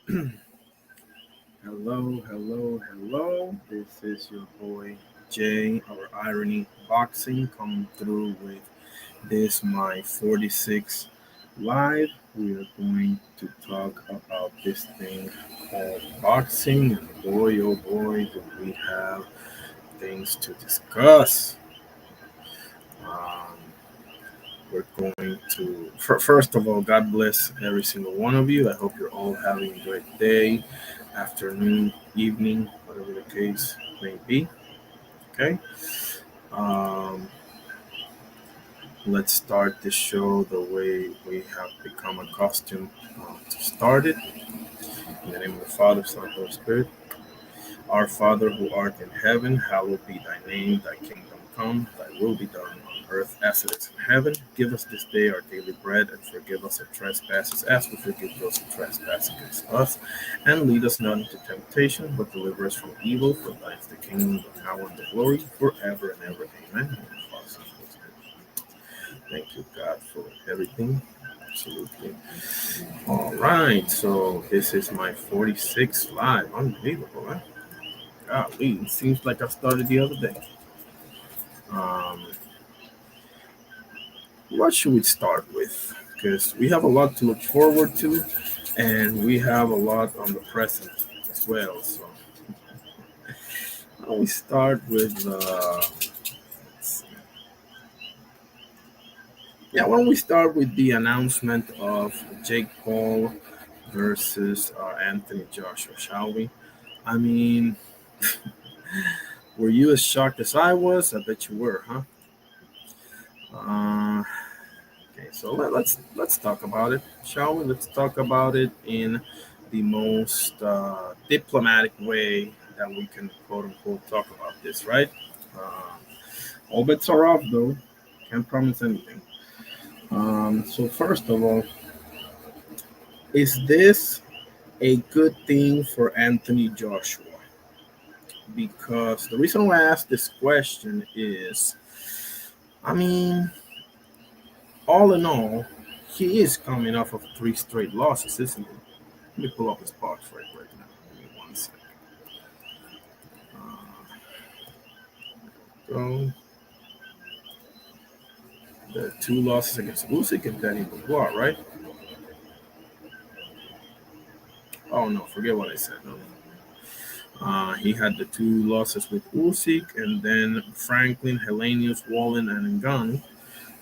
Hello, hello, hello. This is your boy Jay, our Irony Boxing, coming through with this my 46 live. We are going to talk about this thing called boxing, and boy, oh boy, do we have things to discuss. Um, we're going to, first of all, God bless every single one of you. I hope you're all having a great day, afternoon, evening, whatever the case may be. Okay. Um, let's start the show the way we have become accustomed to start it. In the name of the Father, Son, and Holy Spirit. Our Father who art in heaven, hallowed be thy name. Thy kingdom come, thy will be done on earth as it is in heaven. Give us this day our daily bread, and forgive us our trespasses as we forgive those who trespass against us. And lead us not into temptation, but deliver us from evil. For thine is the kingdom, the power, and the glory, forever and ever. Amen. In the name of the Father, Son, and Holy Spirit. Thank you, God, for everything. Absolutely. All right, so this is my 46th live. Unbelievable, huh? Golly, it seems like I started the other day. Um, what should we start with? Because we have a lot to look forward to, and we have a lot on the present as well. So, why don't we start with, let's see. Yeah, why don't we start with the announcement of Jake Paul versus Anthony Joshua, shall we? I mean, were you as shocked as I was? I bet you were, huh? Uh, Okay, so let's talk about it, shall we? Let's talk about it in the most diplomatic way that we can quote unquote talk about this, right? Uh, all bets are off, though. Can't promise anything. So first of all, is this a good thing for Anthony Joshua? Because the reason why I ask this question is, I mean, all in all, he is coming off of three straight losses, isn't he? Let me pull up his box right now. Give me one second. Uh, go. The two losses against Usyk and Danny Dubois, right? Oh no, forget what I said. No. He had the two losses with Usyk, and then Franklin, Hellenius, Wallen, and Ngannou,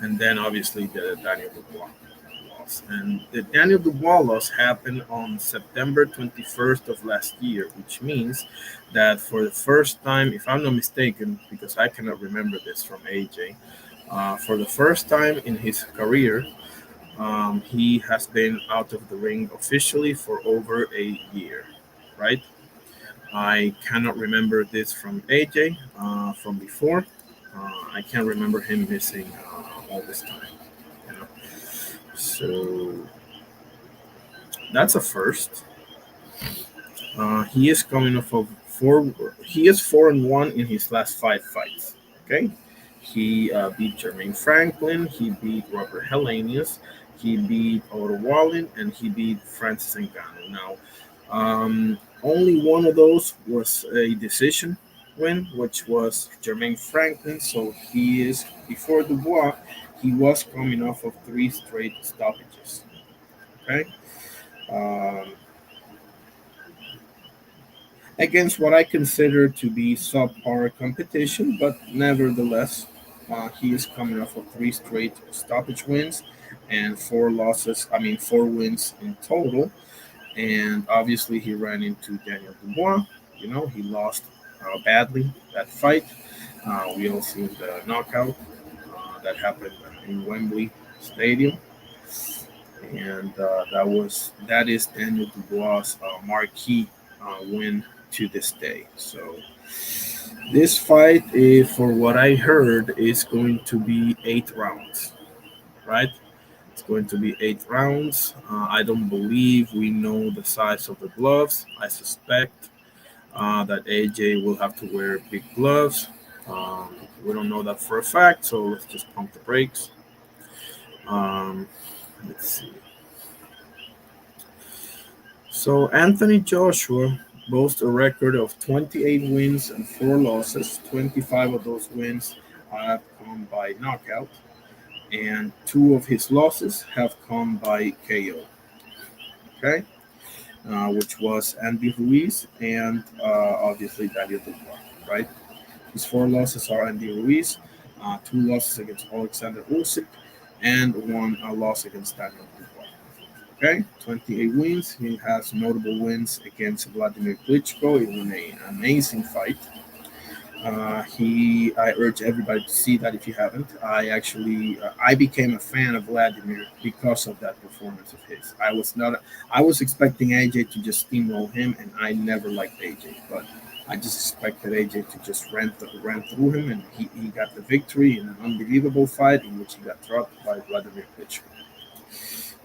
and then obviously the Daniel Dubois loss. And the Daniel Dubois loss happened on September 21st of last year, which means that for the first time, if I'm not mistaken, because I cannot remember this from AJ, for the first time in his career, he has been out of the ring officially for over a year, right? I cannot remember this from AJ from before. I can't remember him missing all this time. You know, so that's a first. He is coming off of four. He is 4-1 in his last five fights. Okay, he beat Jermaine Franklin. He beat Robert Hellenius. He beat Otto Wallin, and he beat Francis Ngannou. Now, only one of those was a decision win, which was Jermaine Franklin. So he is before Dubois. He was coming off of three straight stoppages. Okay. Um, against what I consider to be subpar competition, but nevertheless, he is coming off of three straight stoppage wins and four losses. I mean, four wins in total. And obviously, he ran into Daniel Dubois. You know, he lost badly that fight. We all seen the knockout that happened in Wembley Stadium, and that is Daniel Dubois' marquee win to this day. So this fight, for what I heard, is going to be 8 rounds, right? It's going to be 8 rounds. I don't believe we know the size of the gloves. I suspect that AJ will have to wear big gloves. We don't know that for a fact, so let's just pump the brakes. Um, let's see. So Anthony Joshua boasts a record of 28 wins and 4 losses. 25 of those wins have come by knockout, and 2 of his losses have come by KO. Okay, which was Andy Ruiz and obviously Daniel Dubois. Right, his 4 losses are Andy Ruiz, 2 losses against Alexander Usyk, and 1 loss against Daniel Dubois. Okay, 28 wins. He has notable wins against Vladimir Klitschko in an amazing fight. I urge everybody to see that if you haven't. I became a fan of Vladimir because of that performance of his. I was expecting AJ to just steamroll him, and I never liked AJ, but I just expected AJ to just ran through him, and he got the victory in an unbelievable fight in which he got dropped by Vladimir Klitschko.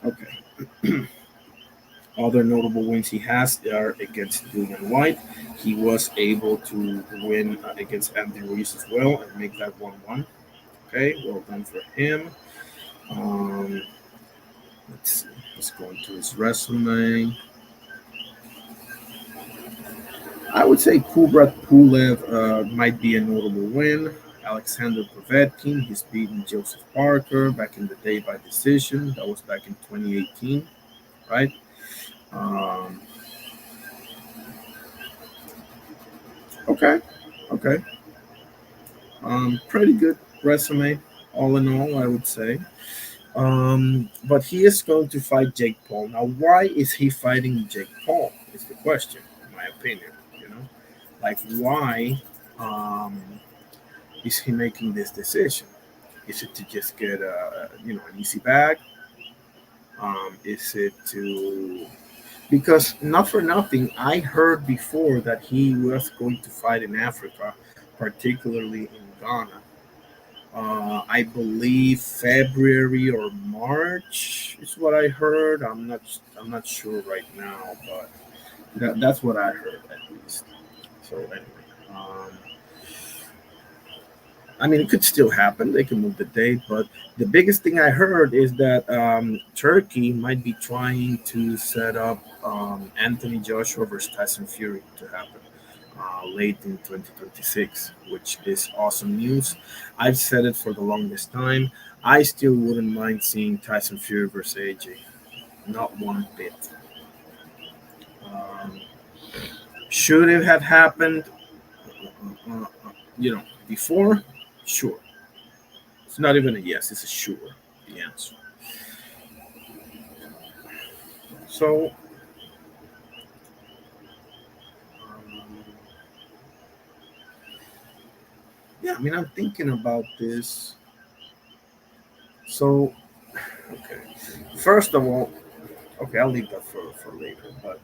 Okay. Other notable wins he has are against Dillian White. He was able to win against Anthony Ruiz as well and make that 1-1. Okay, well done for him. Um, let's see. Let's go into his resume. I would say Kubrat Pulev might be a notable win. Alexander Povetkin, he's beaten Joseph Parker back in the day by decision. That was back in 2018, right? Um, okay, okay. Pretty good resume, all in all, I would say. But he is going to fight Jake Paul. Now, why is he fighting Jake Paul? Is the question, in my opinion. You know, like why um, is he making this decision? Is it to just get an easy bag? Is it to because not for nothing, I heard before that he was going to fight in Africa, particularly in Ghana. I believe February or March is what I heard. I'm not sure right now, but that's what I heard at least. So anyway, um, I mean, it could still happen. They can move the date, but the biggest thing I heard is that Turkey might be trying to set up Anthony Joshua versus Tyson Fury to happen late in 2026, which is awesome news. I've said it for the longest time. I still wouldn't mind seeing Tyson Fury versus AJ. Not one bit. Um, should it have happened, before? Sure. It's not even a yes, it's a sure, the answer. So, um, yeah, I mean, I'm thinking about this. So, okay. First of all, okay, I'll leave that for later, but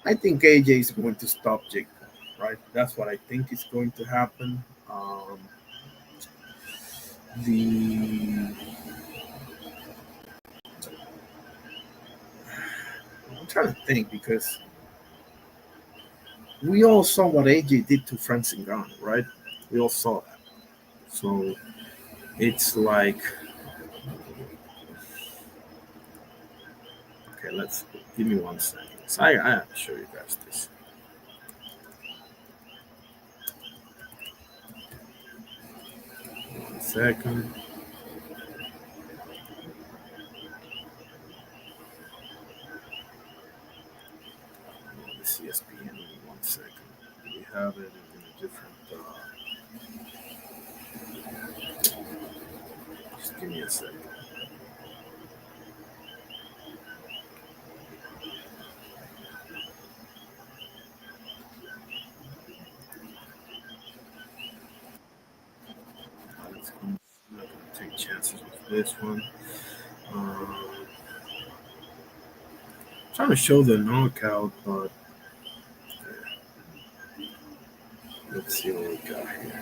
I think AJ is going to stop Jake Paul, right? That's what I think is going to happen. The I'm trying to think because we all saw what AJ did to Francis Ngannou, right? We all saw that. So it's like, okay, let's give me 1 second. So I have to show you guys this. 1 second. This ESPN. 1 second. We have it in a different. Just give me a second. I'm not going to take chances with this one. Um, trying to show the knockout, but let's see what we got here.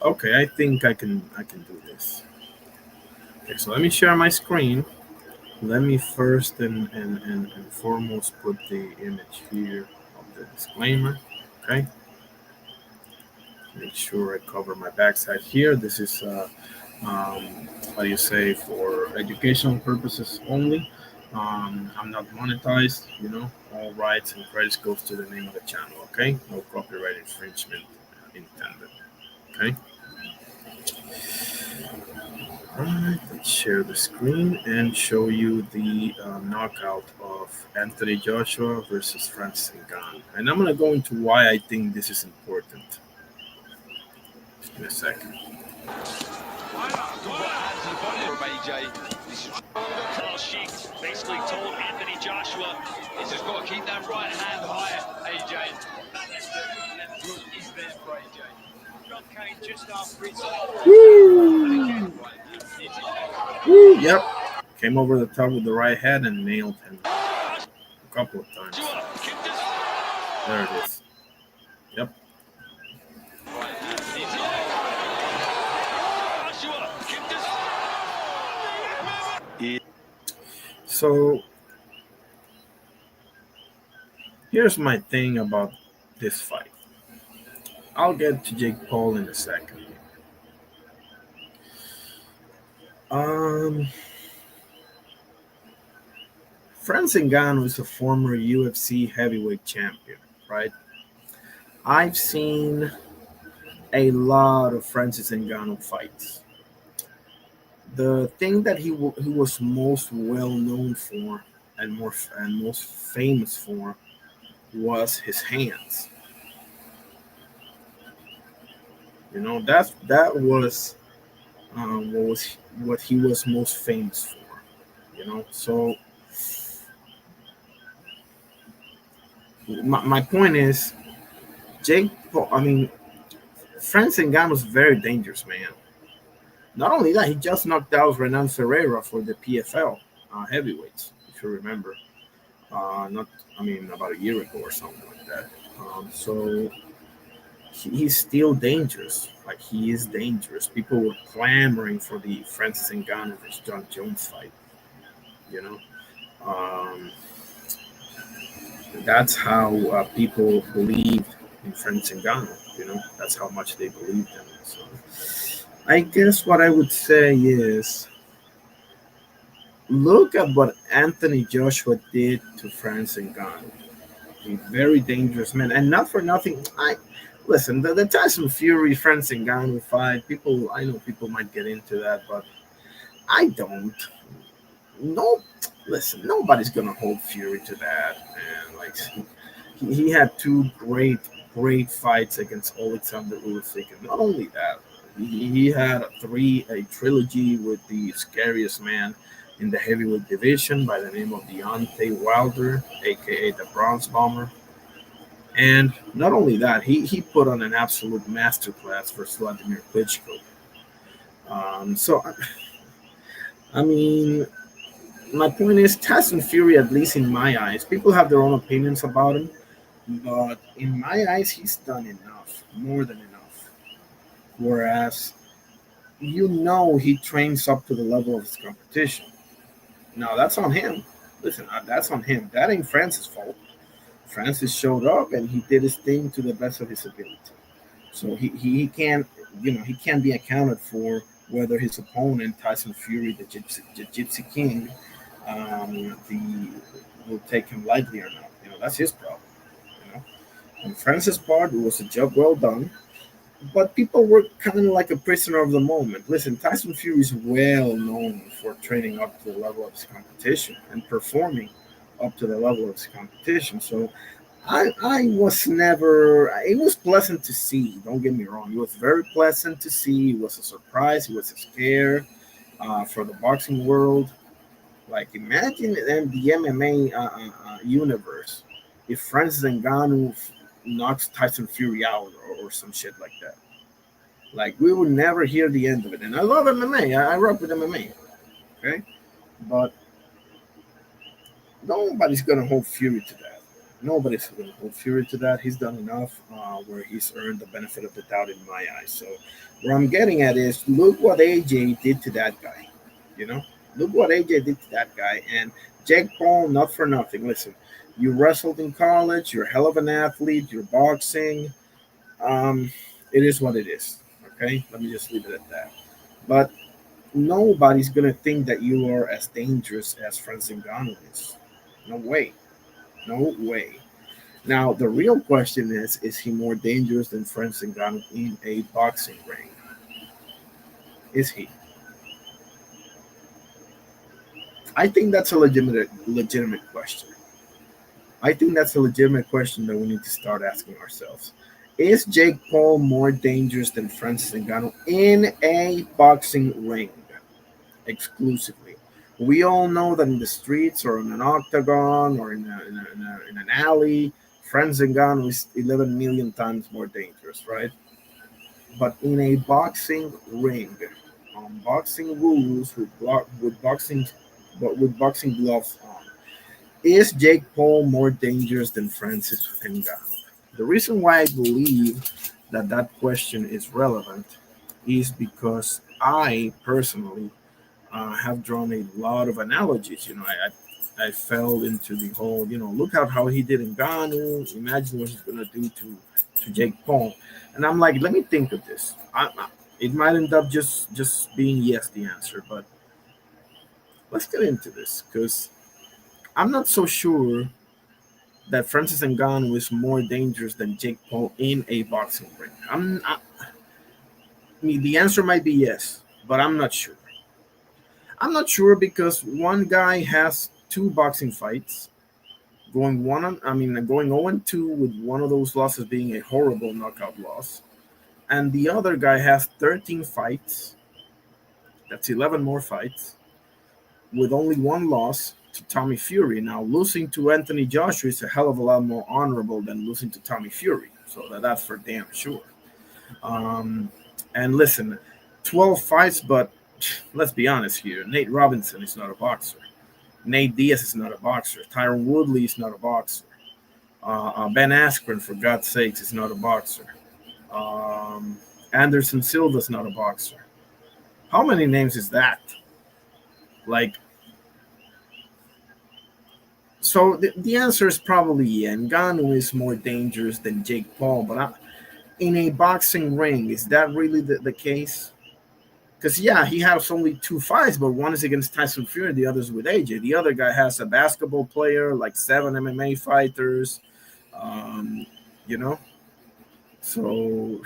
Okay, I think I can do this. Okay, so let me share my screen. Let me first and foremost put the image here of the disclaimer. Okay. Make sure I cover my backside here. This is how do you say, for educational purposes only. I'm not monetized, all rights and credits goes to the name of the channel, okay? No copyright infringement intended, okay? Alright, let's share the screen and show you the knockout of Anthony Joshua versus Francis Ngannou. And I'm going to go into why I think this is important in a second. Basically told Anthony Joshua he's just got to keep that right hand higher, AJ. He's there for AJ. Drop Kane just after his Woo, yep. Came over the top with the right hand and nailed him a couple of times. There it is. Yep. So here's my thing about this fight. I'll get to Jake Paul in a second. Francis Ngannou is a former UFC heavyweight champion, right? I've seen a lot of Francis Ngannou fights. The thing that he was most well known for and most famous for was his hands. That was what he was most famous for. So my point is, Jake Paul. I mean, Francis Ngannou was very dangerous, man. Not only that, he just knocked out Renan Ferreira for the PFL heavyweights, if you remember. About a year ago or something like that. So he's still dangerous. Like, he is dangerous. People were clamoring for the Francis Ngannou versus John Jones fight. Um, that's how people believed in Francis Ngannou. That's how much they believed in him. So I guess what I would say is, look at what Anthony Joshua did to Francis Ngannou. A very dangerous man, and not for nothing. Listen, the Tyson Fury Francis Ngannou fight. I know people might get into that, but I don't. No, listen, nobody's gonna hold Fury to that, man. Like, he had two great fights against Alexander Usyk, and not only that, he had a trilogy with the scariest man in the heavyweight division by the name of Deontay Wilder, aka the Bronze Bomber. And not only that, he put on an absolute masterclass for Vladimir Klitschko. So, I mean, my point is, Tyson Fury, at least in my eyes, people have their own opinions about him, but in my eyes, he's done enough, more than enough. Whereas, he trains up to the level of his competition. Now, that's on him. Listen, that's on him. That ain't Francis' fault. Francis showed up and he did his thing to the best of his ability. So he can't, he can't be accounted for whether his opponent, Tyson Fury, the Gypsy King, will take him lightly or not. That's his problem. On Francis' part, it was a job well done. But people were kind of like a prisoner of the moment. Listen, Tyson Fury is well known for training up to the level of his competition and performing up to the level of his competition. So I was never. It was pleasant to see. Don't get me wrong. It was very pleasant to see. It was a surprise. It was a scare for the boxing world. Like, imagine the MMA universe if Francis Ngannou knocks Tyson Fury out or some shit like that. Like, we would never hear the end of it. And I love MMA. I rock with MMA. Okay? But nobody's going to hold Fury to that. Nobody's going to hold Fury to that. He's done enough where he's earned the benefit of the doubt in my eyes. So where I'm getting at is, look what AJ did to that guy. Look what AJ did to that guy. And Jake Paul, not for nothing. Listen, you wrestled in college. You're a hell of an athlete. You're boxing. It is what it is. Okay, let me just leave it at that. But nobody's gonna think that you are as dangerous as Francis Ngannou is. No way. No way. Now the real question is he more dangerous than Francis Ngannou in a boxing ring? Is he? I think that's a legitimate question. I think that's a legitimate question that we need to start asking ourselves. Is Jake Paul more dangerous than Francis Ngannou in a boxing ring exclusively? We all know that in the streets or in an octagon or in an alley, Francis Ngannou is 11 million times more dangerous, right? But in a boxing ring, on boxing rules with boxing gloves on, is Jake Paul more dangerous than Francis Ngannou? The reason why I believe that that question is relevant is because I personally have drawn a lot of analogies. I fell into the whole, look at how he did in Ngannou. Imagine what he's gonna do to Jake Paul, and I'm like, let me think of this. It might end up just being yes the answer, but let's get into this because I'm not so sure that Francis Ngannou is more dangerous than Jake Paul in a boxing ring. I mean, the answer might be yes, but I'm not sure. I'm not sure because one guy has two boxing fights, going 0-2 with one of those losses being a horrible knockout loss, and the other guy has 13 fights. That's 11 more fights with only one loss to Tommy Fury. Now, losing to Anthony Joshua is a hell of a lot more honorable than losing to Tommy Fury. So that's for damn sure. Um, and listen, 12 fights, but let's be honest here. Nate Robinson is not a boxer. Nate Diaz is not a boxer. Tyron Woodley is not a boxer. Ben Askren, for God's sakes, is not a boxer. Um, Anderson Silva is not a boxer. How many names is that? Like, so the answer is probably yeah. Ngannou is more dangerous than Jake Paul, but in a boxing ring, is that really the case? Because yeah, he has only two fights, but one is against Tyson Fury, the other's with AJ. The other guy has a basketball player, like 7 MMA fighters, um, you know. So,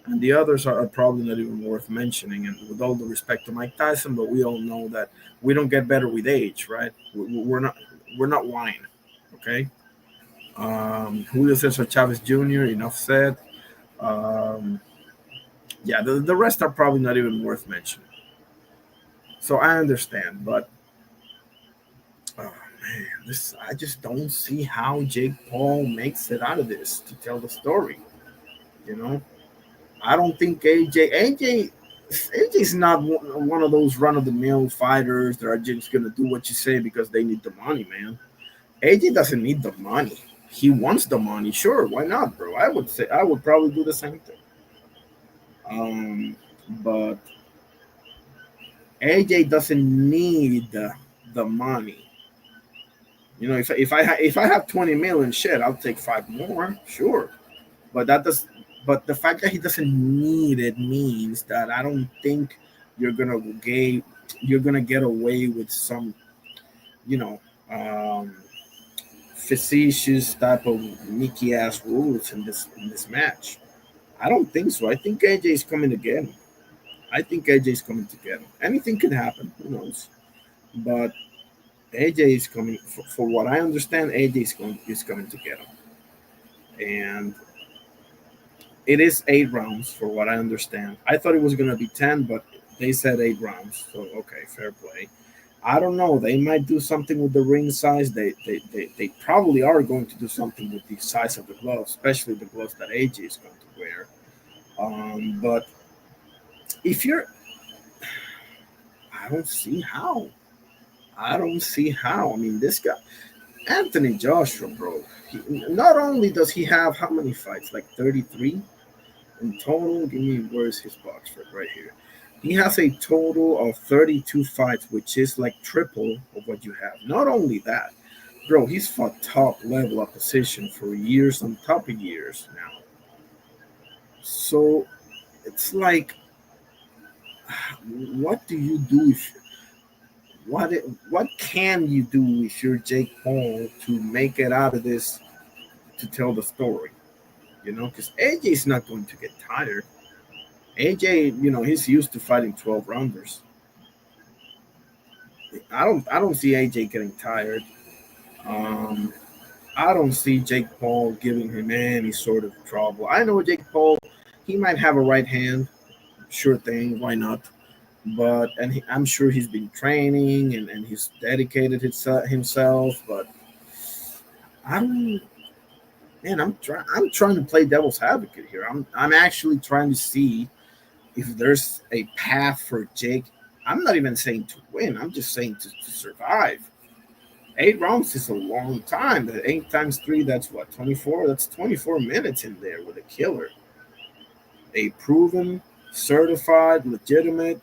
and the others are probably not even worth mentioning. And with all the respect to Mike Tyson, but we all know that we don't get better with age, right? We're not wine, okay? Julio Cesar Chavez Jr. Enough said. Um, yeah, the rest are probably not even worth mentioning. So I understand, but oh man, this I just don't see how Jake Paul makes it out of this to tell the story. You know, I don't think AJ's not one of those run of the mill fighters that are just gonna do what you say because they need the money, man. AJ doesn't need the money. He wants the money. Sure, why not, bro? I would probably do the same thing. But AJ doesn't need the money. If I have 20 million, shit, I'll take five more, sure. But that does, but the fact that he doesn't need it means that I don't think you're gonna get you're gonna get away with some, you know, um, facetious type of Mickey ass rules in this match. I don't think so. I think AJ is coming to get him. I think AJ is coming to get him. Anything could happen. Who knows? But AJ is coming. For what I understand, AJ is coming to get him. And it is 8 rounds, for what I understand. I thought it was gonna be 10, but they said 8 rounds. So okay, fair play. I don't know. They might do something with the ring size. They probably are going to do something with the size of the gloves, especially the gloves that AJ is going to wear. But if you're, I don't see how. I don't see how. I mean, this guy, Anthony Joshua, bro. Not only does he have how many fights? Like 33 in total. Give me where's his box right here. He has a total of 32 fights, which is like triple of what you have. Not only that, bro, he's fought top level opposition for years on top of years now. So it's like, what do you do if what what can you do if you're Jake Paul to make it out of this to tell the story? Because AJ's not going to get tired. AJ, he's used to fighting 12 rounders. I don't see AJ getting tired. Um, I don't see Jake Paul giving him any sort of trouble. I know Jake Paul, he might have a right hand, sure thing, why not? But I'm sure he's been training and he's dedicated himself. But I don't, man. I'm trying to play devil's advocate here. I'm actually trying to see if there's a path for Jake. I'm not even saying to win. I'm just saying to survive. 8 rounds is a long time. 8 times 3, that's what, 24? That's 24 minutes in there with a killer. A proven, certified, legitimate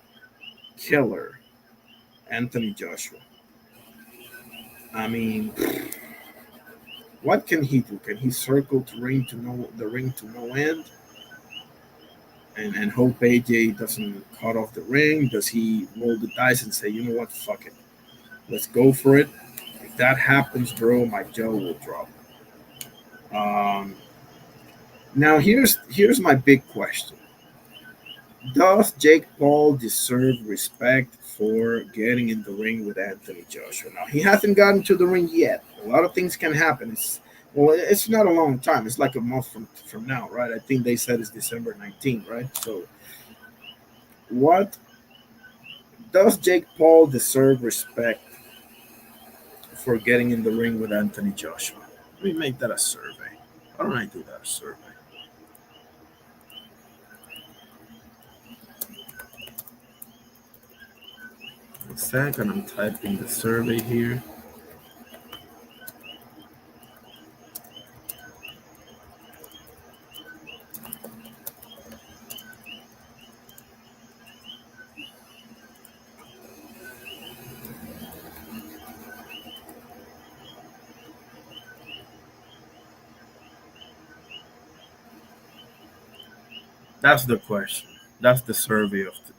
killer, Anthony Joshua. I mean, what can he do? Can he circle the ring to no end, and hope AJ doesn't cut off the ring? Does he roll the dice and say, you know what, fuck it, let's go for it? If that happens, bro, my jaw will drop. Um, Now here's my big question: does Jake Paul deserve respect for getting in the ring with Anthony Joshua? Now he hasn't gotten to the ring yet. A lot of things can happen. It's not a long time. It's like a month from now, right? I think they said it's December 19th, right? So what does Jake Paul deserve respect for getting in the ring with Anthony Joshua? Let me make that a survey. Why don't I do that a survey? One second, I'm typing the survey here. That's the question. That's the survey of today.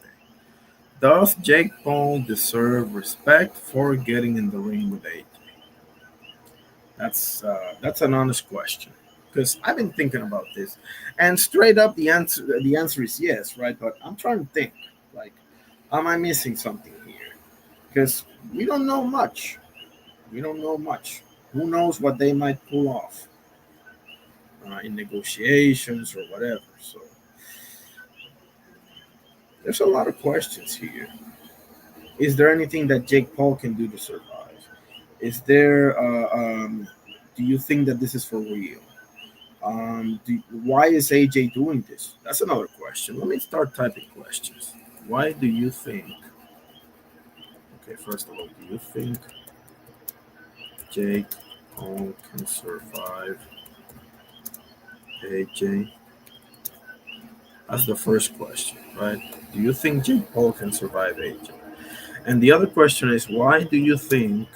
Does Jake Paul deserve respect for getting in the ring with AJ? That's an honest question because I've been thinking about this, and straight up the answer is yes, right? But I'm trying to think, like, am I missing something here? Because we don't know much. We don't know much. Who knows what they might pull off in negotiations or whatever? So there's a lot of questions here. Is there anything that Jake Paul can do to survive? Is there? Do you think that this is for real? Why is AJ doing this? That's another question. Let me start typing questions. Why do you think? Okay, first of all, do you think Jake Paul can survive AJ? That's the first question, right? Do you think Jake Paul can survive AJ? And the other question is, why do you think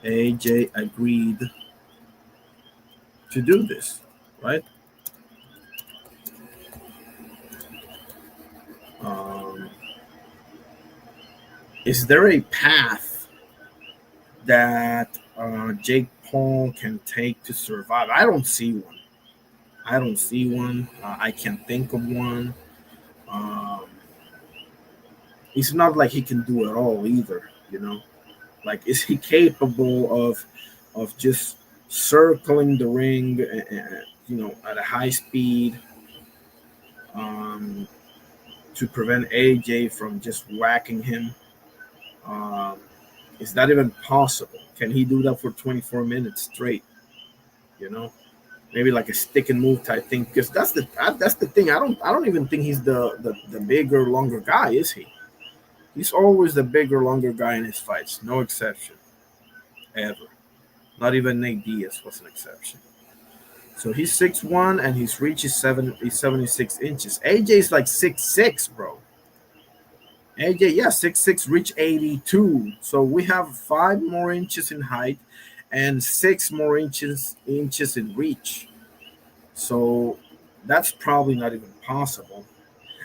AJ agreed to do this, right? Um, is there a path that Jake Paul can take to survive? I don't see one. I don't see one. I can't think of one. Um, it's not like he can do it all either. Like, is he capable of just circling the ring, at a high speed, um, to prevent AJ from just whacking him? Um, is that even possible? Can he do that for 24 minutes straight? You know, maybe like a stick and move type thing. Because that's the thing. I don't even think he's the bigger, longer guy, is he? He's always the bigger, longer guy in his fights. No exception, ever. Not even Nate Diaz was an exception. So he's 6'1" and his reach is 76 inches. AJ's like 6'6", bro. AJ, yeah, 6'6", reach 82. So we have 5 more inches in height and 6 more inches in reach. So That's probably not even possible.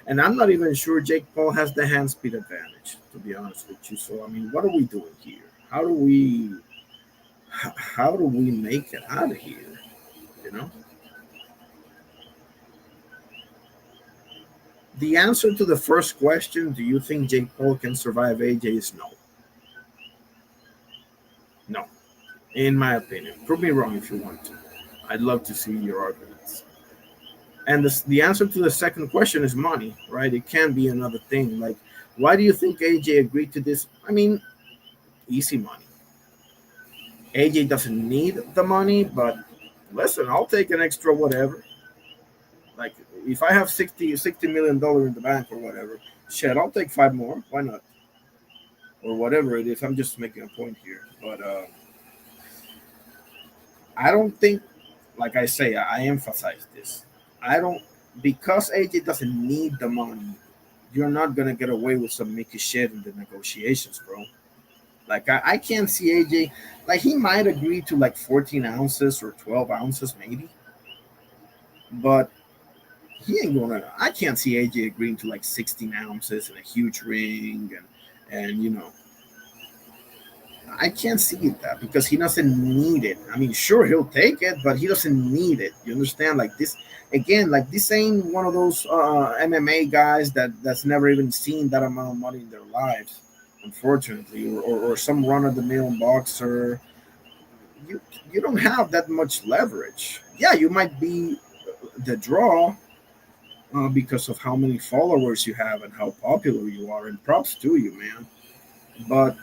And I'm not even sure Jake Paul has the hand speed advantage, to be honest with you. So I mean, what are we doing here? How do we make it out of here? You know, the answer to the first question, do you think Jake Paul can survive AJ, is no. No, in my opinion. Prove me wrong if you want to. I'd love to see your arguments. And the answer to the second question is money, right? It can be another thing. Like, why do you think AJ agreed to this? I mean, easy money. AJ doesn't need the money, but listen, I'll take an extra whatever. Like, if I have $60 million in the bank or whatever, shit, I'll take five more. Why not? Or whatever it is. I'm just making a point here. But I don't think, like I say, I emphasize this. I don't, because AJ doesn't need the money, you're not going to get away with some Mickey shit in the negotiations, bro. Like, I can't see AJ, like, he might agree to like 14 ounces or 12 ounces, maybe. But he ain't gonna. I can't see AJ agreeing to like 16 ounces and a huge ring, and I can't see that because he doesn't need it. I mean, sure he'll take it, but he doesn't need it. You understand? Like this again. Like this ain't one of those MMA guys that's never even seen that amount of money in their lives, unfortunately, or some run of the mill boxer. You you don't have that much leverage. Yeah, you might be the draw, because of how many followers you have and how popular you are. And props to you, man. But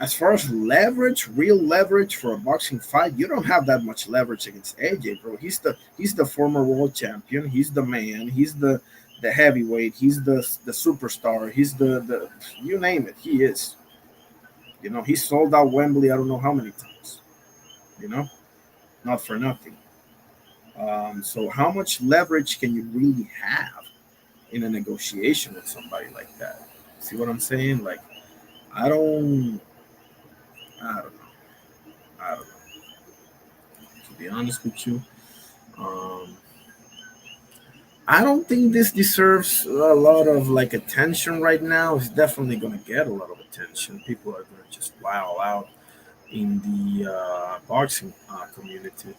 as far as leverage, real leverage for a boxing fight, you don't have that much leverage against AJ, bro. He's the former world champion. He's the man. He's the heavyweight. He's the superstar. He's the you name it. He is. He sold out Wembley. I don't know how many times. You know, not for nothing. So how much leverage can you really have in a negotiation with somebody like that? See what I'm saying? Like, I don't, I don't know. I don't know. To be honest with you, um, I don't think this deserves a lot of like attention right now. It's definitely going to get a lot of attention. People are going to just wow out in the boxing community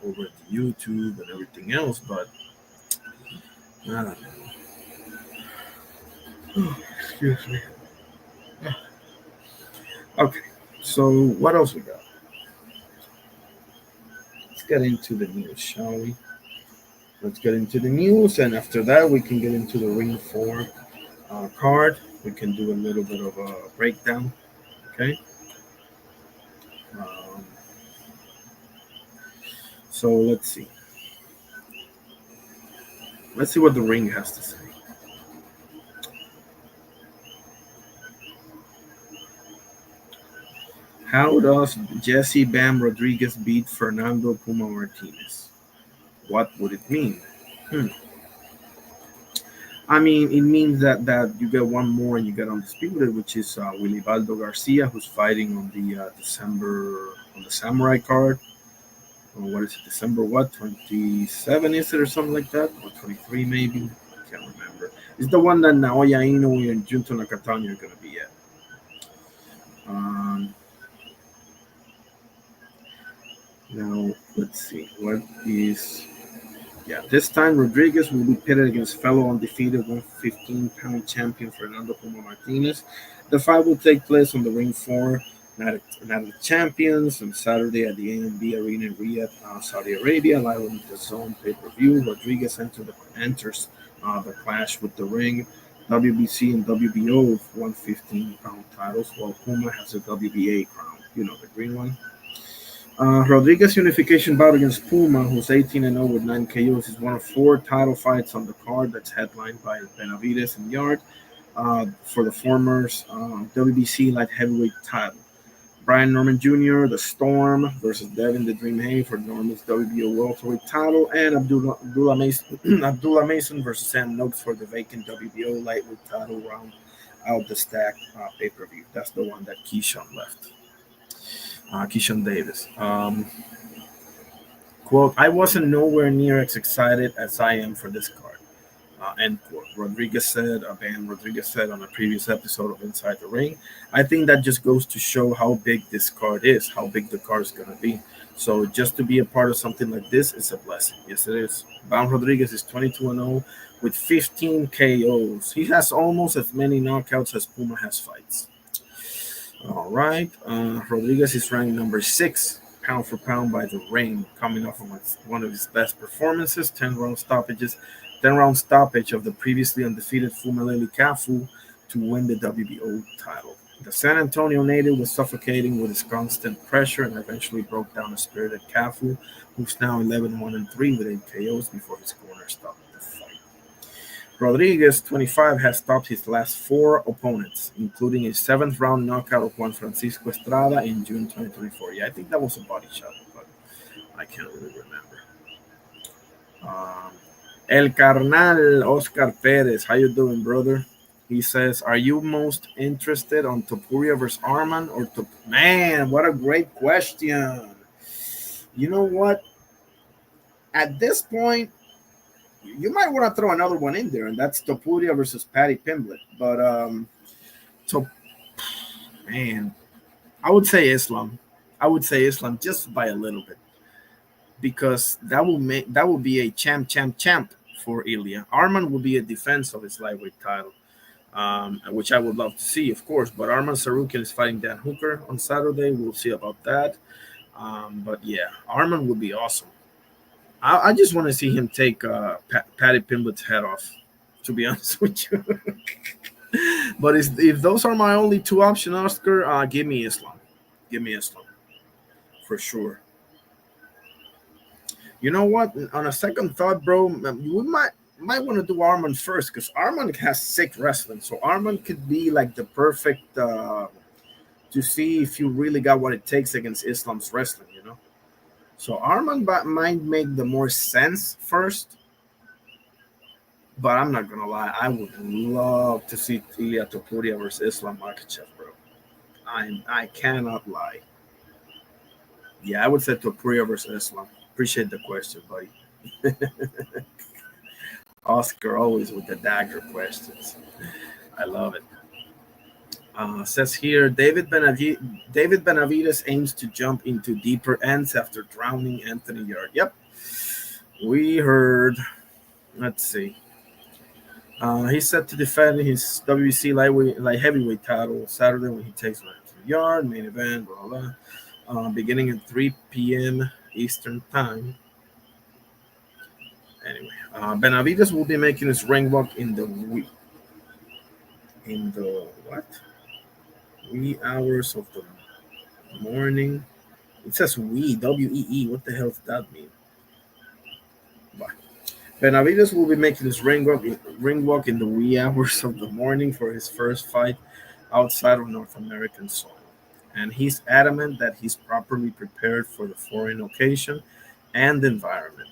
over at the YouTube and everything else. But I don't know. Excuse me. Okay, so what else we got? Let's get into the news, shall we? Let's get into the news, and after that, we can get into the Ring 4 card. We can do a little bit of a breakdown. Okay. Um, so let's see. Let's see what the Ring has to say. How does Jesse Bam Rodriguez beat Fernando Puma Martinez? What would it mean? Hmm. I mean, it means that you get one more and you get undisputed, which is Willibaldo Garcia, who's fighting on the December on the Samurai card. What is it? December what? 27 is it or something like that, or 23 maybe? I can't remember. It's the one that Naoya Inoue and Junto Nakatani are gonna be at. Um, Now let's see what is. Yeah, this time Rodriguez will be pitted against fellow undefeated 115-pound champion Fernando Puma Martinez. The fight will take place on the Ring 4 Night of the Champions on Saturday at the AMB Arena in Riyadh, Saudi Arabia, live on the Zone pay-per-view. Rodriguez enters the clash with the Ring, WBC and WBO 115-pound titles, while Puma has a WBA crown. You know, the green one. Rodriguez unification bout against Puma, who's 18-0 with 9 KOs, is one of 4 title fights on the card that's headlined by Benavides and Yard for the former's WBC light heavyweight title. Brian Norman Jr., The Storm, versus Devin the Dream Hay for Norman's WBO welterweight title, and Abdullah Mason, Abdullah Mason versus Sam Noakes for the vacant WBO lightweight title round out the stack pay-per-view. That's the one that Keyshawn left. Keyshawn Davis. Quote, I wasn't nowhere near as excited as I am for this card. End quote. Rodriguez said on a previous episode of Inside the Ring. I think that just goes to show how big this card is, how big the card is going to be. So just to be a part of something like this is a blessing. Yes, it is. Bam Rodriguez is 22-0 with 15 KOs. He has almost as many knockouts as Puma has fights. All right. Rodriguez is ranked number 6 pound for pound by the ring, coming off of one of his best performances, 10 round stoppage of the previously undefeated Fumaleli Cafu to win the WBO title. The San Antonio native was suffocating with his constant pressure and eventually broke down a spirited Cafu, who's now 11-1-3 with 8 KOs before his corner stopped the fight. Rodriguez, 25, has stopped his last 4 opponents, including a 7th round knockout of Juan Francisco Estrada in June 2024. Yeah, I think that was a body shot, but I can't really remember. El Carnal Oscar Perez, how you doing, brother? He says, "Are you most interested on Topuria versus Arman or Man, what a great question. You know what? At this point, you might want to throw another one in there, and that's Topuria versus Patty Pimblett. But to, man, I would say Islam. I would say Islam just by a little bit because that will be a champ for Ilya. Arman will be a defense of his lightweight title, which I would love to see, of course. But Arman Sarukian is fighting Dan Hooker on Saturday. We'll see about that. But yeah, Arman would be awesome. I just want to see him take Patty Pimblett's head off, to be honest with you. But if those are my only two options, Oscar, give me Islam. Give me Islam. For sure. You know what? On a second thought, bro, we might want to do Arman first because Arman has sick wrestling. So Arman could be like the perfect to see if you really got what it takes against Islam's wrestling, you know? So Arman might make the more sense first, but I'm not gonna lie, I would love to see Ilya Topuria versus Islam Makhachev, bro. I cannot lie. Yeah, I would say Topuria versus Islam. Appreciate the question, buddy. Oscar always with the dagger questions. I love it. Says here, David Benavides aims to jump into deeper ends after drowning Anthony Yard. Yep, we heard. Let's see. He's set to defend his WBC light heavyweight title Saturday when he takes on Anthony Yard. Main event, blah blah. Beginning at 3 p.m. Eastern time. Anyway, Benavides will be making his ring walk in the what? Wee hours of the morning. It says WEE. What the hell does that mean? But Benavides will be making his ring walk in the wee hours of the morning for his first fight outside of North American soil. And he's adamant that he's properly prepared for the foreign occasion and environment.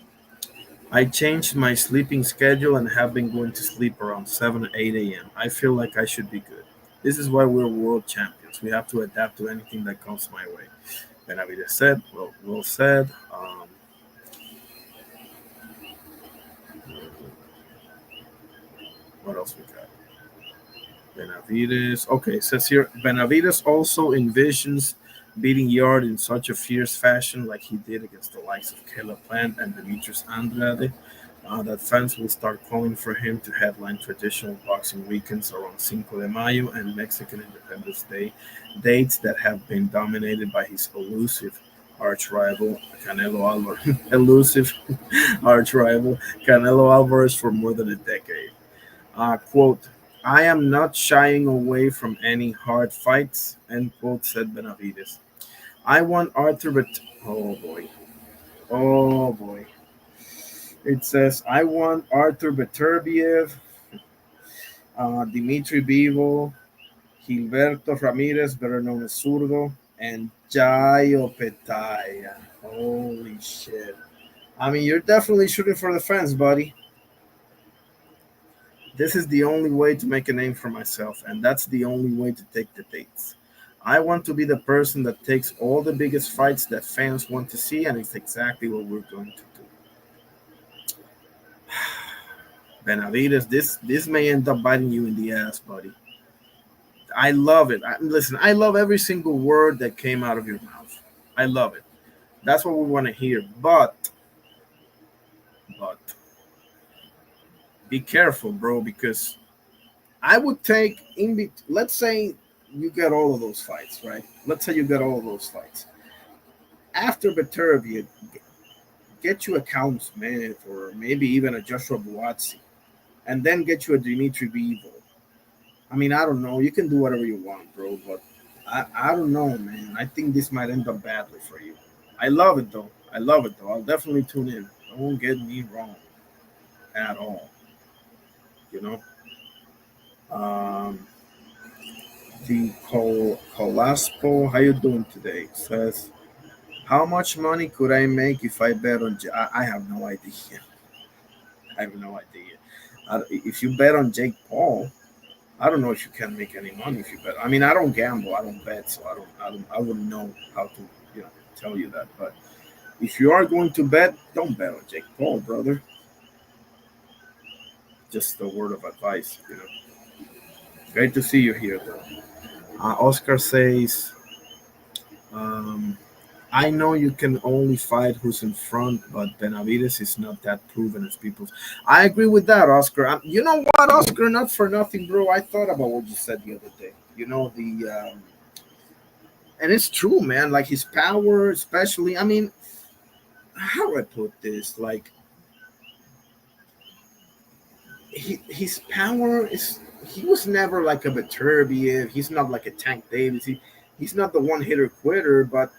I changed my sleeping schedule and have been going to sleep around 7 or 8 a.m. I feel like I should be good. This is why we're world champions. We have to adapt to anything that comes my way. Benavides said, well said. What else we got? Benavides. Okay, it says here Benavides also envisions beating Yard in such a fierce fashion like he did against the likes of Caleb Plant and Demetrius Andrade that fans will start calling for him to headline traditional boxing weekends around Cinco de Mayo and Mexican Independence Day, dates that have been dominated by his elusive arch rival Canelo Alvarez. Elusive arch rival Canelo Alvarez for more than a decade. Quote, I am not shying away from any hard fights, end quote, said Benavides. I want Arthur, but oh boy. Oh boy. It says, I want Arthur Beterbiev, Dimitri Bivol, Gilberto Ramirez, better known as Zurdo, and Jayo Petaya. Holy shit. I mean, you're definitely shooting for the fence, buddy. This is the only way to make a name for myself, and that's the only way to take the dates. I want to be the person that takes all the biggest fights that fans want to see, and it's exactly what we're going to do. Benavides, this may end up biting you in the ass, buddy. I love it. Listen, I love every single word that came out of your mouth. I love it. That's what we want to hear. But be careful, bro, because I would take let's say you get all of those fights, right? Let's say you get all of those fights. After Beterbiev, get you a Count Smith or maybe even a Joshua Buatsi, and then get you a Dimitri Bivol. I mean, I don't know. You can do whatever you want, bro, but I don't know, man. I think this might end up badly for you. I love it though. I love it though. I'll definitely tune in. Don't get me wrong at all. You know. Um, the Colaspo, how you doing today? Says, how much money could I make if I bet on? I have no idea. I have no idea. If you bet on Jake Paul, I don't know if you can make any money if you bet. I mean, I don't gamble. I don't bet, so I wouldn't know how to, you know, tell you that. But if you are going to bet, don't bet on Jake Paul, brother. Just a word of advice, you know. Great to see you here, though. Oscar says, um, I know you can only fight who's in front, but Benavides is not that proven as people. I agree with that, Oscar. You know what, Oscar? Not for nothing, bro. I thought about what you said the other day. You know and it's true, man. Like his power, especially. I mean, how do I put this? Like his power is. He was never like a Beterbiev. He's not like a Tank Davis. He's not the one hitter quitter, but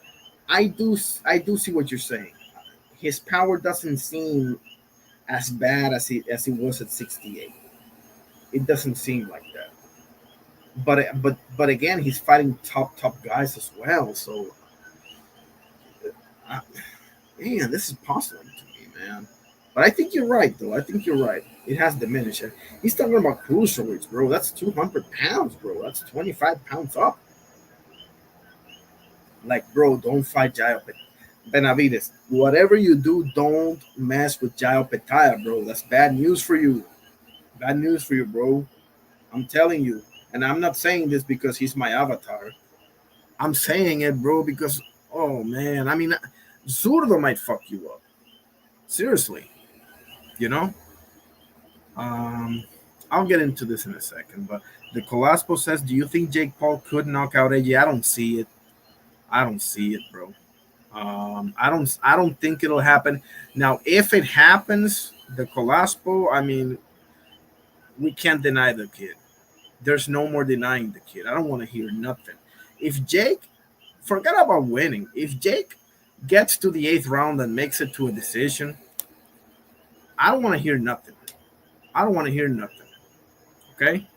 I do see what you're saying. His power doesn't seem as bad as it was at 68. It doesn't seem like that. But again, he's fighting top guys as well. So, uh, man, this is puzzling to me, man. But I think you're right, though. I think you're right. It has diminished. He's talking about cruiserweights, bro. That's 200 pounds, bro. That's 25 pounds up. Like, bro, don't fight Jairo Benavides. Whatever you do, don't mess with Jairo Petaya, bro. That's bad news for you. Bad news for you, bro. I'm telling you. And I'm not saying this because he's my avatar. I'm saying it, bro, because, oh, man. I mean, Zurdo might fuck you up. Seriously. You know? Um, I'll get into this in a second. But the Colaspo says, do you think Jake Paul could knock out AJ? I don't see it. I don't see it, bro. I don't think it'll happen. Now, if it happens, the Colaspo, I mean, we can't deny the kid. There's no more denying the kid. I don't want to hear nothing. If Jake, forget about winning. If Jake gets to the eighth round and makes it to a decision, I don't want to hear nothing. I don't want to hear nothing. Okay?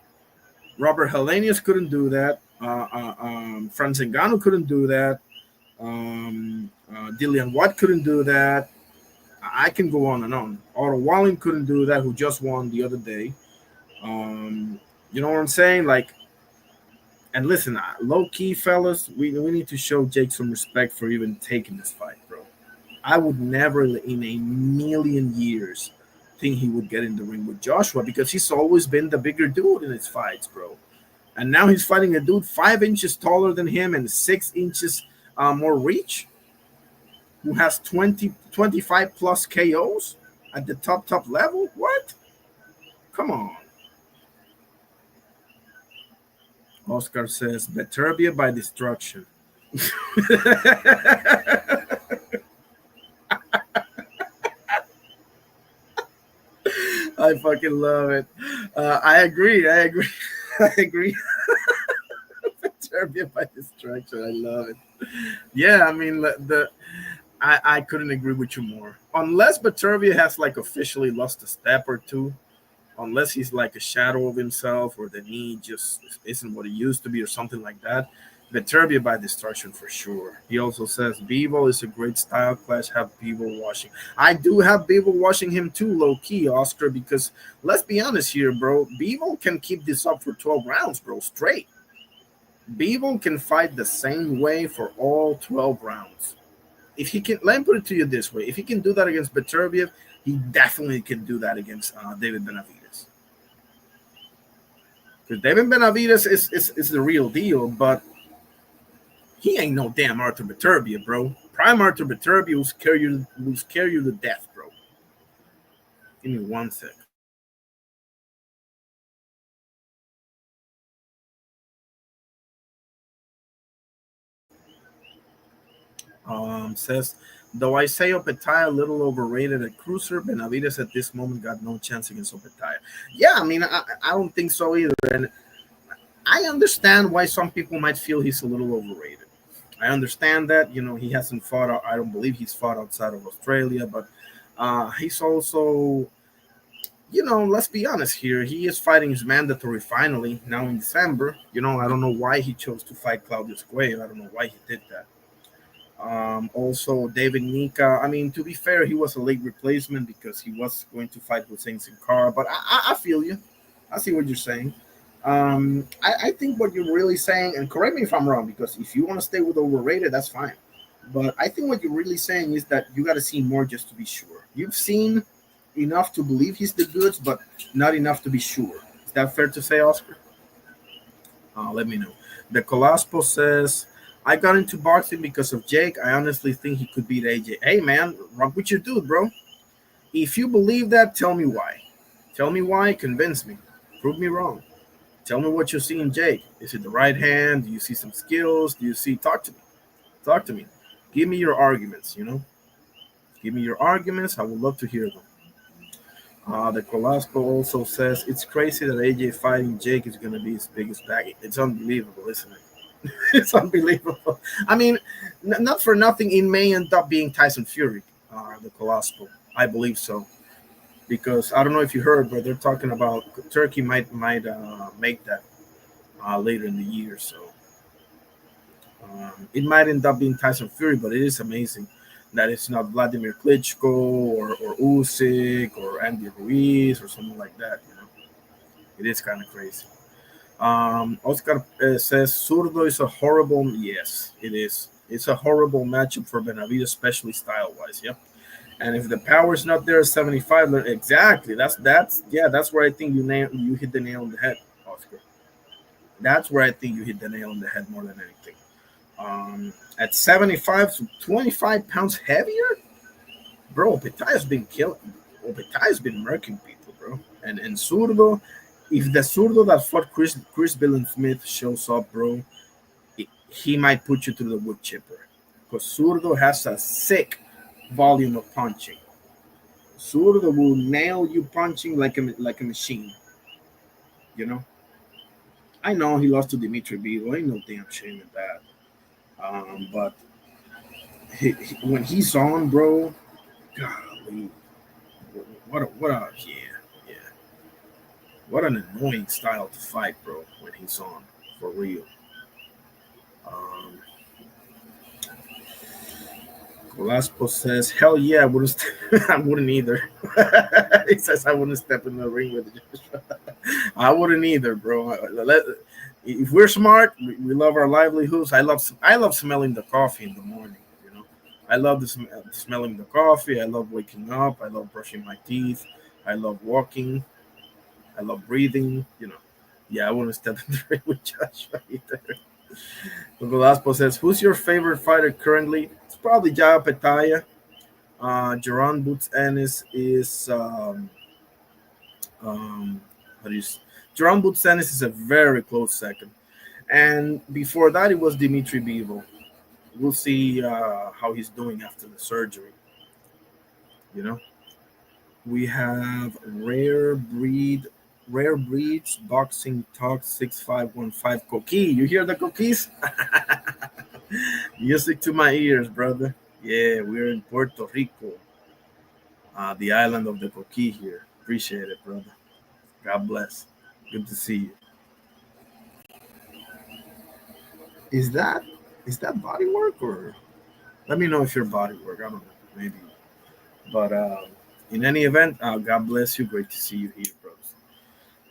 Robert Hellenius couldn't do that. Franz Ngannou couldn't do that. Dillian White couldn't do that. I can go on and on. Otto Walling couldn't do that, who just won the other day. You know what I'm saying? Like, and listen, low key, fellas, we need to show Jake some respect for even taking this fight, bro. I would never in a million years think he would get in the ring with Joshua because he's always been the bigger dude in his fights, bro. And now he's fighting a dude 5 inches taller than him and 6 inches more reach, who has 25 plus KOs at the top level. What? Come on. Oscar says, Beterbia by destruction. I fucking love it. I agree. I agree. I agree. Beterbia by destruction. I love it. Yeah, I mean, I couldn't agree with you more. Unless Beterbia has like officially lost a step or two, unless he's like a shadow of himself or the knee just isn't what it used to be or something like that. Beterbia by destruction for sure. He also says Bivol is a great style clash. Have Bivol watching. I do have Bivol watching him too, low key, Oscar, because let's be honest here, bro. Bivol can keep this up for 12 rounds, bro, straight. Bivol can fight the same way for all 12 rounds. If he can, let me put it to you this way: if he can do that against Beterbiev, he definitely can do that against David Benavides. Because David Benavides is the real deal, but he ain't no damn Arthur Beterbiev, bro. Prime Arthur Beterbiev will scare you to death, bro. Give me one sec. Says, though I say Opetaya a little overrated at cruiser, Benavides at this moment got no chance against Opetaya. Yeah, I mean, I don't think so either. And I understand why some people might feel he's a little overrated. I understand that, he hasn't fought. I don't believe he's fought outside of Australia, but he's also, let's be honest here. He is fighting his mandatory finally now in December. I don't know why he chose to fight Claudio Cuellar. I don't know why he did that. Also, David Nika. I mean, to be fair, he was a late replacement because he was going to fight Hussein Sin Cara. But I feel you. I see what you're saying. I think what you're really saying, and correct me if I'm wrong, because if you want to stay with overrated, that's fine. But I think what you're really saying is that you got to see more just to be sure. You've seen enough to believe he's the goods, but not enough to be sure. Is that fair to say, Oscar? Let me know. The Colaspo says, I got into boxing because of Jake. I honestly think he could beat AJ. Hey, man, rock with your dude, bro. If you believe that, tell me why. Tell me why. Convince me. Prove me wrong. Tell me what you see in Jake. Is it the right hand? Do you see some skills? Do you see? Talk to me. Talk to me. Give me your arguments. Give me your arguments. I would love to hear them. The Colasco also says it's crazy that AJ fighting Jake is going to be his biggest bag. It's unbelievable, isn't it? It's unbelievable. I mean, not for nothing, it may end up being Tyson Fury, the Colasco. I believe so because I don't know if you heard, but they're talking about Turkey might make that later in the year. So it might end up being Tyson Fury, but it is amazing that it's not Vladimir Klitschko or Usyk or Andy Ruiz or something like that. It is kind of crazy. Oscar says Zurdo is a horrible. Yes, it is. It's a horrible matchup for Benavides, especially style wise. Yep. And if the power is not there, 75. Exactly. That's where I think you hit the nail on the head, Oscar. That's where I think you hit the nail on the head more than anything. At 75, so 25 pounds heavier, bro. Petaya's been killing. Petaya's been murking people, bro. And Zurdo, if the Zurdo that fought Chris Billen Smith shows up, bro, he might put you through the wood chipper. Because Zurdo has a sick volume of punching. Zurdo will nail you punching like a machine. You know. I know he lost to Dimitri Bivol. Ain't no damn shame in that. But when he's on, bro, golly, yeah, what an annoying style to fight, bro. When he's on, for real. Um, Velasco says, "Hell yeah, I wouldn't. I wouldn't either." He says, "I wouldn't step in the ring with Joshua." I wouldn't either, bro. If we're smart, we love our livelihoods. I love smelling the coffee in the morning. I love smelling the coffee. I love waking up. I love brushing my teeth. I love walking. I love breathing. Yeah, I wouldn't step in the ring with Joshua either. Velasco says, "Who's your favorite fighter currently?" It's probably Jao Petaya. Jerron Boots Ennis is um, how do you? Jerron Boots Ennis is a very close second, and before that it was Dimitri Bivol. We'll see how he's doing after the surgery. You know, we have rare breeds boxing talk 6515 Coqui. You hear the cookies? Music to my ears, brother. Yeah, we're in Puerto Rico, the island of the Coqui here. Appreciate it, brother. God bless. Good to see you. Is that is that body work or let me know if your body work? I don't know, maybe. But in any event, God bless you. Great to see you here, bros.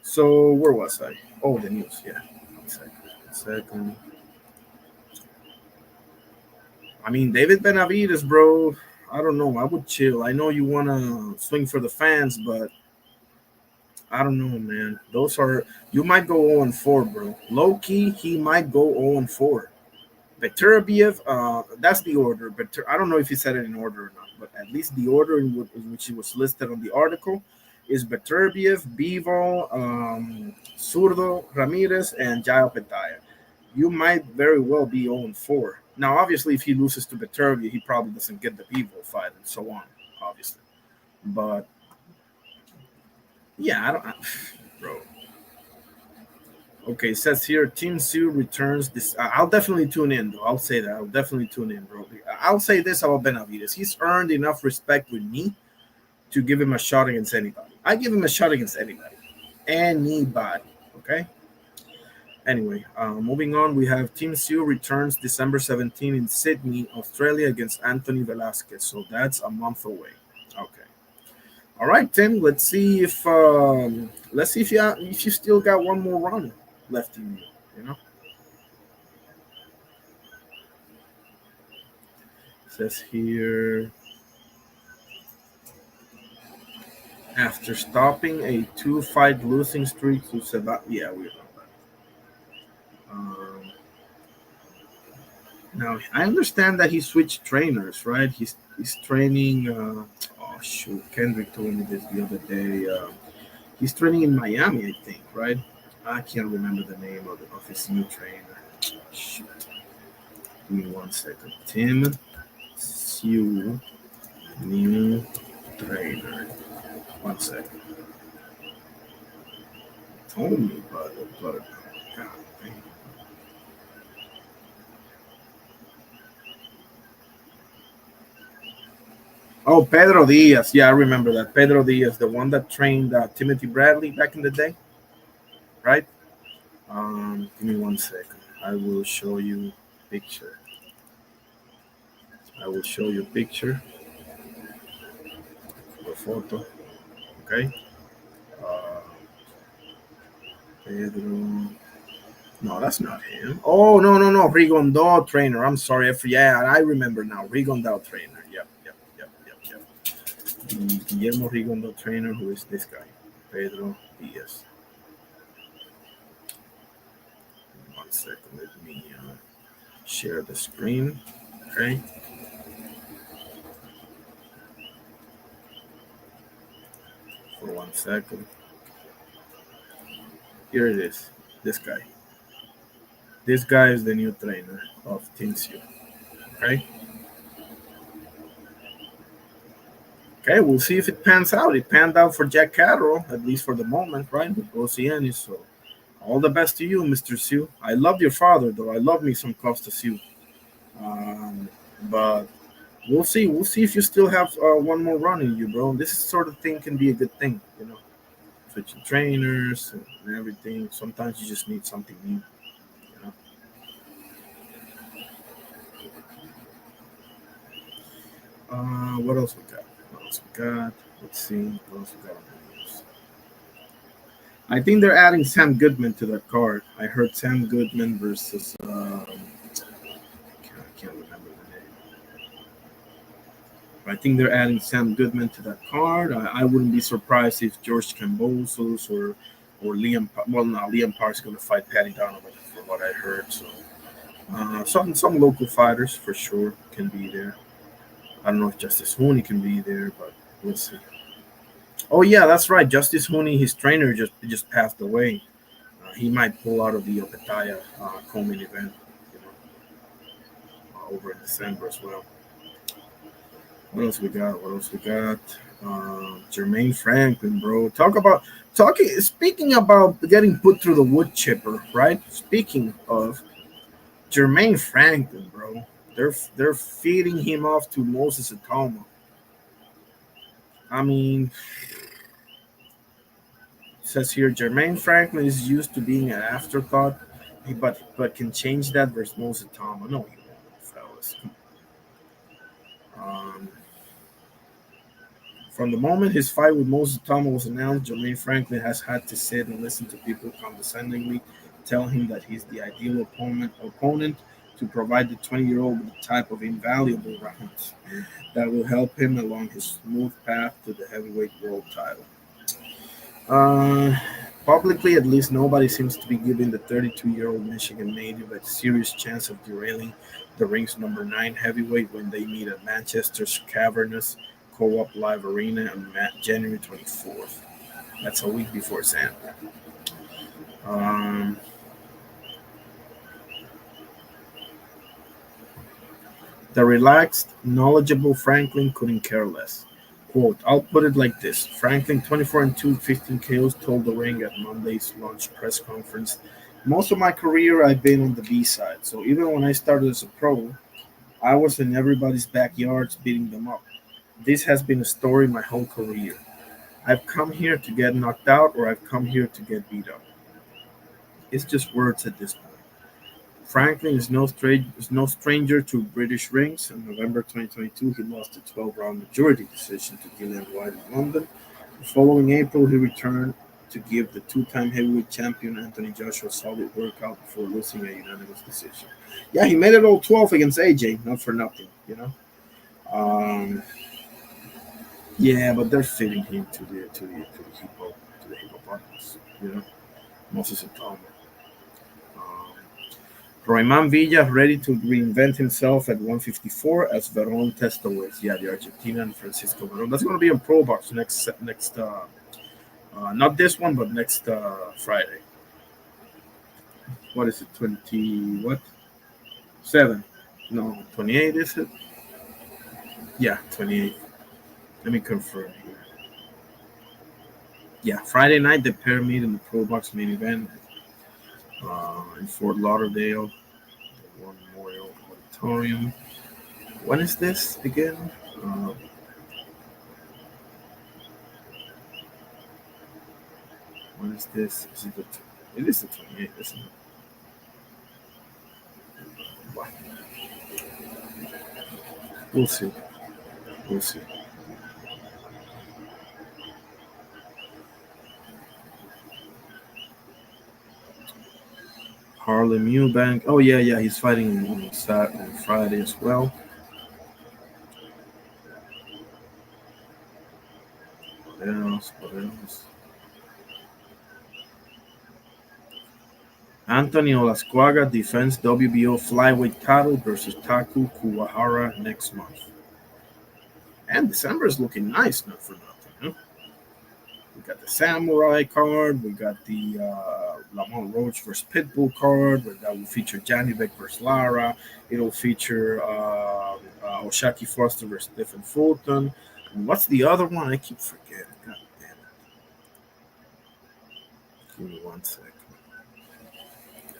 So where was I? Oh, the news. Yeah. One second. Second. I mean, David Benavides, bro. I don't know. I would chill. I know you want to swing for the fans, but I don't know, man. Those are you might go 0 and 4, bro. Low key, he might go 0 and 4. Beterbiev, that's the order. But I don't know if he said it in order or not, but at least the order in which it was listed on the article is Beterbiev, Bivol, Zurdo, Ramirez, and Jael Petaya. You might very well be 0 and 4. Now, obviously, if he loses to Beterbiev, he probably doesn't get the Bivol fight and so on, obviously. But yeah, I don't, bro. Okay, it says here Team Sue returns this. I'll definitely tune in, though. I'll say that. I'll definitely tune in, bro. I'll say this about Benavides. He's earned enough respect with me to give him a shot against anybody. I give him a shot against anybody. Anybody. Okay? Anyway, moving on, we have Team Sue returns December 17 in Sydney, Australia against Anthony Velasquez. So that's a month away. Okay. All right, Tim. Let's see if you still got one more run left in you. You know, it says here after stopping a two-fight losing streak to Sebastian. Yeah, we know that. Now I understand that he switched trainers, right? He's training. Oh shoot, Kendrick told me this the other day. He's training in Miami, I think, right? I can't remember the name of his new trainer. Shoot. Give me 1 second. Tim Sue, new trainer. 1 second. Told me, but God, dang. Oh, Pedro Diaz. Yeah, I remember that. Pedro Diaz, the one that trained Timothy Bradley back in the day, right? Give me 1 second. I will show you picture. I will show you picture, the photo. Okay. Uh, Pedro. No, that's not him. Oh no, Rigondo trainer. I'm sorry. Yeah, I remember now. Rigondo trainer. Yep. Guillermo Rigondo trainer. Who is this guy? Pedro Diaz. 1 second. Let me share the screen. Okay. For 1 second. Here it is. This guy. This guy is the new trainer of Tinsio. Okay. Okay, we'll see if it pans out. It panned out for Jack Catterall, at least for the moment, right? With Oceani. So all the best to you, Mr. Sue. I love your father, though. I love me some Costa Sue. But we'll see. We'll see if you still have one more run in you, bro. This sort of thing can be a good thing, you know. Switching trainers and everything. Sometimes you just need something new, you know. What else we got? What else we got? Let's see. What else we got on the news? I think they're adding Sam Goodman to that card. I heard Sam Goodman versus I can't remember the name. I think they're adding Sam Goodman to that card. I wouldn't be surprised if George Cambosos or Liam. Well, no, Liam Park's going to fight Patty Donovan, from what I heard. So some local fighters for sure can be there. I don't know if Justice Hooney can be there, but we'll see. Oh yeah, that's right. Justice Hooney, his trainer just passed away. He might pull out of the Opetaya co-main event, you know, over in December as well. What else we got? What else we got? Jermaine Franklin, bro. Talking. Speaking about getting put through the wood chipper, right? Speaking of Jermaine Franklin, bro. They're feeding him off to Moses Atoma. I mean, it says here Jermaine Franklin is used to being an afterthought, but can change that versus Moses Atoma. No, he won't, fellas. Um, From the moment his fight with Moses Thomas was announced, Jermaine Franklin has had to sit and listen to people condescendingly tell him that he's the ideal opponent to provide the 20-year-old with a type of invaluable rounds that will help him along his smooth path to the heavyweight world title. Uh, Publicly, at least, nobody seems to be giving the 32-year-old Michigan native a serious chance of derailing the ring's number 9 heavyweight when they meet at Manchester's cavernous Co-op Live Arena on January 24th. That's a week before Sandman. Um, the relaxed, knowledgeable Franklin couldn't care less. Quote, I'll put it like this. Franklin, 24 and 2, 15 KOs, told the ring at Monday's launch press conference. Most of my career, I've been on the B side. So even when I started as a pro, I was in everybody's backyards beating them up. This has been a story my whole career. I've come here to get knocked out or I've come here to get beat up. It's just words at this point. Franklin is no stranger to British rings. In November 2022, he lost a 12-round majority decision to Gillian White in London. The following April, he returned to give the two-time heavyweight champion Anthony Joshua a solid workout before losing a unanimous decision. Yeah, he made it all 12 against AJ, not for nothing, you know. Um, yeah, but they're fitting him to the hippopotamus, you know. Moses Atomo. Um, Royman Villa ready to reinvent himself at 154 as Veron Testoes. Yeah, the Argentinian Francisco Veron. That's going to be on Pro Box next. Not this one, but next Friday. What is it? 20 what? 7? No, 28 is it? Yeah, 28. Let me confirm here. Yeah, Friday night the pair meet in the Pro Box main event in Fort Lauderdale, the War Memorial Auditorium. When is this again? Uh, when is this? Is it it is the 28th, isn't it? Wow. We'll see. We'll see. Harlem Eubank. Oh yeah, yeah. He's fighting on Friday as well. What else? What else? Anthony Olasquaga defends WBO flyweight title versus Taku Kuwahara next month. And December is looking nice, not for nothing. Huh? We got the Samurai card. We got the Lamont Roach versus Pitbull card. That will feature Janivek versus Lara. It'll feature Oshaki Foster versus Stephen Fulton. And what's the other one? I keep forgetting. God damn it. Give me 1 second.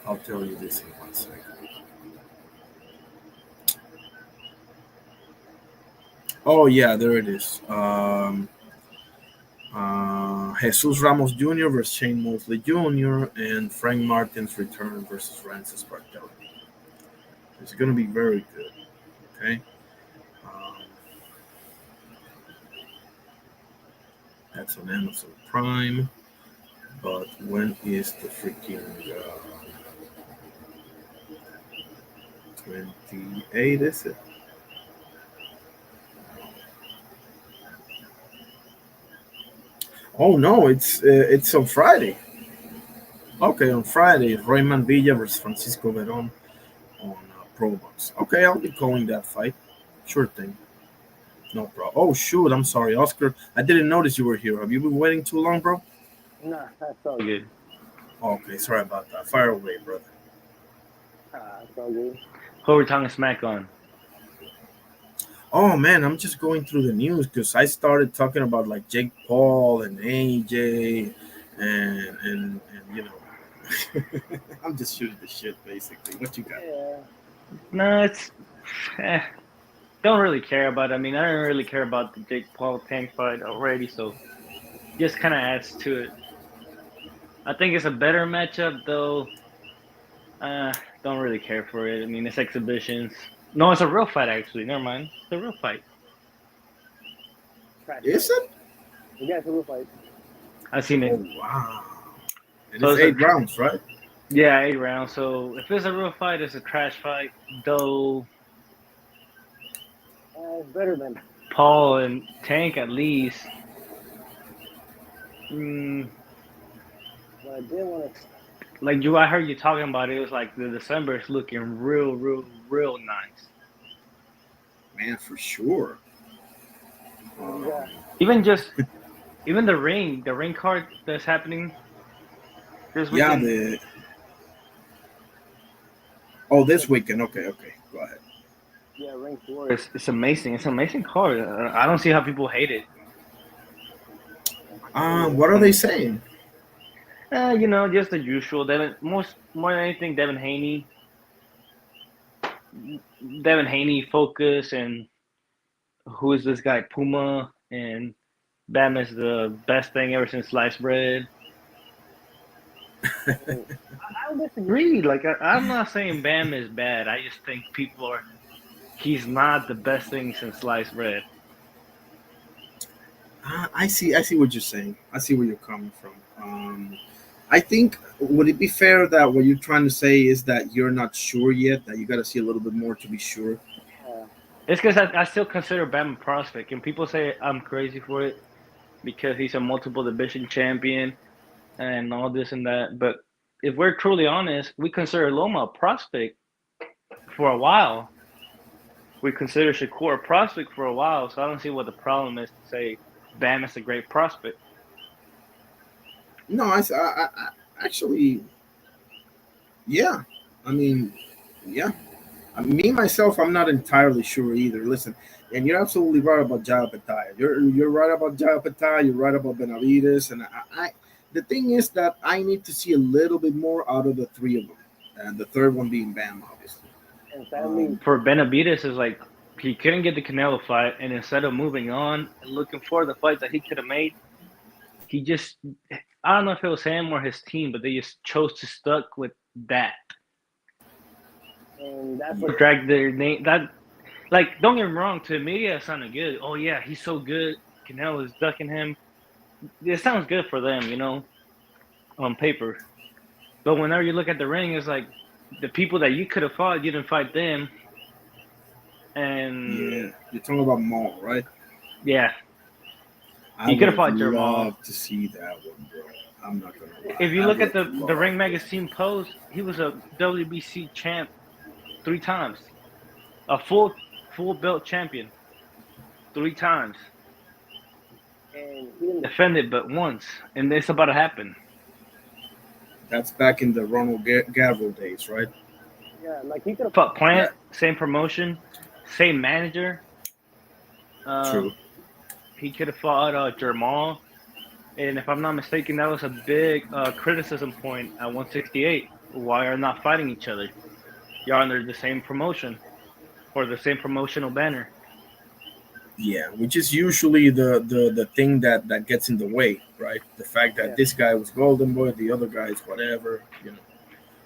I'll tell you this in 1 second. Oh, yeah, there it is. Jesus Ramos Jr. versus Shane Mosley Jr. and Frank Martin's return versus Francis Bartelli. It's going to be very good. Okay. Um, that's on Amazon Prime. But when is the freaking 28? Is it? Oh no, it's on Friday. Okay, on Friday, Royman Villa versus Francisco Veron on Pro Box. Okay, I'll be calling that fight. Sure thing. No problem. Oh shoot, I'm sorry, Oscar. I didn't notice you were here. Have you been waiting too long, bro? Nah, that's all good. Okay, sorry about that. Fire away, brother. That's all good. Who are we talking smack on? Oh man, I'm just going through the news because I started talking about like Jake Paul and AJ and you know, I'm just shooting the shit basically. What you got? Yeah. No, it's don't really care about it. I mean, I don't really care about the Jake Paul Tank fight already, so just kind of adds to it. I think it's a better matchup though. Don't really care for it. I mean, it's exhibitions. No, it's a real fight actually. Never mind, it's a real fight. Trash Is fight. it? We got a fight. I've seen Oh it. wow! And So it's it's a 8 rounds, right? Yeah, 8 rounds. So if it's a real fight, it's a trash fight. Though It's better than. Paul and Tank at least. Mm, But I did want to. like you, I heard you talking about it. It was like the December is looking real nice. Man, for sure. And, Um, Even just even the ring card that's happening this yeah, weekend. the this weekend. Okay, okay, go ahead. yeah, rank four. It's amazing. It's an amazing card. I don't see how people hate it. What are they saying? Just the usual. More than anything, Devin Haney focus, and who is this guy Puma, and Bam is the best thing ever since sliced bread. And I don't disagree. Like I'm not saying Bam is bad. I just think people are. He's not the best thing since sliced bread. I see. I see what you're saying. I see where you're coming from. I think would it be fair that what you're trying to say is that you're not sure yet, that you got to see a little bit more to be sure. uh, It's because I still consider Bam a prospect, and people say I'm crazy for it because he's a multiple division champion and all this and that. But if we're truly honest, we consider Loma a prospect for a while. We consider Shakur a prospect for a while, so I don't see what the problem is to say Bam is a great prospect. No, I actually, yeah. I mean, yeah. Me myself, I'm not entirely sure either. Listen, and you're absolutely right about Jao Petaya. You're right about Jao Petaya. You're right about Benavides, and the thing is that I need to see a little bit more out of the three of them, and the third one being Bam, obviously. and sadly, Um, For Benavides, is like he couldn't get the Canelo fight, and instead of moving on and looking for the fights that he could have made, he just I don't know if it was him or his team, but they just chose to stuck with that. and that's what. Drag their name. That like don't get me wrong. To the media, it sounded good. Oh yeah, he's so good. Canelo is ducking him. It sounds good for them, on paper. But whenever you look at the ring, it's like the people that you could have fought, you didn't fight them. yeah, And you're talking about Maul, right? yeah, I you could would have have fought Jamal. loved to see that one, bro. I'm not gonna lie. If you I look at would the have the Ring loved it. Magazine post, he was a WBC champ 3 times, a full belt champion 3 times, And he didn't. defended but once, and it's about to happen. That's back in the Ronald Gavril days, right? Yeah, like he could have. Fought Yeah, Plant, same promotion, same manager. true. Um, he could have fought Jamal, and if I'm not mistaken, that was a big criticism point at 168. Why are not fighting each other? You're under the same promotion or the same promotional banner. Yeah, which is usually the thing that gets in the way, right? The fact that Yeah, this guy was Golden Boy, the other guy is whatever, you know.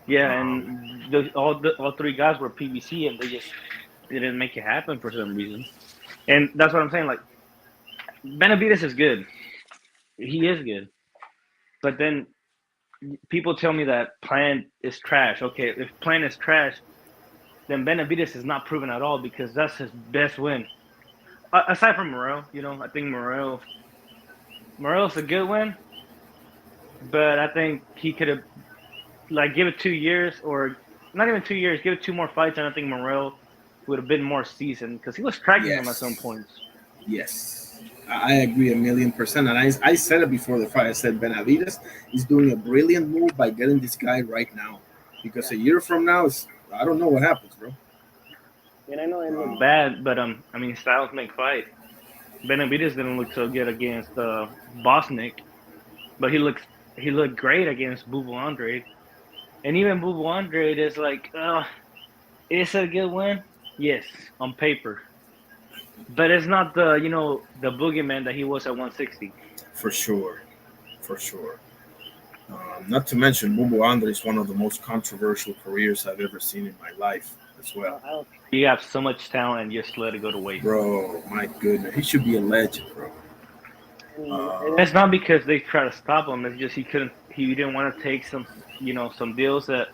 Yeah, Um, and all three guys were PBC, and they just didn't make it happen for some reason. And that's what I'm saying. Like Benavides is good, he is good, but then people tell me that Plant is trash. Okay, if Plant is trash, then Benavides is not proven at all because that's his best win. Aside from Morel, I think Morel's a good win, but I think he could have like give it 2 years or not even 2 years, give it two more fights, and I think Morel would have been more seasoned because he was tracking him at some yes, points. yes, I agree 1,000,000%. And I said it before the fight. I said Benavides is doing a brilliant move by getting this guy right now, because yeah. a year from now, I don't know what happens, bro. And I know it looked Um, Bad, but I mean styles make fight. Benavides didn't look so good against Bosnick, but he looked great against Bubu Andre, and even Bubu Andre is like, is it a good win? Yes, on paper, but it's not the boogeyman that he was at 160. for sure, for sure. Not to mention, Bubu Andre is one of the most controversial careers I've ever seen in my life as well. I don't. You have so much talent and just let it go to waste. Bro, my goodness, he should be a legend, bro. And Um, It's not because they try to stop him. It's just he didn't want to take some deals that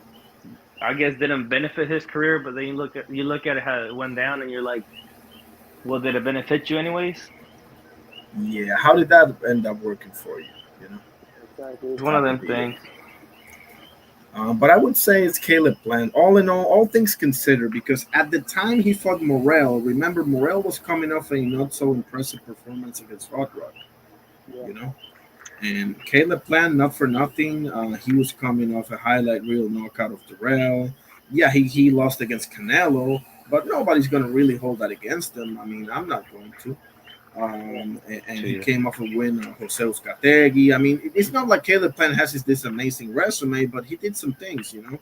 I guess didn't benefit his career. But then you look at how it went down, and you're like, well, did it benefit you anyways? Yeah, how did that end up working for you? You know, Exactly. It's one of that would them be it. things. But I would say it's Caleb Plant. All in all things considered, because at the time he fought Morel, remember Morel was coming off a not so impressive performance against Hot Rod, Yeah. you know. And Caleb Plant, not for nothing, he was coming off a highlight reel knockout of Terrell. Yeah, he lost against Canelo, but nobody's going to really hold that against him. I mean, I'm not going to. Yeah. And he Too. came off a win on Jose Uzcategui. I mean, it's not like Caleb Plant has this amazing resume, but he did some things, you know.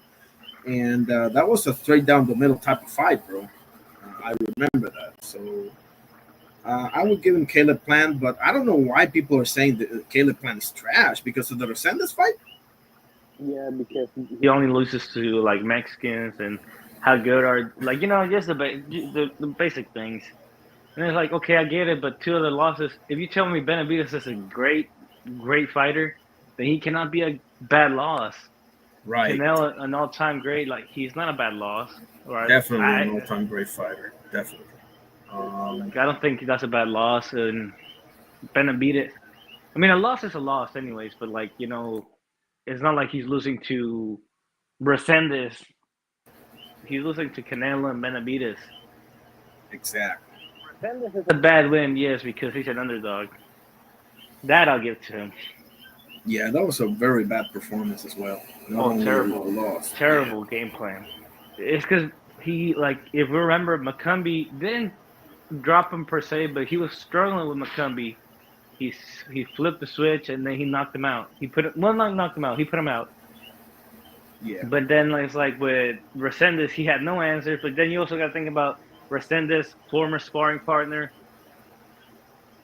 And that was a straight down the middle type of fight, bro. I remember that. So I would give him Caleb Plant, but I don't know why people are saying that Caleb Plant is trash because of the Resendez fight. Yeah, because He only loses to like Mexicans and how good are like just the basic things. And it's like okay, I get it, but two of the losses. If you tell me Benavidez is a great fighter, then he cannot be a bad loss. Right. Canelo, an all-time great, like he's not a bad loss. Or Definitely I an all time great fighter. Definitely. like I don't think that's a bad loss. And Benavidez, I mean, a loss is a loss, anyways. But like it's not like he's losing to Resendez. He's losing to Canelo and Benavidez. Exactly. Resendez is A bad win, yes, because he's an underdog. That I'll give to him. Yeah, that was a very bad performance as well. Not Oh, only a terrible, loss. Yeah. terrible game plan. It's because he like if we remember, McCumbee didn't drop him per se, but he was struggling with McCumbee. He he flipped the switch and then he knocked him out. He put well, not knocked him out. He put him out. Yeah. But then like, it's like with Resendez, he had no answers. But then you also got to think about Resendez, former sparring partner.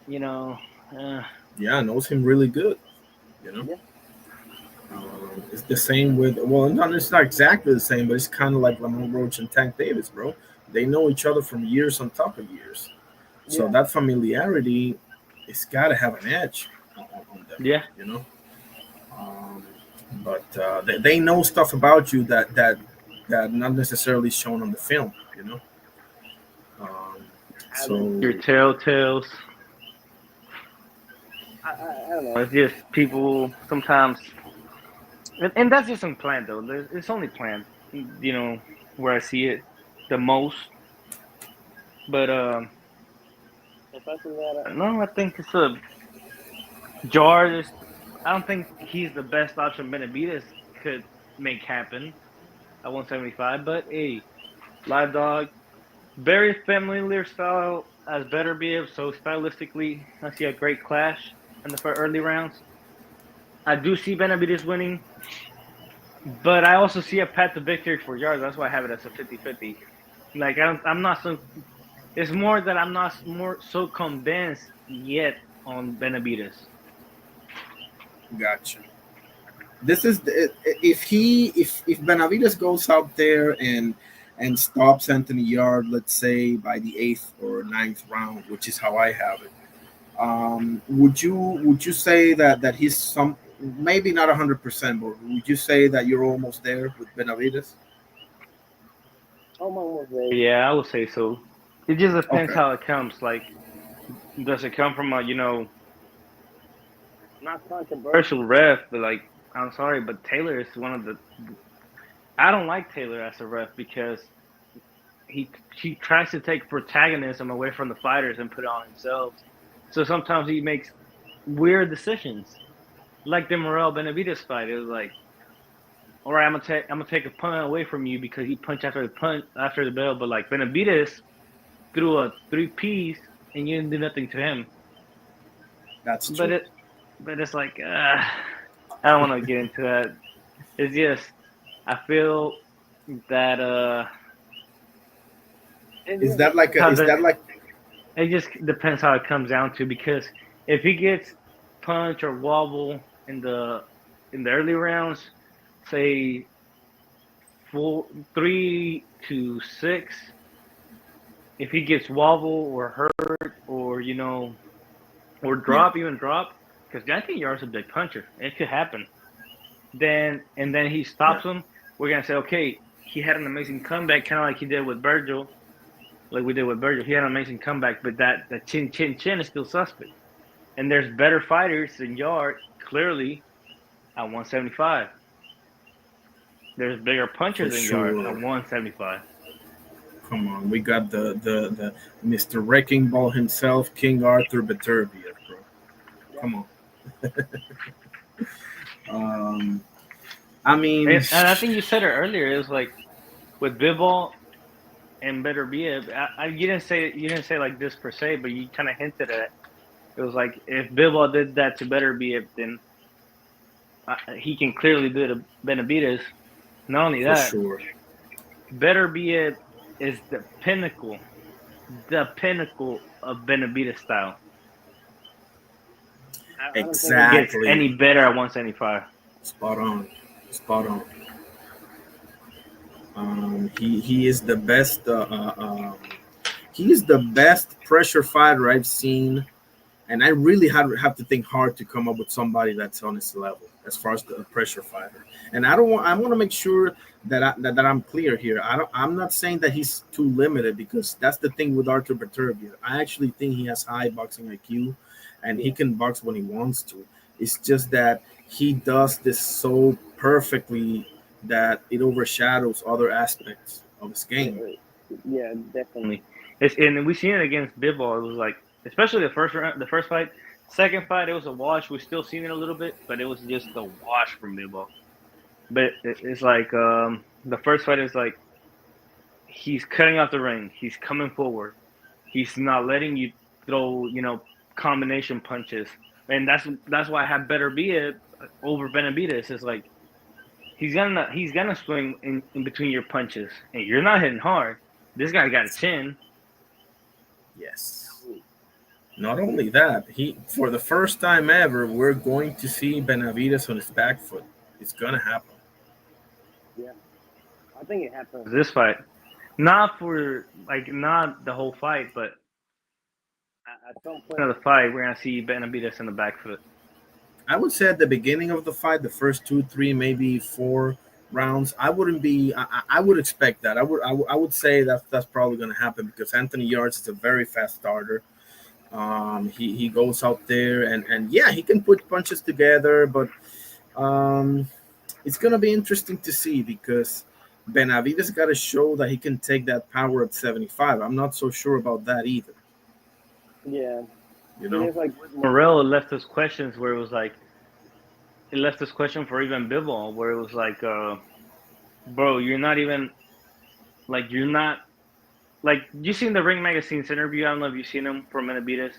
You know, uh, Yeah, knows him really good. You know. yeah. It's the same with it's not exactly the same, but it's kind of like Lamont Roach and Tank Davis, bro. They know each other from years on top of years, so Yeah. that familiarity, it's got to have an edge on them, yeah. you know. Um, but they know stuff about you that not necessarily shown on the film, you know. Um, Your so telltales. I don't know. It's just people sometimes, and that's just unplanned though. It's only planned, where I see it the most. But Especially that. no, I think it's a George. I don't think he's the best option Benavidez could make happen at 175. But hey, live dog, very familiar style as better be. So stylistically, I see a great clash in the early rounds. I do see Benavidez winning, but I also see a path to victory for yards. That's why I have it as a 50-50. Like I'm not so. It's more that I'm not more so convinced yet on Benavidez. gotcha. This is if Benavides goes out there and stops Anthony Yard, let's say by the eighth or ninth round, which is how I have it. Would you say that he's some maybe not 100%, but would you say that you're almost there with Benavides? Almost there. Yeah, I would say so. It just depends Okay, how it comes. Like, does it come from a not controversial ref, but like I'm sorry, but Taylor is one of the. I don't like Taylor as a ref because he tries to take protagonism away from the fighters and put it on himself. So sometimes he makes weird decisions, like the Morel Benavides fight. It was like, all right, I'm gonna take a punt away from you because he punched after the punch after the bell, but like Benavides threw a three piece and you didn't do nothing to him. that's But true. it's like I don't want to get into that. It's just I feel that it Is just that like depends a how is the that like it just depends how it comes down to because if he gets punch or wobble in the early rounds, say 3 to 6, if he gets wobble or hurt or or yeah drop, because I think Yar's a big puncher. It could happen. then he Yeah, stops him. We're gonna say, okay, he had an amazing comeback, kind of like he did with Virgil, like we did with Virgil. He had an amazing comeback, but that chin is still suspect. And there's better fighters than Yard clearly at 175. There's bigger for punchers than Yard at sure. 175. Come on, we got the Mr. Wrecking Ball himself, King Arthur Beterbiev, bro. Yeah. Come on. Um, I mean, And I think you said it earlier. It was like with Bivol and Better Be It. You didn't say like this per se, but you kind of hinted at it. It was like if Bivol did that to Better Be It, then he can clearly do it to Benavides. Not only for that, sure. Better Be It is the pinnacle of Benavides style. I don't think It it's gets Exactly. any better at 175. Spot on. Spot on. He is the best. He is the best pressure fighter I've seen, and I really have to think hard to come up with somebody that's on his level as far as the pressure fighter. And I don't want. I want to make sure that I'm clear here. I'm not saying that he's too limited because that's the thing with Arthur Beterbiev. I actually think he has high boxing IQ, and he yeah. can box when he wants to. It's just that he does this so perfectly that it overshadows other aspects of his game. Yeah, definitely. And we seen it against Bivol. It was like, especially the first round, the first fight. Second fight, it was a wash. We still seen it a little bit, but it was just a wash from Bivol. But it's like the first fight is like he's cutting out the ring. He's coming forward. He's not letting you throw, combination punches. And that's why I have Better Be It over Benavides. It's like he's gonna swing in between your punches, and you're not hitting hard. This guy got a chin. Yes. Not only that, he for the first time ever, we're going to see Benavides on his back foot. It's gonna happen. Yeah, I think it happened. This fight, not the whole fight, but at some point of the fight, we're gonna see Benavides in the back foot. I would say at the beginning of the fight, the first two, three, maybe four rounds, I wouldn't be. I would expect that. I would say that that's probably going to happen because Anthony Yards is a very fast starter. He goes out there and yeah, he can put punches together, but um, it's going to be interesting to see because Benavides got to show that he can take that power at 75. I'm not so sure about that either. Yeah, You it know. is like Morel left us questions where it was like it left us question for even Bivol, where it was like, bro, you're not like you seen the Ring Magazine's interview. I don't know if you've seen him from Benavides.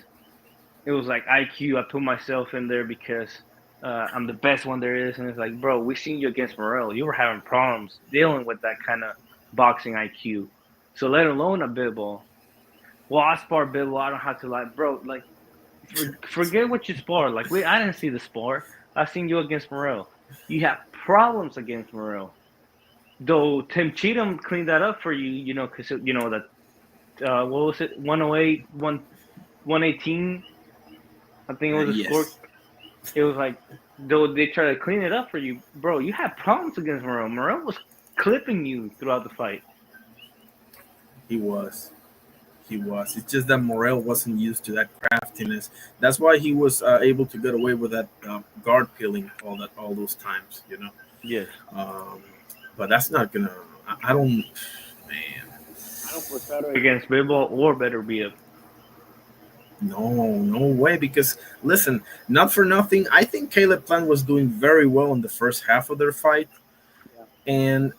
It was like IQ. I put myself in there because I'm the best one there is, and it's like, bro, we seen you against Morel. You were having problems dealing with that kind of boxing IQ. So let alone a Bivol. Well, I spar Bivol. I don't have to like, bro. Like, forget what you spar. Like, I didn't see the spar. I seen you against Morel. You have problems against Morel. Though Tim Cheatham cleaned that up for you, because that what was it, 108, 118. I think it was a score. Yes, It was like though they try to clean it up for you, bro. You had problems against Morel. Morel was clipping you throughout the fight. he was. He was. It's just that Morel wasn't used to that craftiness. That's why he was able to get away with that guard peeling all those times. Yes. Um, but that's not gonna. I don't. Man, I don't foreshadow it. Against Bivol or Better Be It. no way. Because listen, not for nothing. I think Caleb Plant was doing very well in the first half of their fight, Yeah, and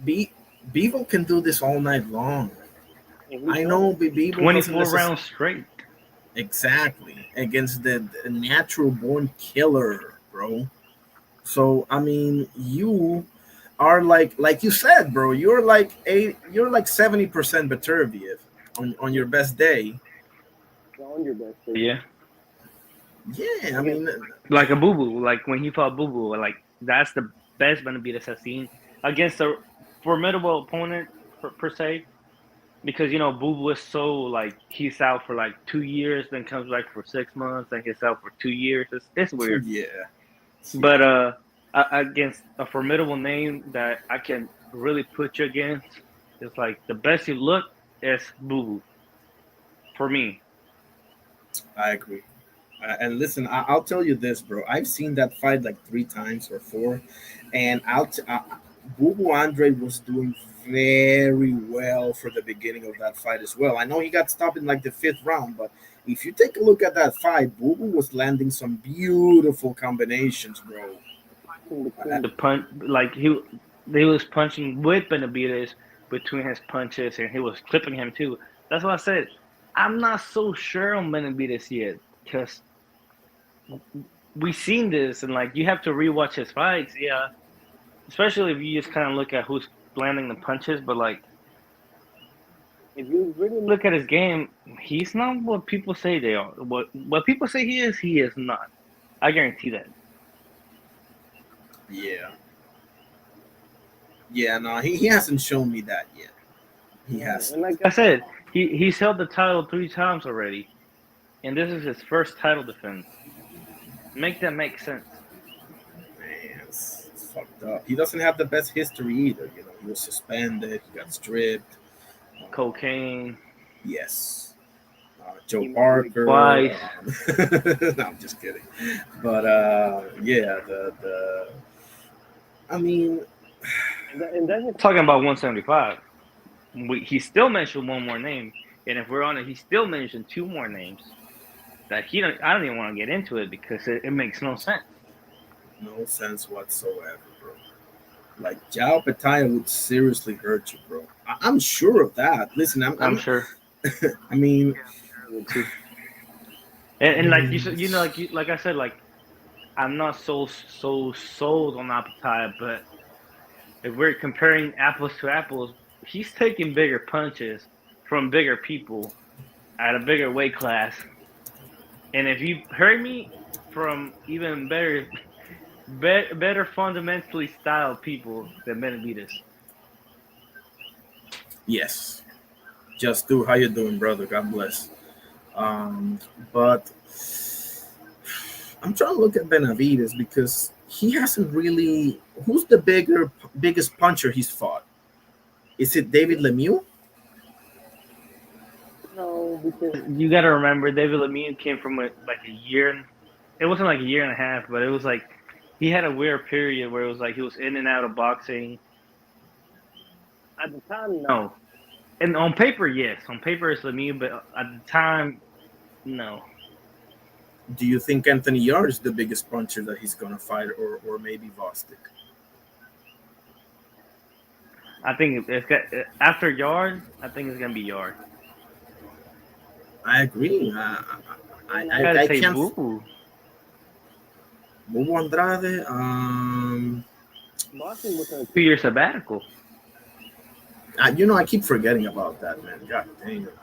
Be Bevel can do this all night long. and he I showed know it. Bevel doesn't 24 necessarily rounds straight. exactly against the natural born killer, bro. So I mean, you are like you said, bro. You're like 70% Beterbiev on Yeah, your best day. you're on your best day. Yeah. Yeah, I Against mean, Like a Boo Boo. Like when he fought Boo Boo. Like that's the best Benavides has seen against a formidable opponent per se. Because Boo Boo is so like he's out for like 2 years, then comes back for 6 months, then he's out for 2 years. It's weird. yeah, But yeah, against a formidable name that I can really put you against. It's like the best you look is Boo Boo for me. I agree. And listen, I'll tell you this, bro. I've seen that fight like 3 times or four, and Bubu Andre was doing very well for the beginning of that fight as well. I know he got stopped in like the fifth round, but if you take a look at that fight, Bubu was landing some beautiful combinations, bro. In Uh, between The punch, like he was punching with Benavides between his punches, and he was clipping him too. That's why I said I'm not so sure on Benavides yet because we seen this, and like you have to rewatch his fights, yeah. Especially if you just kind of look at who's landing the punches, but like if you really look at his game, he's not what people say they are. What people say he is not. I guarantee that. yeah, yeah. No, he hasn't shown me that yet. He and hasn't. like I said, he's held the title 3 times already, and this is his first title defense. Make that make sense. Man, it's fucked up. He doesn't have the best history either. You know, he was suspended. He got stripped. Cocaine, Yes. Joe he might be Parker. twice. No, I'm just kidding. But yeah, the I mean, and that's just Talking about 175. He still mentioned one more name, and if we're on it, he still mentioned 2 more names that he don't. I don't even want to get into it because it makes no sense. no sense whatsoever, bro. Like Jao Petaya would seriously hurt you, bro. I'm sure of that. Listen, I'm sure. I mean, Too. I And like you mean, said, like I said, like I'm not so sold on Apataya, but if we're comparing apples to apples, he's taking bigger punches from bigger people at a bigger weight class. And if you heard me from even better fundamentally styled people than Benavides. yes. Just do how you doing, brother. God bless. Um, but I'm trying to look at Benavides because he hasn't really. Who's the biggest puncher he's fought? Is it David Lemieux? no because You got to remember, David Lemieux came from like a year. It wasn't like a year and a half, but it was like he had a weird period where it was like he was in and out of boxing. at the time, no. No, and on paper, yes, on paper it's Lemieux, but at the time, no. Do you think Anthony Yarde is the biggest puncher that he's gonna fight, or maybe Vostik? I think it's got after Yard. I think it's gonna be Yard. I agree. And I gotta I say, can't. Boo. Bobo Andrade. Boston was a 2 year sabbatical. You know, I keep forgetting about that, man. God dang it.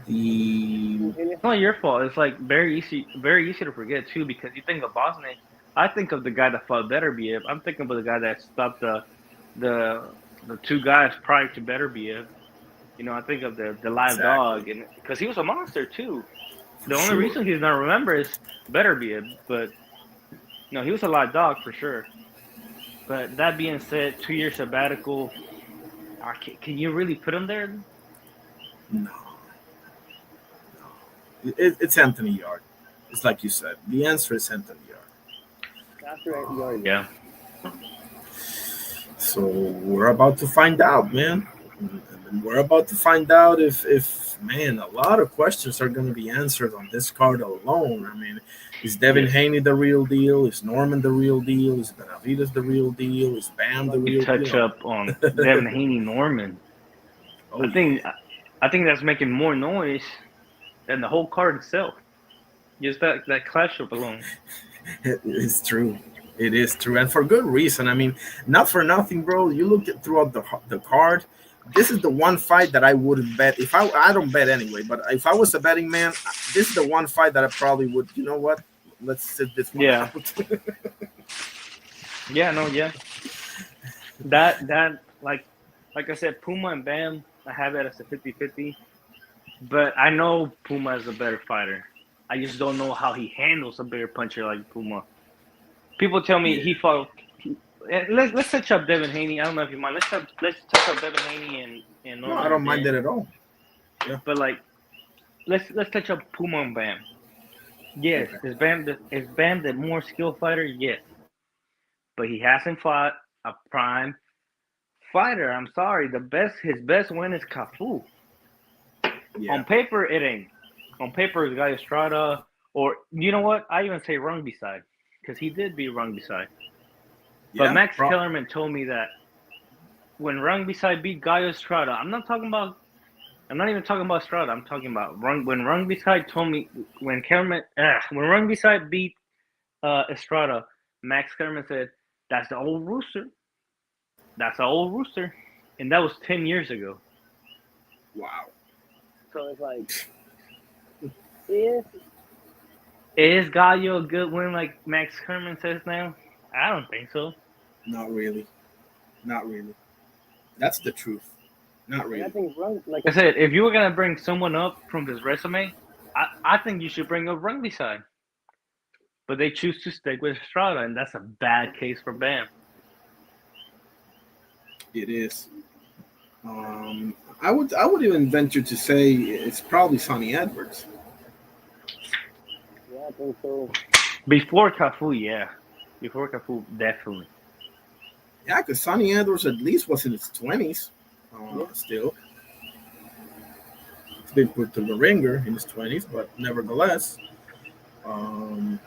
The and It's not your fault. It's like very easy to forget too because you think of Boston. I think of the guy that fought Beterbiev. I'm thinking of the guy that stopped the the 2 guys prior to Beterbiev. You know, I think of the live exactly dog, and because he was a monster too. for The only sure. reason he's not remembered is Beterbiev, but no, he was a live dog for sure. But that being said, 2 year sabbatical. Can you really put him there? No, it's Anthony Yard. It's like you said. The answer is Anthony Yard. after Yard. Yeah. So we're about to find out, man. And we're about to find out if man, a lot of questions are going to be answered on this card alone. I mean, is Devin Yes. Haney the real deal? Is Norman the real deal? Is Benavides the real deal? Is Bam the Let me real touch deal? up on Devin Haney Norman. Oh I yeah, think I think that's making more noise than the whole card itself. Just that clash up alone. it's true. It is true, and for good reason. I mean, not for nothing, bro. You look at throughout the card. This is the one fight that I wouldn't bet. If I don't bet anyway, but if I was a betting man, this is the one fight that I probably would. You know what? Let's sit this one Yeah. out. Yeah, no, yeah. That like I said, Puma and Bam, I have it as a 50-50. But I know Puma is a better fighter. I just don't know how he handles a bigger puncher like Puma. People tell me Yeah. he fought. Let's touch up Devin Haney. I don't know if you mind. Let's touch up Devin Haney and No, I Notre don't mind Dame. that at all. Yeah. But like, let's touch up Puma and Bam. Yes, Okay. is Bam the more skilled fighter? Yes, but he hasn't fought a prime fighter. I'm sorry. His best win is Cafu. Yeah. On paper, it ain't. On paper, it's Guy Estrada, or you know what? I even say Rung Beside, because he did beat Rung Beside. But Yeah. Max Kellerman told me that when Rung Beside beat Guy Estrada, I'm not talking about. I'm not even talking about Estrada. I'm talking about when Rung Beside told me when Rung Beside beat Estrada, Max Kellerman said that's the old rooster. That's the old rooster, and that was 10 years ago. Wow. So it's like, if Is Gallo a good win like Max Kellerman says now? I don't think so. Not really. Not really. That's the truth. Not and I really. think run like I said, if you were gonna bring someone up from his resume, I think you should bring up Rugby side. But they choose to stick with Estrada, and that's a bad case for Bam. It is. I would even venture to say it's probably Sonny Edwards. yeah, I think so. Before Cafu, yeah. Before Cafu, definitely. Yeah, because Sonny Edwards at least was in his 20s. Yeah, Still, he's been put to the ringer in his 20s, but nevertheless, um,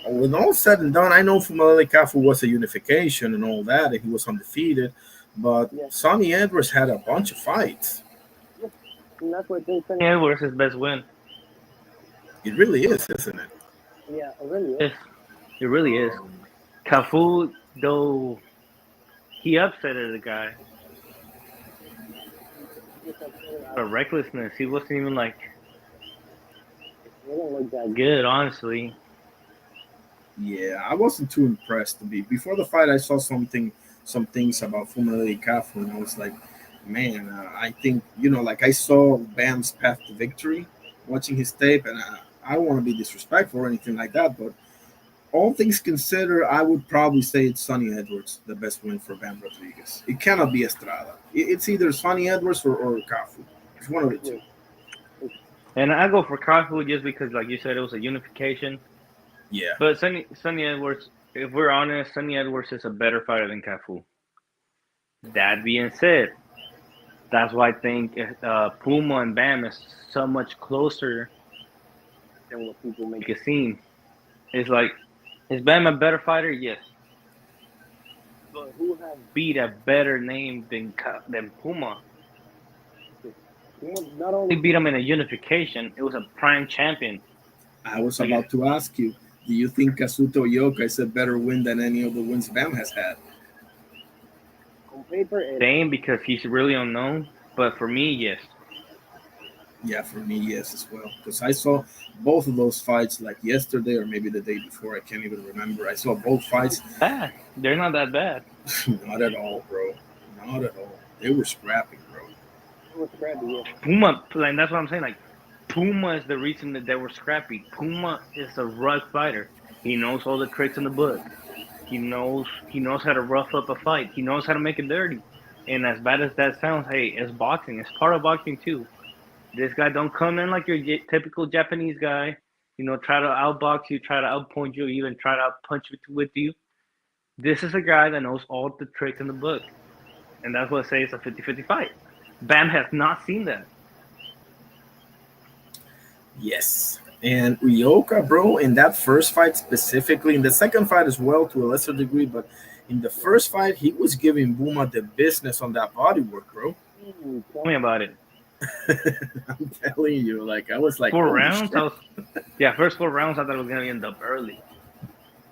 when all said and done, I know Fumalele Kafu was a unification and all that, and he was undefeated. But yeah, Sonny Edwards had a bunch of fights. yeah. And that's what I think. Yeah, where's his best win? It really is, isn't it? Yeah, it really is. Yes, it really is. Um, Cafu, though, he upsetted the guy. Just upset But about recklessness, he wasn't even like it didn't look that good. good, honestly. yeah, I wasn't too impressed to be. Before the fight, I saw some things about Fumalele Kafu, and I was like, man, I think like I saw Bam's path to victory, watching his tape, and I don't want to be disrespectful or anything like that, but all things considered, I would probably say it's Sonny Edwards the best win for Bam Rodriguez. It cannot be Estrada. It's either Sonny Edwards or Kafu. It's one of the two. Yeah, it's, And I go for Cafu just because, like you said, it was a unification. Yeah, But Sonny Edwards, if we're honest, Sonny Edwards is a better fighter than Cafu. That being said, that's why I think Puma and Bam is so much closer than what people make it seem. It's like, is Bam a better fighter? Yes. But who has beat a better name than Puma? not They only beat him in a unification. It was a prime champion. I was Like about to ask you, do you think Kazuto Yoka is a better win than any of the wins Bam has had? on paper, it same because he's really unknown. But for me, yes. Yeah, for me, yes, as well. Because I saw both of those fights like yesterday or maybe the day before. I can't even remember. I saw both fights. Bad. They're not that bad. Not at all, bro. Not at all. They were scrapping, bro. was scrappy. Yeah, Puma, like that's what I'm saying. Like Puma is the reason that they were scrappy. Puma is a rough fighter. He knows all the tricks in the book. He knows how to rough up a fight. He knows how to make it dirty. And as bad as that sounds, hey, it's boxing. It's part of boxing too. This guy don't come in like your typical Japanese guy. Try to outbox you, try to outpoint you, even try to outpunch with you. This is a guy that knows all the tricks in the book. And that's what I say it's a 50-50 fight. Bam has not seen that. Yes. And Ryoka, bro, in that first fight specifically, in the second fight as well to a lesser degree, but in the first fight, he was giving Buma the business on that body work, bro. Tell me about it. I'm telling you, like I was like, Four holy rounds? shit. First 4 rounds I thought it was gonna end up early.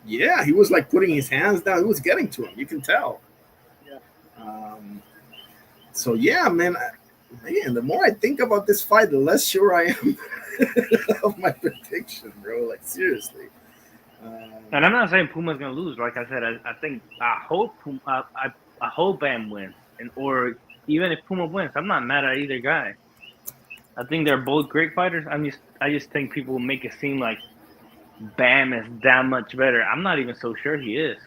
Yeah, he was like putting his hands down. He was getting to him. You can tell. yeah. So yeah, man. Man, the more I think about this fight, the less sure I am of my prediction, bro. Like seriously. And I'm not saying Puma's gonna lose. Like I said, I hope Bam wins, or even if Puma wins, I'm not mad at either guy. I think they're both great fighters. I just think people make it seem like Bam is that much better. I'm not even so sure he is.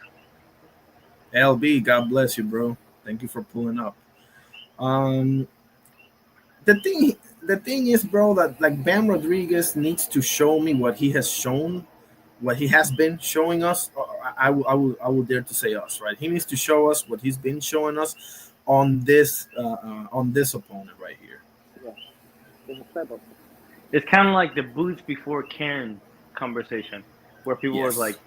LB, God bless you, bro. Thank you for pulling up. Um, the thing, the thing is, bro, that like Bam Rodriguez needs to show me what he has shown, what he has been showing us. I will dare to say us, right? He needs to show us what he's been showing us on this opponent right here. Yeah, there's a step up. It's kind of like the Boots before Karen conversation, where people was Yes. like,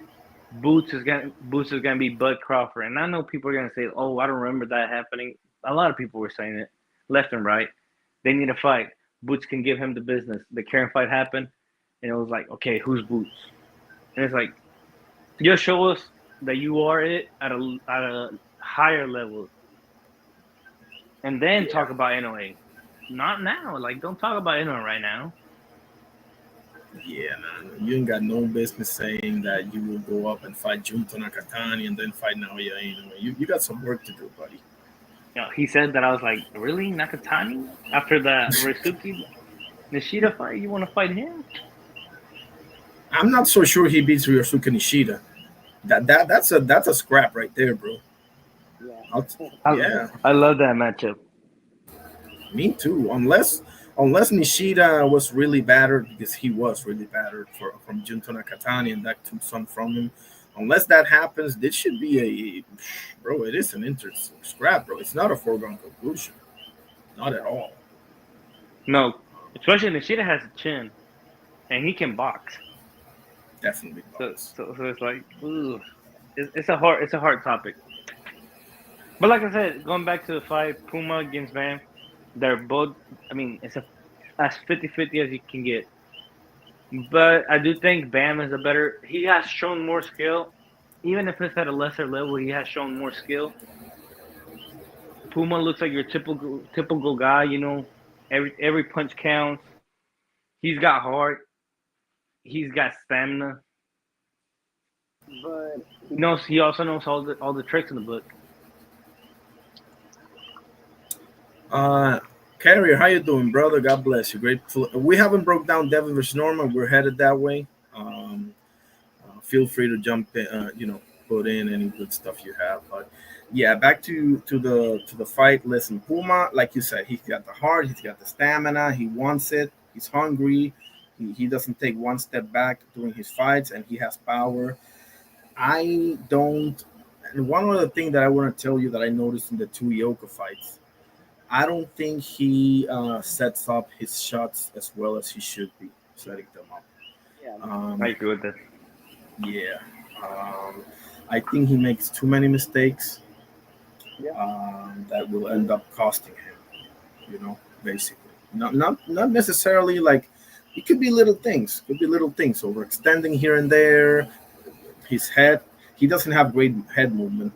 Boots is gonna be Bud Crawford, and I know people are gonna say, "Oh, I don't remember that happening." A lot of people were saying it, left and right. They need a fight. Boots can give him the business. The Karen fight happened, and it was like, okay, who's Boots? And it's like, just show us that you are it at a higher level, and then Yeah. talk about NOA. Not now. Like, don't talk about NOA right now. Yeah, man. You ain't got no business saying that you will go up and fight Junto Nakatani and then fight Naoya Inoue. You got some work to do, buddy. He said that. I was like, really, Nakatani? After the Risuki Nishida fight, you want to fight him? I'm not so sure he beats Ryosuke Nishida. That's a scrap right there, bro. Yeah. I'll I, yeah, I love that matchup. me too. Unless Nishida was really battered because he was really battered from Junto Nakatani and that took some from him. Unless that happens, this should be bro. It is an interesting scrap, bro. It's not a foregone conclusion, not at all. No, especially Nishida has a chin and he can box. Definitely So box. so, so it's like, ooh, it's a hard topic. But like I said, going back to the fight, Puma against Van, they're both. I mean, it's a as 50-50 as you can get. But I do think Bam is a better. He has shown more skill, even if it's at a lesser level. He has shown more skill. Puma looks like your typical guy. Every punch counts. He's got heart. He's got stamina. But He also knows all the tricks in the book. Uh, Carrier, how you doing, brother? God bless you. We haven't broke down Devin versus Norman. We're headed that way. Feel free to jump in. Put in any good stuff you have. But yeah, back to the fight. Listen, Puma, like you said, he's got the heart. He's got the stamina. He wants it. He's hungry. He doesn't take one step back during his fights, and he has power. I don't. And one other thing that I want to tell you that I noticed in the two Yoka fights, I don't think he sets up his shots as well as he should be setting them up. yeah, I Um, agree with this. yeah, um, I think he makes too many mistakes yeah, that will end up costing him. Basically, not necessarily like it could be little things. Could be little things overextending here and there. His head, he doesn't have great head movement.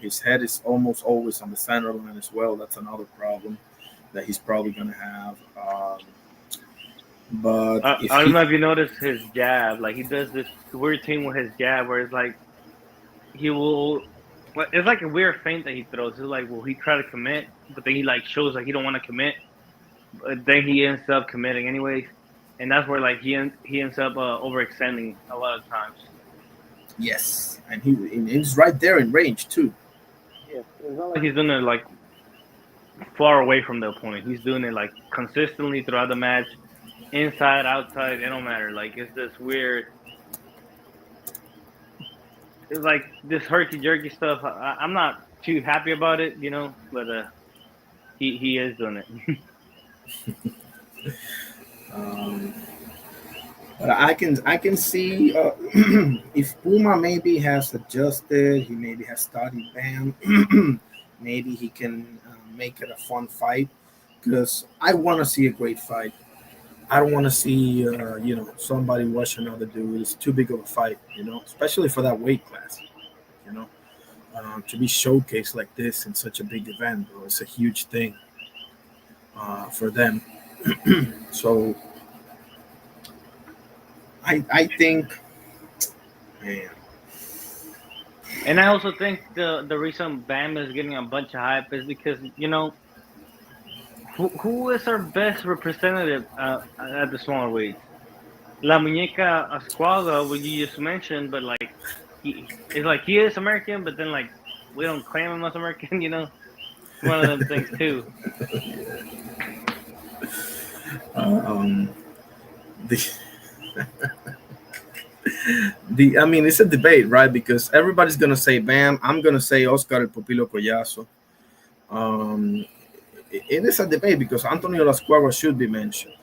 His head is almost always on the center line as well. That's another problem that he's probably going to have. But if I don't he, know if you noticed his jab. Like he does this weird thing with his jab, where it's like he will. Well, it's like a weird feint that he throws. It's like, will he try to commit, but then he like shows like he don't want to commit, but then he ends up committing anyways, and that's where like he ends up overextending a lot of times. yes, and he's right there in range too. yeah. It's not Like like he's doing it like far away from the opponent. He's doing it like consistently throughout the match, inside, outside. It don't matter. Like it's this weird. It's like this herky jerky stuff. I'm not too happy about it, but he is doing it. Um, but I can see if Puma maybe has adjusted, he maybe has studied Bam, maybe he can make it a fun fight because I want to see a great fight. I don't want to see somebody wash another dude. It's too big of a fight, especially for that weight class. You know, to be showcased like this in such a big event, bro, it's a huge thing for them. So I think, man, And I also think the reason Bam is getting a bunch of hype is because who is our best representative at the smaller weights? La Muñeca Asquaga, what you just mentioned, but like it's like he is American, but then like we don't claim him as American, you know. It's one of them things too. Um, the I mean, it's a debate, right? Because everybody's gonna say Bam. I'm gonna say Oscar El Pupilo Collazo. Um, it is a debate because Antonio Lascuaga should be mentioned.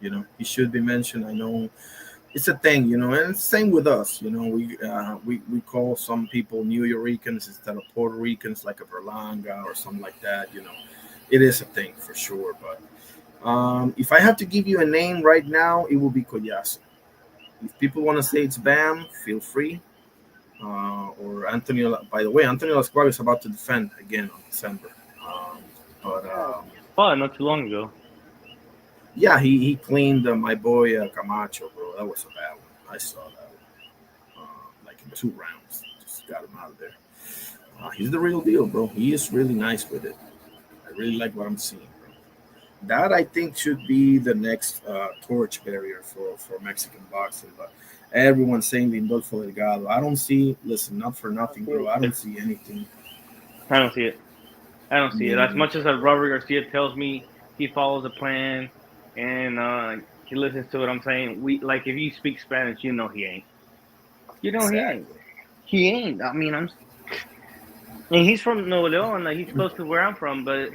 You know, he should be mentioned. I know it's a thing, you know, and it's same with us. You know, we call some people New Yorkers instead of Puerto Ricans, like a Berlanga or something like that. You know, it is a thing for sure. But if I have to give you a name right now, it will be Collazo. If people want to say it's Bam, feel free. Or Antonio. By the way, Antonio Lascuaga is about to defend again on December. Um, but Yeah. Oh, not too long ago. yeah, he cleaned my boy Camacho, bro. That was a bad one. I saw that one. Like in 2 rounds, just got him out of there. He's the real deal, bro. He is really nice with it. I really like what I'm seeing, bro. That I think should be the next torch barrier for Mexican boxing. But everyone's saying Lindolfo Delgado. I don't see. Listen, not for I nothing, see bro. it. I don't see anything. I don't see it. I don't see Me it. As neither. much as Robert Garcia tells me he follows a plan and he listens to what I'm saying, we like if you speak Spanish, you know he ain't. You know he ain't. Exactly. He ain't. I mean, and he's from Nuevo León. Like he's close to where I'm from, but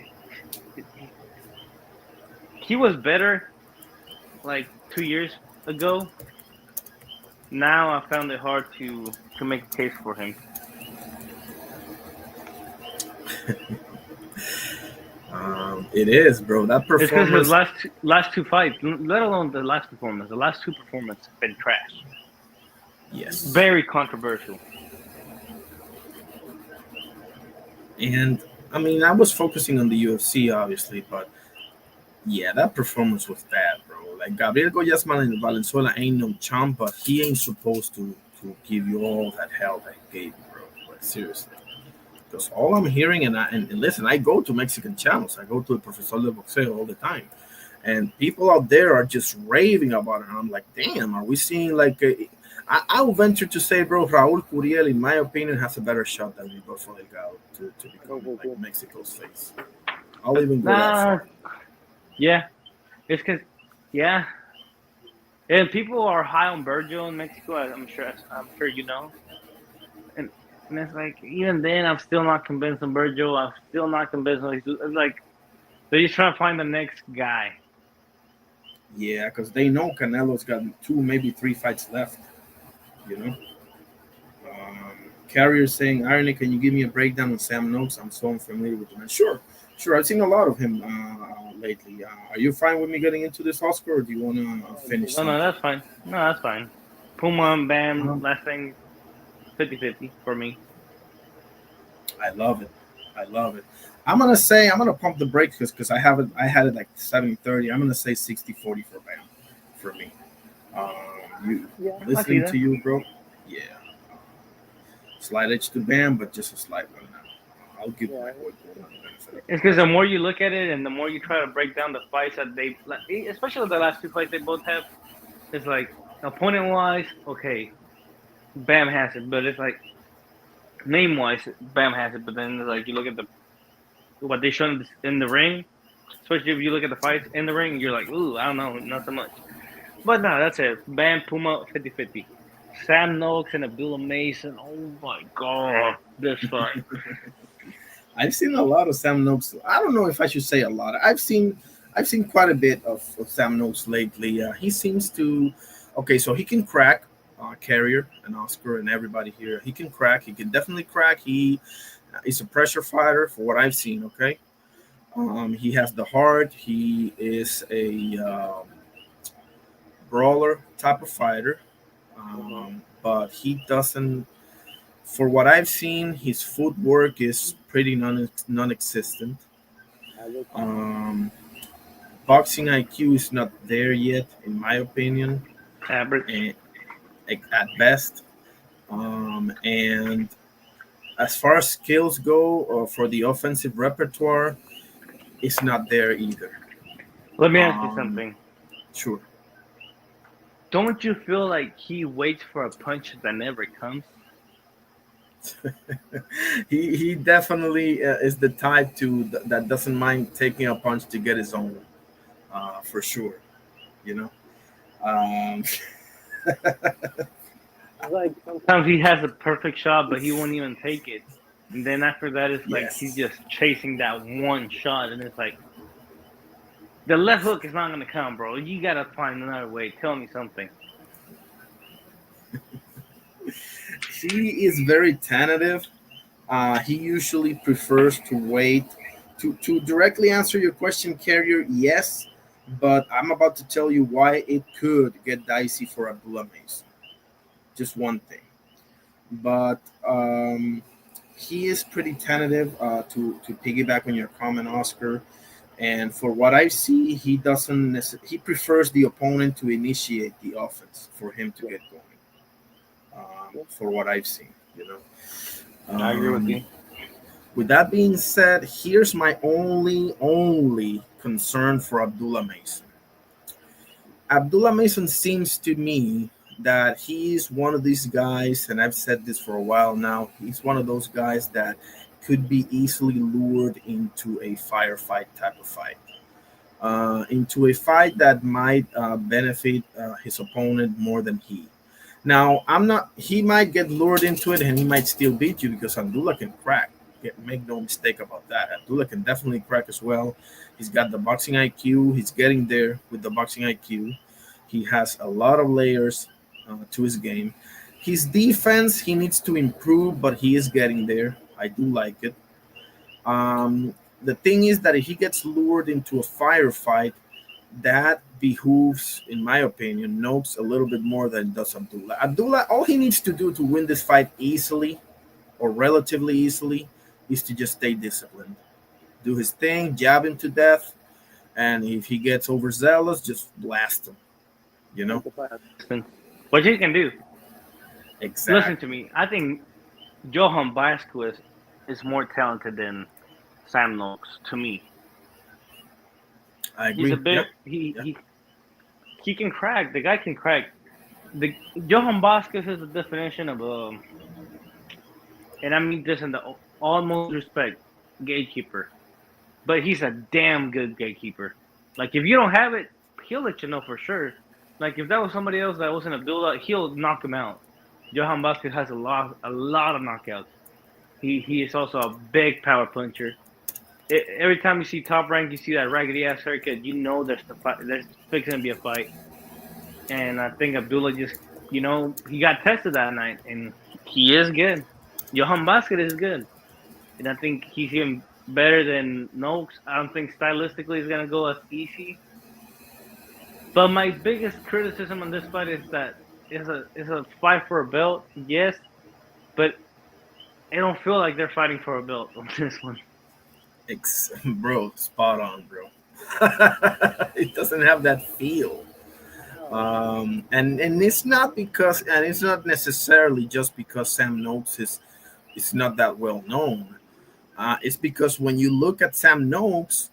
he was better like 2 years ago. Now I found it hard to make a case for him. It is, bro. That It's because his performance. last two fights, let alone the last performance, the last two performances have been trash. Yes. Very controversial. And I mean, I was focusing on the UFC, obviously, but yeah, that performance was bad, bro. Like Gabriel Goyas Valenzuela ain't no chump, but he ain't supposed to give you all that hell that he gave you, bro. Like seriously, because all I'm hearing, and listen, I go to Mexican channels, I go to the Profesor de Boxeo all the time, and people out there are just raving about it. And I'm like, damn, are we seeing like? I will venture to say, bro, Raul Curiel, in my opinion, has a better shot than Rodolfo Delgado to I become think so like too. Mexico's face. I'll even go that Nah, far. yeah, it's because yeah, and people are high on Virgil in Mexico. I'm sure you know, and and it's like even then, I'm still not convinced on Virgil. I'm still not convinced on Jesus. It's like they're just trying to find the next guy. Yeah, because they know Canelo's got 2, maybe 3 fights left. You know, Carrier saying, "Irony, can you give me a breakdown on Sam Noakes? I'm so unfamiliar with the man." Sure, sure. I've seen a lot of him lately. Are you fine with me getting into this, Oscar, or do you want to finish No, no, something? that's fine. No, that's fine. Puma and Bam, Uh, last thing, 50-50 for me. I love it. I love it. I'm gonna pump the brakes because I had it like 70-30. I'm gonna say 60-40 for Bam for me. Um, you Yeah. I see listening that. to you, bro? Yeah. Slight edge to Bam, but just a slight one now. I'll give Yeah. my boy Puma the benefit of It's the because the doubt. more you look at it and the more you try to break down the fights that they, like, especially the last two fights they both have, it's like opponent wise, okay, Bam has it, but it's like name wise, Bam has it, but then like you look at the what they shown in the ring, especially if you look at the fights in the ring, you're like, ooh, I don't know, not so much. But no, that's it. Bam, Puma, 50-50. Sam Noakes and Abdullah Mason. Oh my god, this fight. I've seen a lot of Sam Noakes. I don't know if I should say a lot. I've seen quite a bit of Sam Noakes lately. He seems to okay, so he can crack Carrier and Oscar and everybody here. He can crack. He can definitely crack. He's a pressure fighter for what I've seen. Okay, he has the heart. He is a brawler type of fighter, Mm-hmm. but he doesn't. For what I've seen, his footwork is pretty non-existent. I would. Um, Boxing IQ is not there yet, in my opinion, Average. and at best. And as far as skills go, for the offensive repertoire, it's not there either. Let me ask you Um, something. sure. don't you feel like he waits for a punch that never comes? He definitely is the type that doesn't mind taking a punch to get his own, for sure. You know. Um, It's like Sometimes he has a perfect shot, but he won't even take it. And then after that, it's like he's yes. just chasing that one shot, and it's like the left hook is not gonna come, bro. You gotta find another way. Tell me something. He is very tentative. He usually prefers to wait. To directly answer your question, Carrier, yes, but I'm about to tell you why it could get dicey for Abdullah Mason. Just one thing. But he is pretty tentative, to piggyback on your comment, Oscar. And for what I see, he doesn't. He prefers the opponent to initiate the offense for him to yeah, get going. yeah. For what I've seen, you know. I agree with Um, you. with that being said, here's my only concern for Abdullah Mason. Abdullah Mason seems to me that he's one of these guys, and I've said this for a while now. He's one of those guys that could be easily lured into a firefight type of fight, into a fight that might benefit his opponent more than he. Now, I'm not. He might get lured into it, and he might still beat you because Abdullah can crack. Make no mistake about that. Abdullah can definitely crack as well. He's got the boxing IQ. He's getting there with the boxing IQ. He has a lot of layers to his game. His defense, he needs to improve, but he is getting there. I do like it. The thing is that if he gets lured into a firefight, that behooves, in my opinion, Noakes a little bit more than it does Abdullah. Abdullah, all he needs to do to win this fight easily or relatively easily is to just stay disciplined, do his thing, jab him to death, and if he gets overzealous, just blast him. You Take know the fight. Listen, what you can do. Listen to exactly. me. I think Johan Vasquez is more talented than Sam Noakes. To me, I he's a agree. bit. Yep. Yep. He can crack. The guy can crack. The Johan Vasquez is the definition of and I mean this in the utmost respect, gatekeeper. But he's a damn good gatekeeper. Like if you don't have it, he'll let you know for sure. Like if that was somebody else that wasn't Abdullah, he'll knock him out. Johan Vasquez has a lot of knockouts. He is also a big power puncher. Every time you see Top Rank, you see that raggedy ass haircut. You know there's fixing to be a fight. And I think Abdullah just he got tested that night, and he is good. Johan Vasquez is good, and I think he's even better than Noakes. I don't think stylistically he's gonna go as easy. But my biggest criticism on this fight is that it's a fight for a belt, yes, but I don't feel like they're fighting for a belt on this one. Bro, spot on, bro. It doesn't have that feel. No, And it's not necessarily just because Sam Noakes is not that well known. It's because when you look at Sam Noakes,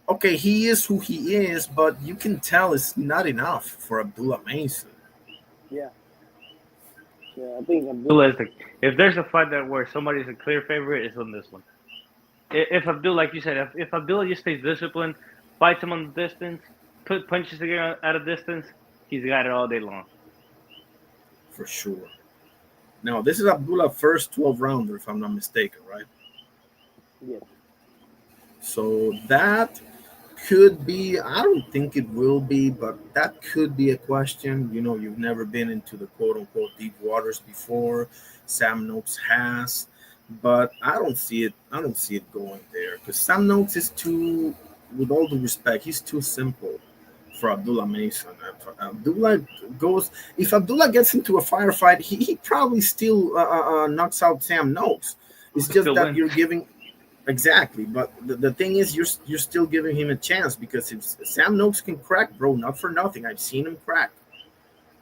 okay, he is who he is, but you can tell it's not enough for Abdullah Mason. yeah, yeah. I think Abdullah Abdullah. is if there's a fight that where somebody's a clear favorite, it's on this one. If Abdullah, like you said, if Abdullah just stays disciplined, fights him on the distance, put punches together at a distance, he's got it all day long. For sure. Now, this is Abdullah first 12 rounder, if I'm not mistaken, right? Yes, So that could be, I don't think it will be, but that could be a question. You've never been into the quote unquote deep waters before. Sam Noakes has, but I don't see it going there because Sam Noakes is too, with all due respect, he's too simple for Abdullah Mason. Abdullah goes, if Abdullah gets into a firefight, he probably still knocks out Sam Noakes. It's He'll just still that win. you're giving. Exactly, but the thing is, you're still giving him a chance because if Sam Noakes can crack, bro, not for nothing. I've seen him crack.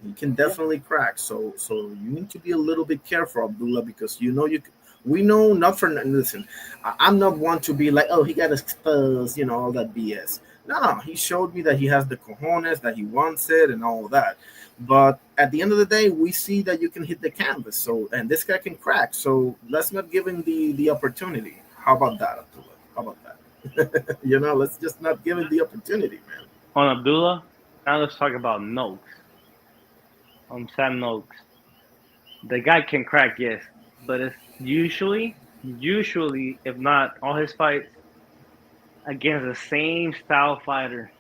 He can yeah, definitely crack. So you need to be a little bit careful, Abdullah, because we know not for listen. I'm not one to be like, oh, he got exposed, all that BS. No, he showed me that he has the cojones, that he wants it, and all of that. But at the end of the day, we see that you can hit the canvas. So, and this guy can crack. So let's not give him the opportunity. How about that, Abdullah? How about that? Let's just not give him the opportunity, man. On Abdullah, now let's talk about Noakes. On Sam Noakes. The guy can crack, yes, but it's usually, if not all his fights, against the same style fighter.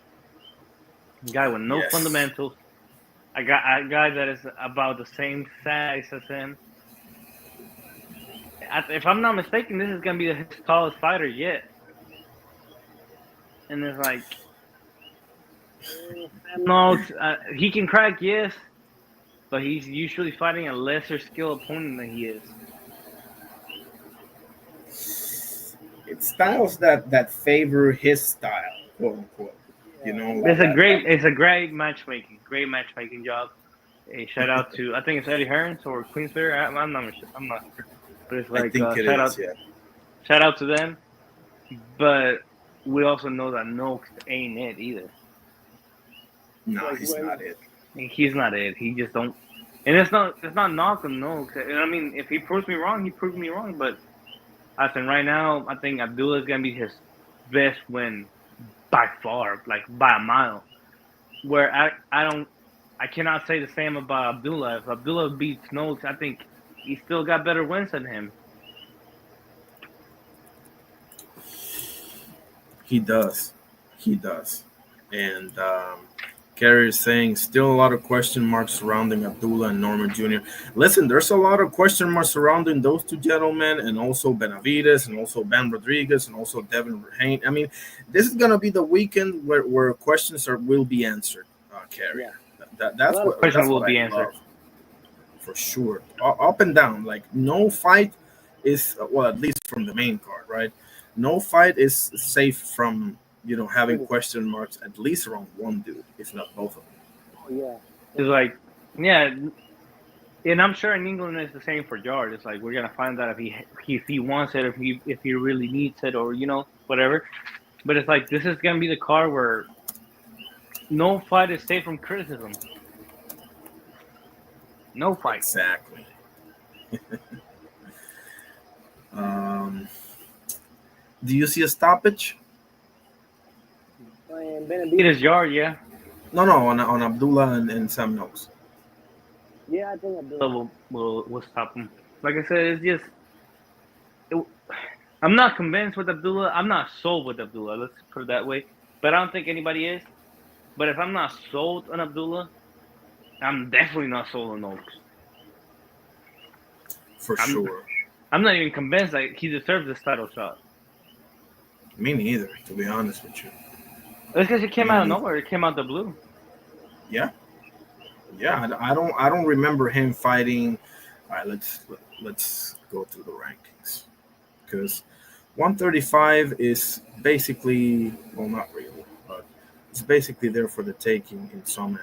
A guy with no Yes. fundamentals. A guy that is about the same size as him. If I'm not mistaken, this is gonna be his tallest fighter yet. And it's like, Sam Noakes, he can crack, yes, but he's usually fighting a lesser skill opponent than he is. It's styles that favor his style, quote unquote. Yeah, Like that. It's a great matchmaking job. A shout out to I think it's Eddie Hearns or Queensberry. I'm not sure, but it's I like think it is. Yeah. shout out to them. But we also know that Noakes ain't it either. No, like he's when not it. He's not it. He just don't. And it's not knock on Noakes. And I mean, if he proves me wrong, he proves me wrong. But I think right now, I think Abdullah is gonna be his best win by far, like by a mile. Where I cannot say the same about Abdullah. If Abdullah beats Noakes, I think he still got better wins than him. He does. He does. And Gary is saying still a lot of question marks surrounding Abdullah and Norman Jr. Listen, there's a lot of question marks surrounding those two gentlemen, and also Benavides, and also Ben Rodriguez, and also Devin Hain. I mean, this is gonna be the weekend where questions will be answered, Carrie. yeah, a That's lot of what Question that's will what I be answered. love for sure. Up and down, like no fight is well, at least from the main card, right? No fight is safe from having criticism. question marks at least around one dude, if not both of them. Oh yeah, It's like, yeah, and I'm sure in England it's the same for Yard. It's like we're gonna find out if he wants it, if he really needs it, or whatever. But it's like this is gonna be the card where no fight is safe from criticism. No fight. Exactly. Um, do you see a stoppage? and It Benavidez. is Yard, yeah. No, on Abdullah and Sam Noakes. Yeah, I think So Abdullah. we'll stop him. Like I said, it's just it, I'm not convinced with Abdullah. I'm not sold with Abdullah. Let's put it that way. But I don't think anybody is. But if I'm not sold on Abdullah, I'm definitely not sold on Oaks. For I'm sure. I'm not even convinced that he deserves this title shot. Me neither, to be honest with you. It's because it came Me out of neither. nowhere. It came out the blue. Yeah, yeah. I don't remember him fighting. All right, let's go through the rankings because 135 is basically, well, not really, but it's basically there for the taking in some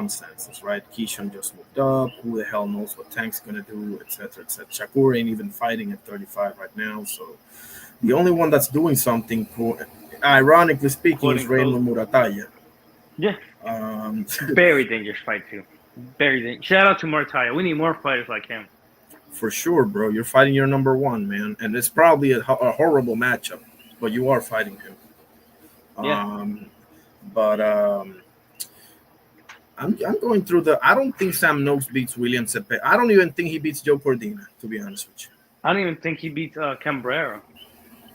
senses, right? Keyshawn just moved up. Who the hell knows what Tank's gonna do, etc., etc. Shakur ain't even fighting at 35 right now, so the only one that's doing something, ironically speaking, Quote is unquote. Raymond Murataya. Yeah. Um, Very dangerous fight too. Very dangerous. Shout out to Martaya. We need more fighters like him. for sure, bro. You're fighting your number one, man, and it's probably a horrible matchup, but you are fighting him. Yeah. Um, but I'm going through the. I don't think Sam Noakes beats William Cepeda. I don't even think he beats Joe Cordina, to be honest with I don't even think he beats Cambrera.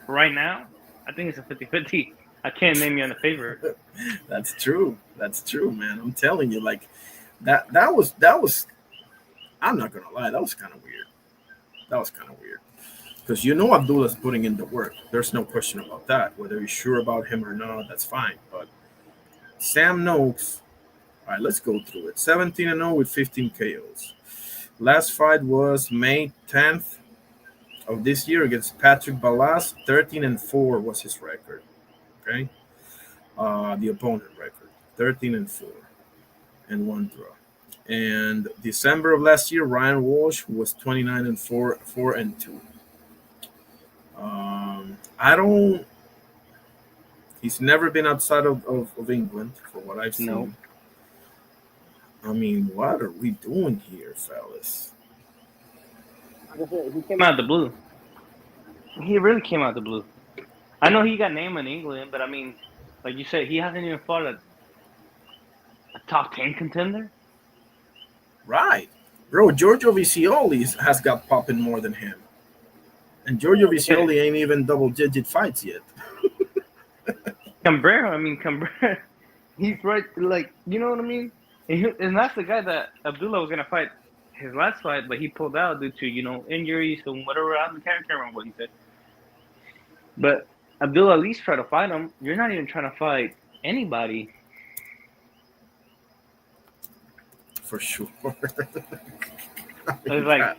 Right now, I think it's a 50-50. I can't name you on the favorite. you. That's true. That's true, man. I'm telling you, like that was. I'm not gonna lie. That was kind of weird. That was kind of weird. Because Abdullah's putting in the work. There's no question about that. Whether you're sure about him or not, that's fine. But Sam Noakes, all right, let's go through it. 17-0 with 15 KOs. Last fight was May 10th of this year against Patrick Balas. 13-4 was his record. Okay, the opponent record 13-4 and one draw. And December of last year, Ryan Walsh was 29-4, 4-2. I don't. He's never been outside of England, from what I've No. seen. I mean, what are we doing here, fellas? Like I said, he Came out of the blue. He really came out of the blue. I know he got named in England, but I mean, like you said, he hasn't even fought a top 10 contender. Right. Bro, Giorgio Vicioli has got popping more than him. And Giorgio Yeah. Vicioli ain't even double digit fights yet. Cabrera, I mean, Cabrera, he's right, like, you know what I mean? And that's the guy that Abdullah was going to fight his last fight, but he pulled out due to, injuries and whatever. I can't remember what he said. But Abdullah at least tried to fight him. You're not even trying to fight anybody. For sure. It's like,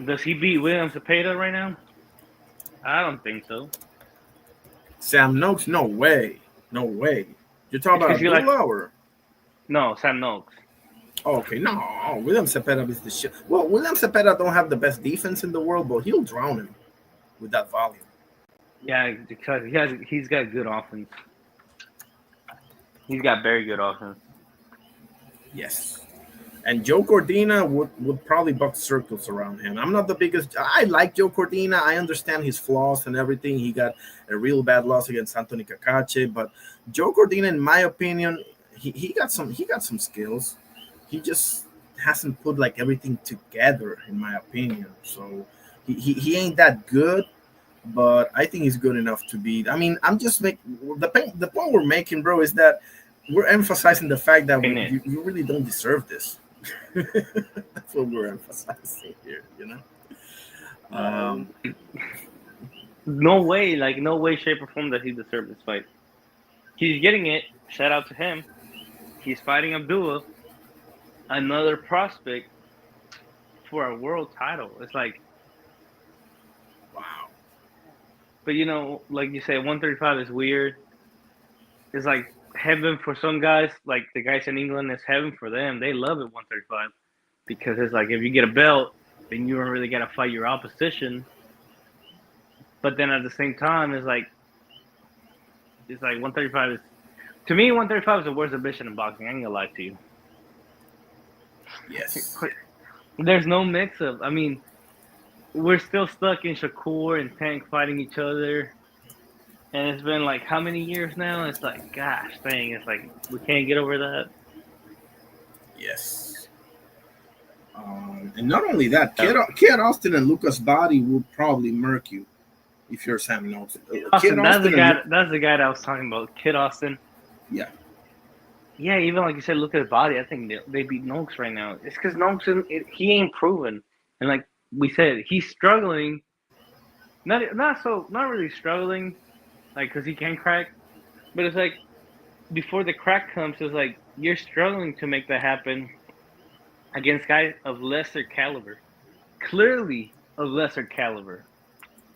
does he beat William Cepeda right now? I don't think so. Sam Noakes? No way. No way. You're talking about Abdullah or? No, Sam Noakes. Oh, okay, no. William Cepeda is the shit. Well, William Cepeda don't have the best defense in the world, but he'll drown him with that volume. Yeah, because he's got good offense. He's got very good offense. Yes. And Joe Cordina would probably buck circles around him. I'm not the biggest. I like Joe Cordina. I understand his flaws and everything. He got a real bad loss against Anthony Cacace, but Joe Cordina, in my opinion, he got some skills. He just hasn't put like everything together, in my opinion. So he ain't that good, but I think he's good enough to beat. I mean, I'm just the point we're making, bro, is that we're emphasizing the fact that you really don't deserve this. That's what we're emphasizing here, No way, shape, or form that he deserved this fight. He's getting it. Shout out to him. He's fighting Abdullah, another prospect for a world title. It's like, wow. But like you say, 135 is weird. It's like heaven for some guys. Like the guys in England, it's heaven for them. They love it 135 because it's like if you get a belt, then you don't really got to fight your opposition. But then at the same time, it's like 135 is, to me, 135 is the worst division in boxing. I ain't gonna lie to you. Yes. There's no mix-up. I mean, we're still stuck in Shakur and Tank fighting each other. And it's been like how many years now? It's like, gosh dang, it's like we can't get over that. Yes. And not only that, Kid Austin and Lucas Body will probably murk you if you're Sam Noakes. Austin, that's the guy that I was talking about. Kid Austin. Yeah. Yeah, even like you said, look at his body. I think they beat Noakes right now. It's because Noakes, he ain't proven. And like we said, he's struggling. Not really struggling, like because he can crack. But it's like before the crack comes, it's like you're struggling to make that happen against guys of lesser caliber. Clearly of lesser caliber.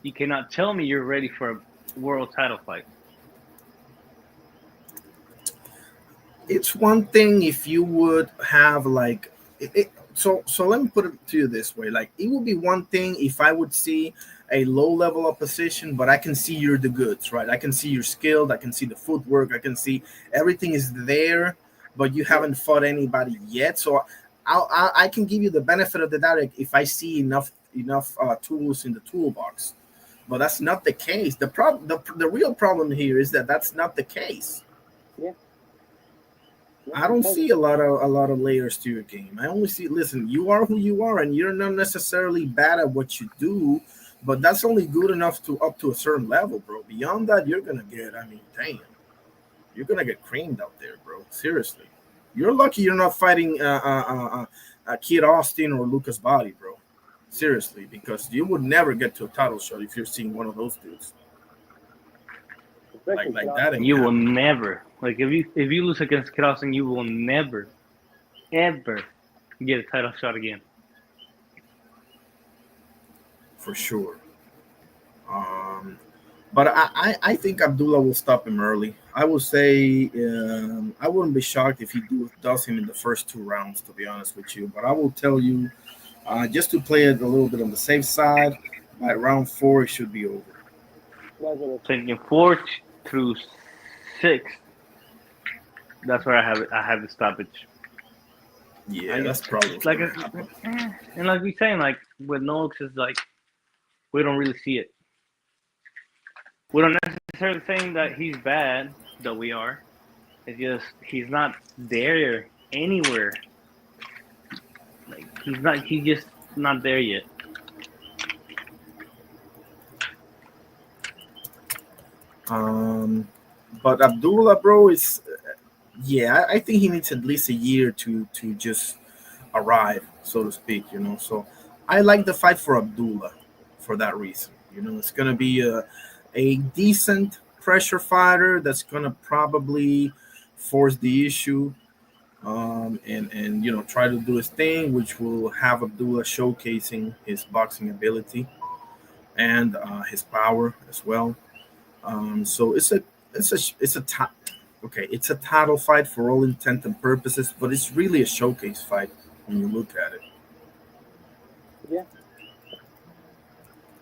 You cannot tell me you're ready for a world title fight. It's one thing if you would have like so let me put it to you this way. Like it would be one thing if I would see a low level opposition, but I can see you're the goods, right? I can see you're skilled, I can see the footwork, I can see everything is there, but you haven't fought anybody yet. So I can give you the benefit of the doubt if I see enough tools in the toolbox. But that's not the case. The real problem here is that that's not the case. Yeah. I don't see a lot of layers to your game. I only see, listen, you are who you are, and you're not necessarily bad at what you do, but that's only good enough to up to a certain level, bro. Beyond that, you're gonna get, I mean, damn, you're gonna get creamed out there, bro. Seriously, you're lucky you're not fighting Kid Austin or Lucas Body, bro. Seriously, because you would never get to a title shot if you're seeing one of those dudes. Like that. You will never. Like if you lose against Kid Austin, you will never, ever get a title shot again. For sure. But I think Abdullah will stop him early. I would say I wouldn't be shocked if he does him in the first 2 rounds, to be honest with you. But I will tell you, just to play it a little bit on the safe side, by round 4 it should be over. Thinking 4 through 6. That's where I have it. I have the stoppage. Yeah, that's probably what's Like gonna happen. and like we saying, like with Noakes is like we don't really see it. We don't necessarily saying that he's bad, though we are. It's just he's not there anywhere. Like he's not. He's just not there yet. Um, but Abdullah, bro, is yeah. I think he needs at least a year to just arrive, so to speak. So I like the fight for Abdullah for that reason. It's gonna be a decent pressure fighter that's gonna probably force the issue. And try to do his thing, which will have Abdullah showcasing his boxing ability and his power as well. So it's a title fight for all intent and purposes, but it's really a showcase fight when you look at it. Yeah.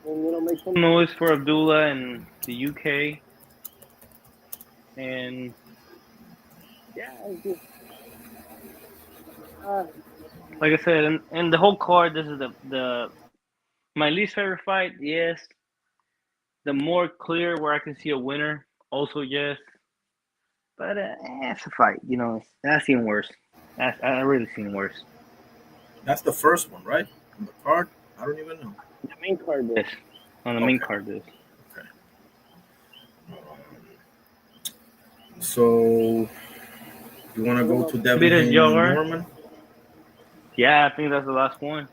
And make some Noise for Abdullah in the UK, and yeah, it's just uh, like I said, in the whole card, this is the my least favorite fight. Yes, the more clear where I can see a winner. Also, yes, but it's a fight. I've seen worse. I really seen worse. That's the first one, right? On the card, I don't even know. the main card is. Yes, on the main Okay. card, this. Okay. So you want to go to Devin Beat his Haney and Jar. Norman? Yeah, I think that's the last one.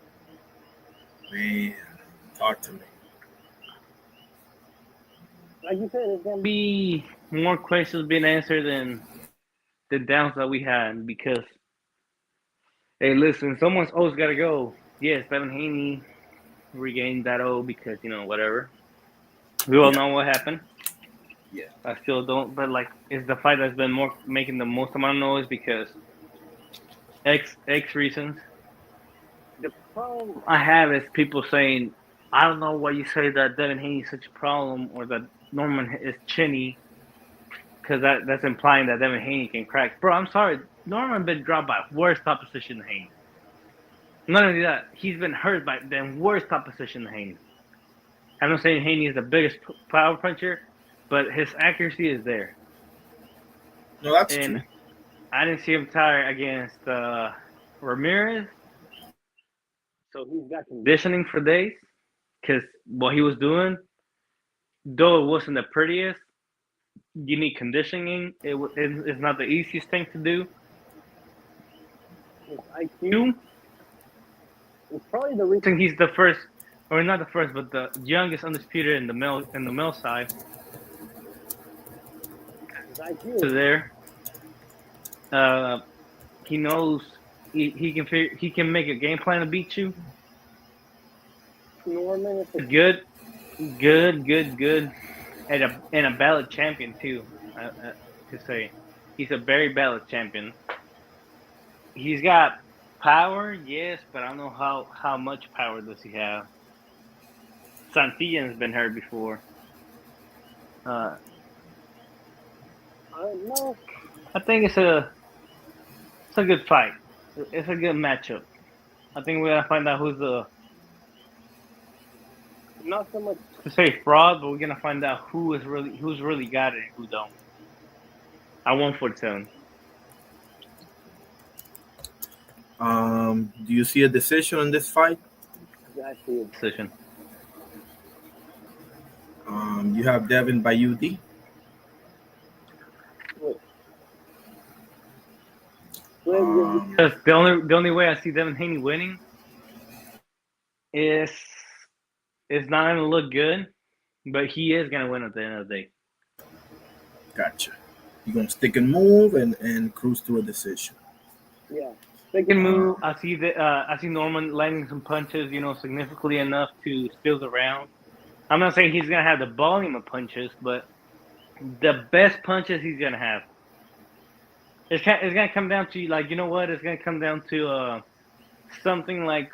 Man, talk to me. Like you said, it's gonna Be more questions being answered than the downs that we had because hey, listen, someone's always got to go. Yes, Devin Haney regained that O because whatever. We all Yeah, know what happened. yeah. I still don't, but like it's the fight that's been more making the most amount of noise because X reasons. the problem. I have is people saying, I don't know why you say that Devin Haney is such a problem or that Norman is chinny because that's implying that Devin Haney can crack. Bro, I'm sorry, Norman been dropped by worse top position than Haney. Not only that, he's been hurt by the worst top position than Haney. I'm not saying Haney is the biggest power puncher, but his accuracy is there. No, that's And true. I didn't see him tire against Ramirez. So he's got Conditioning for days because what he was doing, though it wasn't the prettiest, you need conditioning. It's not the easiest thing to do. his IQ. You It's probably the I reason. think he's the first, or not the first, but the youngest undisputed in the male side. His IQ. There, uh, he knows he can make a game plan to beat you. Norman is Good, good. And a ballot champion too. To say, he's a very ballot champion. He's got power, yes, but I don't know how much power does he have. Santillan's been hurt before. Uh, no. I think it's a good fight. It's a good matchup. I think we're gonna find out who's the Not so much. to say fraud, but we're gonna find out who's really got it and who don't. I 147 Do you see a decision in this fight? Actually, decision. You have Devin by UD. Because the only way I see Devin Haney winning is it's not gonna look good, but he is gonna win at the end of the day. Gotcha. You're gonna stick and move and cruise to a decision. yeah. They can move. I see Norman landing some punches, significantly enough to steal the round. I'm not saying he's gonna have the volume of punches, but the best punches he's gonna have. It's gonna come down to like what? It's gonna come down to something like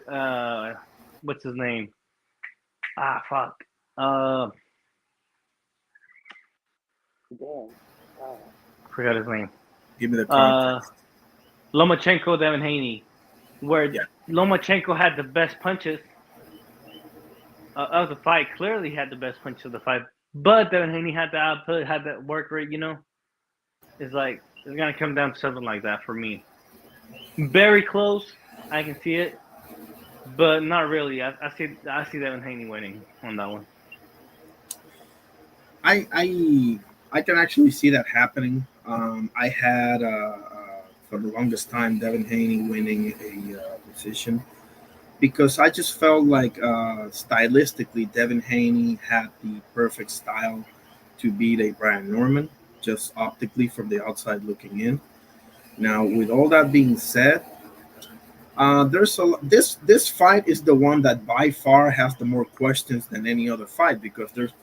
what's his name? Ah fuck. Damn. Forgot his name. Give me the Uh, context. Lomachenko, Devin Haney, where Yeah. Lomachenko had the best punches of the fight. Clearly had the best punches of the fight, but Devin Haney had the output, had that work rate. It's like it's gonna come down to something like that for me. Very close. I can see it, but not really. I see Devin Haney winning on that one. I can actually see that happening. I had for the longest time Devin Haney winning a position because I just felt like stylistically Devin Haney had the perfect style to beat a Brian Norman, just optically from the outside looking in. Now, with all that being said, this fight is the one that by far has the more questions than any other fight because there's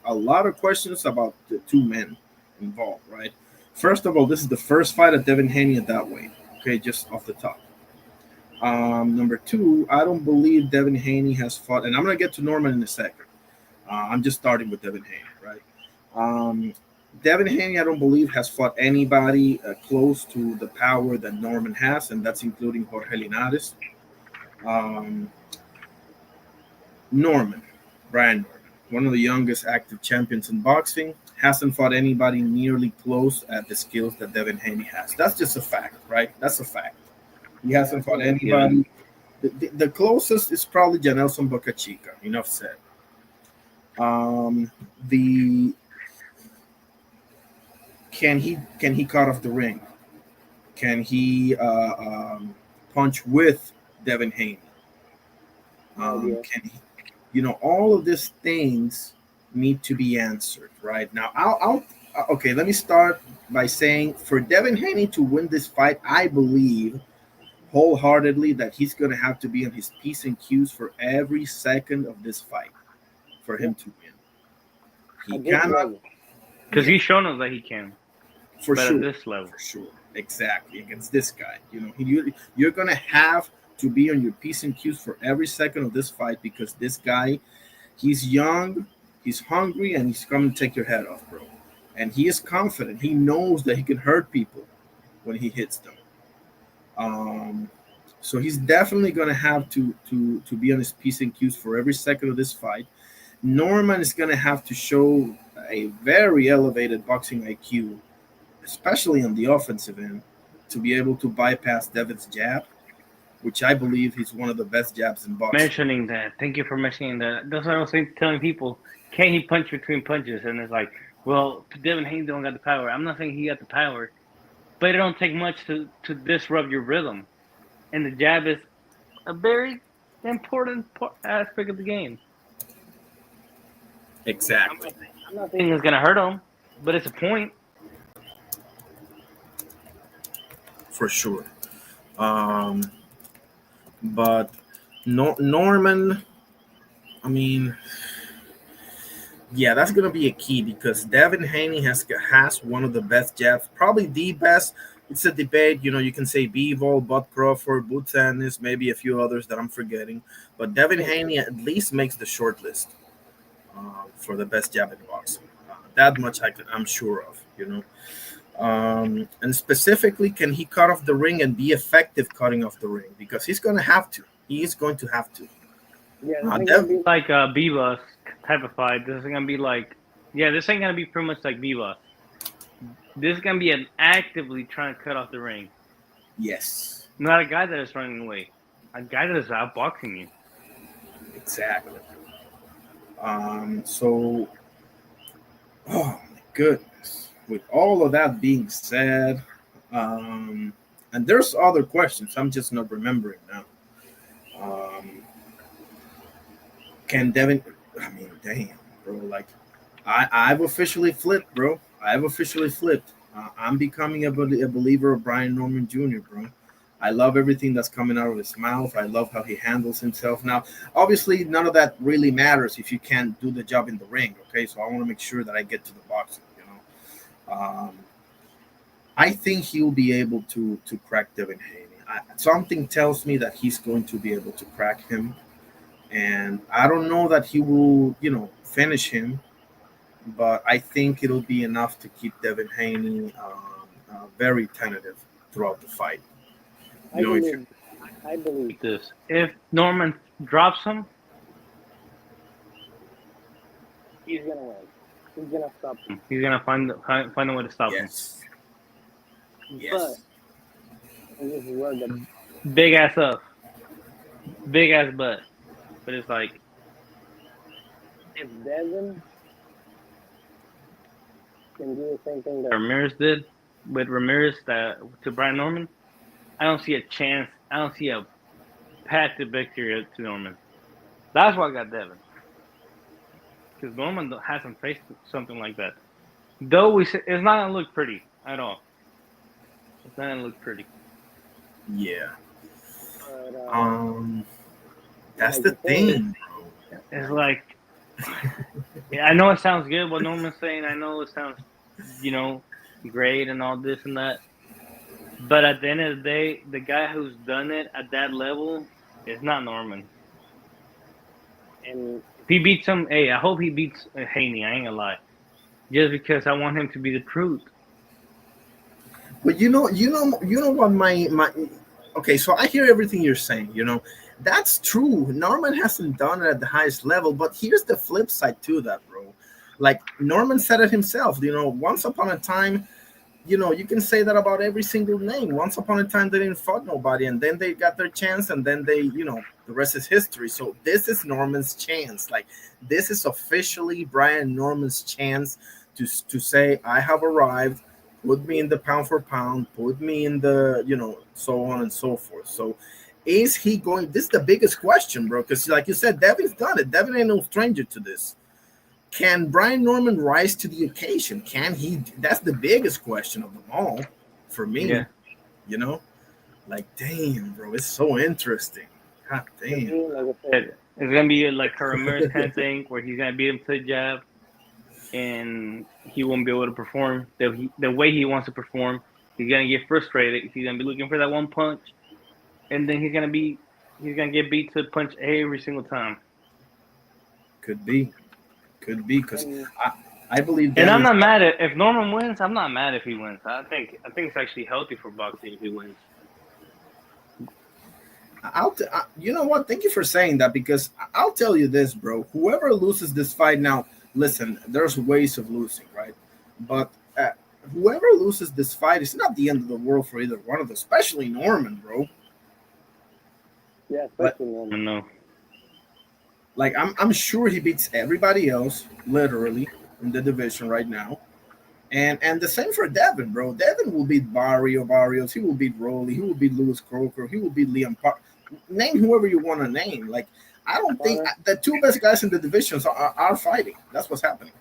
a lot of questions about the two men involved, right? First of all, this is the first fight of Devin Haney at that weight. Okay, just off the top. Number two, I don't believe Devin Haney has fought, and I'm gonna get to Norman in a second. I'm just starting with Devin Haney, right? Um, Devin Haney, I don't believe, has fought anybody close to the power that Norman has, and that's including Jorge Linares. Um, Norman, Brian Norman, one of the youngest active champions in boxing, hasn't fought anybody nearly close at the skills that Devin Haney has. That's just a fact, right? That's a fact. He hasn't fought Yeah. anybody. The closest is probably Janelson Bocachica. Enough said. The can he cut off the ring? Can he punch with Devin Haney? No idea. Can he? All of these things need to be answered right now. Okay. Let me start by saying for Devin Haney to win this fight, I believe wholeheartedly that he's going to have to be on his P's and Q's for every second of this fight for Yeah. him to win. He At this cannot, level. Because yeah, he's shown us that he can, for but at sure, this level, for sure, exactly against this guy. You're going to have to be on your P's and Q's for every second of this fight because this guy, he's young, he's hungry, and he's coming to take your head off, bro. And he is confident. He knows that he can hurt people when he hits them. Um, so he's definitely going to have to be on his P's and Q's for every second of this fight. Norman is going to have to show a very elevated boxing IQ, especially on the offensive end, to be able to bypass Devin's jab, which I believe he's one of the best jabs in boxing. mentioning that. Thank you for mentioning that. That's what I was telling people. Can he punch between punches? And it's like, well, Devin Haney don't got the power. I'm not saying he got the power, but it don't take much to disrupt your rhythm. And the jab is a very important aspect of the game. I'm Exactly, not saying, I'm not I'm saying it's gonna hurt him, but it's a point. for sure. Um, but Norman, I mean, yeah, that's gonna be a key because Devin Haney has one of the best jabs, probably the best. It's a debate, you can say Bivol, Bud Crawford, Boots Ennis, maybe a few others that I'm forgetting, but Devin Yeah. Haney at least makes the short list for the best jab in boxing. That much I'm sure of, and specifically, can he cut off the ring and be effective cutting off the ring? Because he's going to have to. He is going to have to. Yeah, this ain't gonna Dev, be Like Bivas type of fight. This is gonna be like, yeah, this ain't gonna be pretty much like Bivas. This is gonna be an actively trying to cut off the ring, yes, not a guy that is running away, a guy that is outboxing you. exactly. So, oh my goodness. With all of that being said, and there's other questions I'm just not remembering now. Um, can Devin? I mean, damn, bro. Like, I've officially flipped, bro. I've officially flipped. I'm becoming a believer of Brian Norman Jr., bro. I love everything that's coming out of his mouth. I love how he handles himself. Now, obviously, none of that really matters if you can't do the job in the ring. Okay, so I want to make sure that I get to the boxing. I think he'll be able to crack Devin Haney. Something tells me that he's going to be able to crack him, and I don't know that he will, finish him, but I think it'll be enough to keep Devin Haney very tentative throughout the fight. I You know, if you, believe. I believe This if Norman drops him, he's gonna win. He's gonna stop him. he's gonna find a way to stop him. yes, But yes, and this is where the Big ass up, big ass butt. But it's like if Devin can do the same thing that Ramirez did with Ramirez that to Brian Norman. I don't see a chance. I don't see a path to victory to Norman. That's why I got Devin because Norman hasn't faced something like that. Though it's not gonna look pretty at all. It's not gonna look pretty. yeah. but That's like the you said, thing, It's like yeah, I know it sounds good what Norman's saying. I know it sounds, great and all this and that. But at the end of the day, the guy who's done it at that level is not Norman. and If he beats him, hey, I hope he beats Haney. I ain't gonna lie, just because I want him to be the truth. but you know what my okay. So I hear everything you're saying. That's true. Norman hasn't done it at the highest level, but here's the flip side to that, bro. Like Norman said it himself. Once upon a time, you can say that about every single name. Once upon a time, they didn't fight nobody, and then they got their chance, and then the rest is history. So this is Norman's chance. Like this is officially Brian Norman's chance to say, I have arrived. Put me in the pound for pound. Put me in the so on and so forth. So is he going? This is the biggest question, bro. Because like you said, Devin's done it. Devin ain't no stranger to this. Can Brian Norman rise to the occasion? Can he? That's the biggest question of them all for Yeah, me. You know, like, damn, bro, it's so interesting. God to damn. me, like I said, it's gonna be like a Ramirez kind of thing where he's gonna beat him to the jab, and he won't be able to perform the way he wants to perform. He's gonna get frustrated. He's gonna be looking for that one punch, and then he's gonna get beat to the punch every single time. Could be, because and I believe And I'm Devin's. not mad at if Norman wins. I'm not mad if he wins. I think it's actually healthy for boxing if he wins. You know what? Thank you for saying that, because I'll tell you this, bro. Whoever loses this fight now, listen, there's ways of losing, right? But whoever loses this fight is not the end of the world for either one of them, especially Norman, bro. yeah, Like, especially I when don't know. I'm sure he beats everybody else, literally, in the division right now. And the same for Devin, bro. Devin will beat Barrios. He will beat Rowley. He will beat Lewis Croker. He will beat Liam Park. Name whoever you want to name. Like, I don't think Connor, the two best guys in the divisions are fighting. That's what's happening.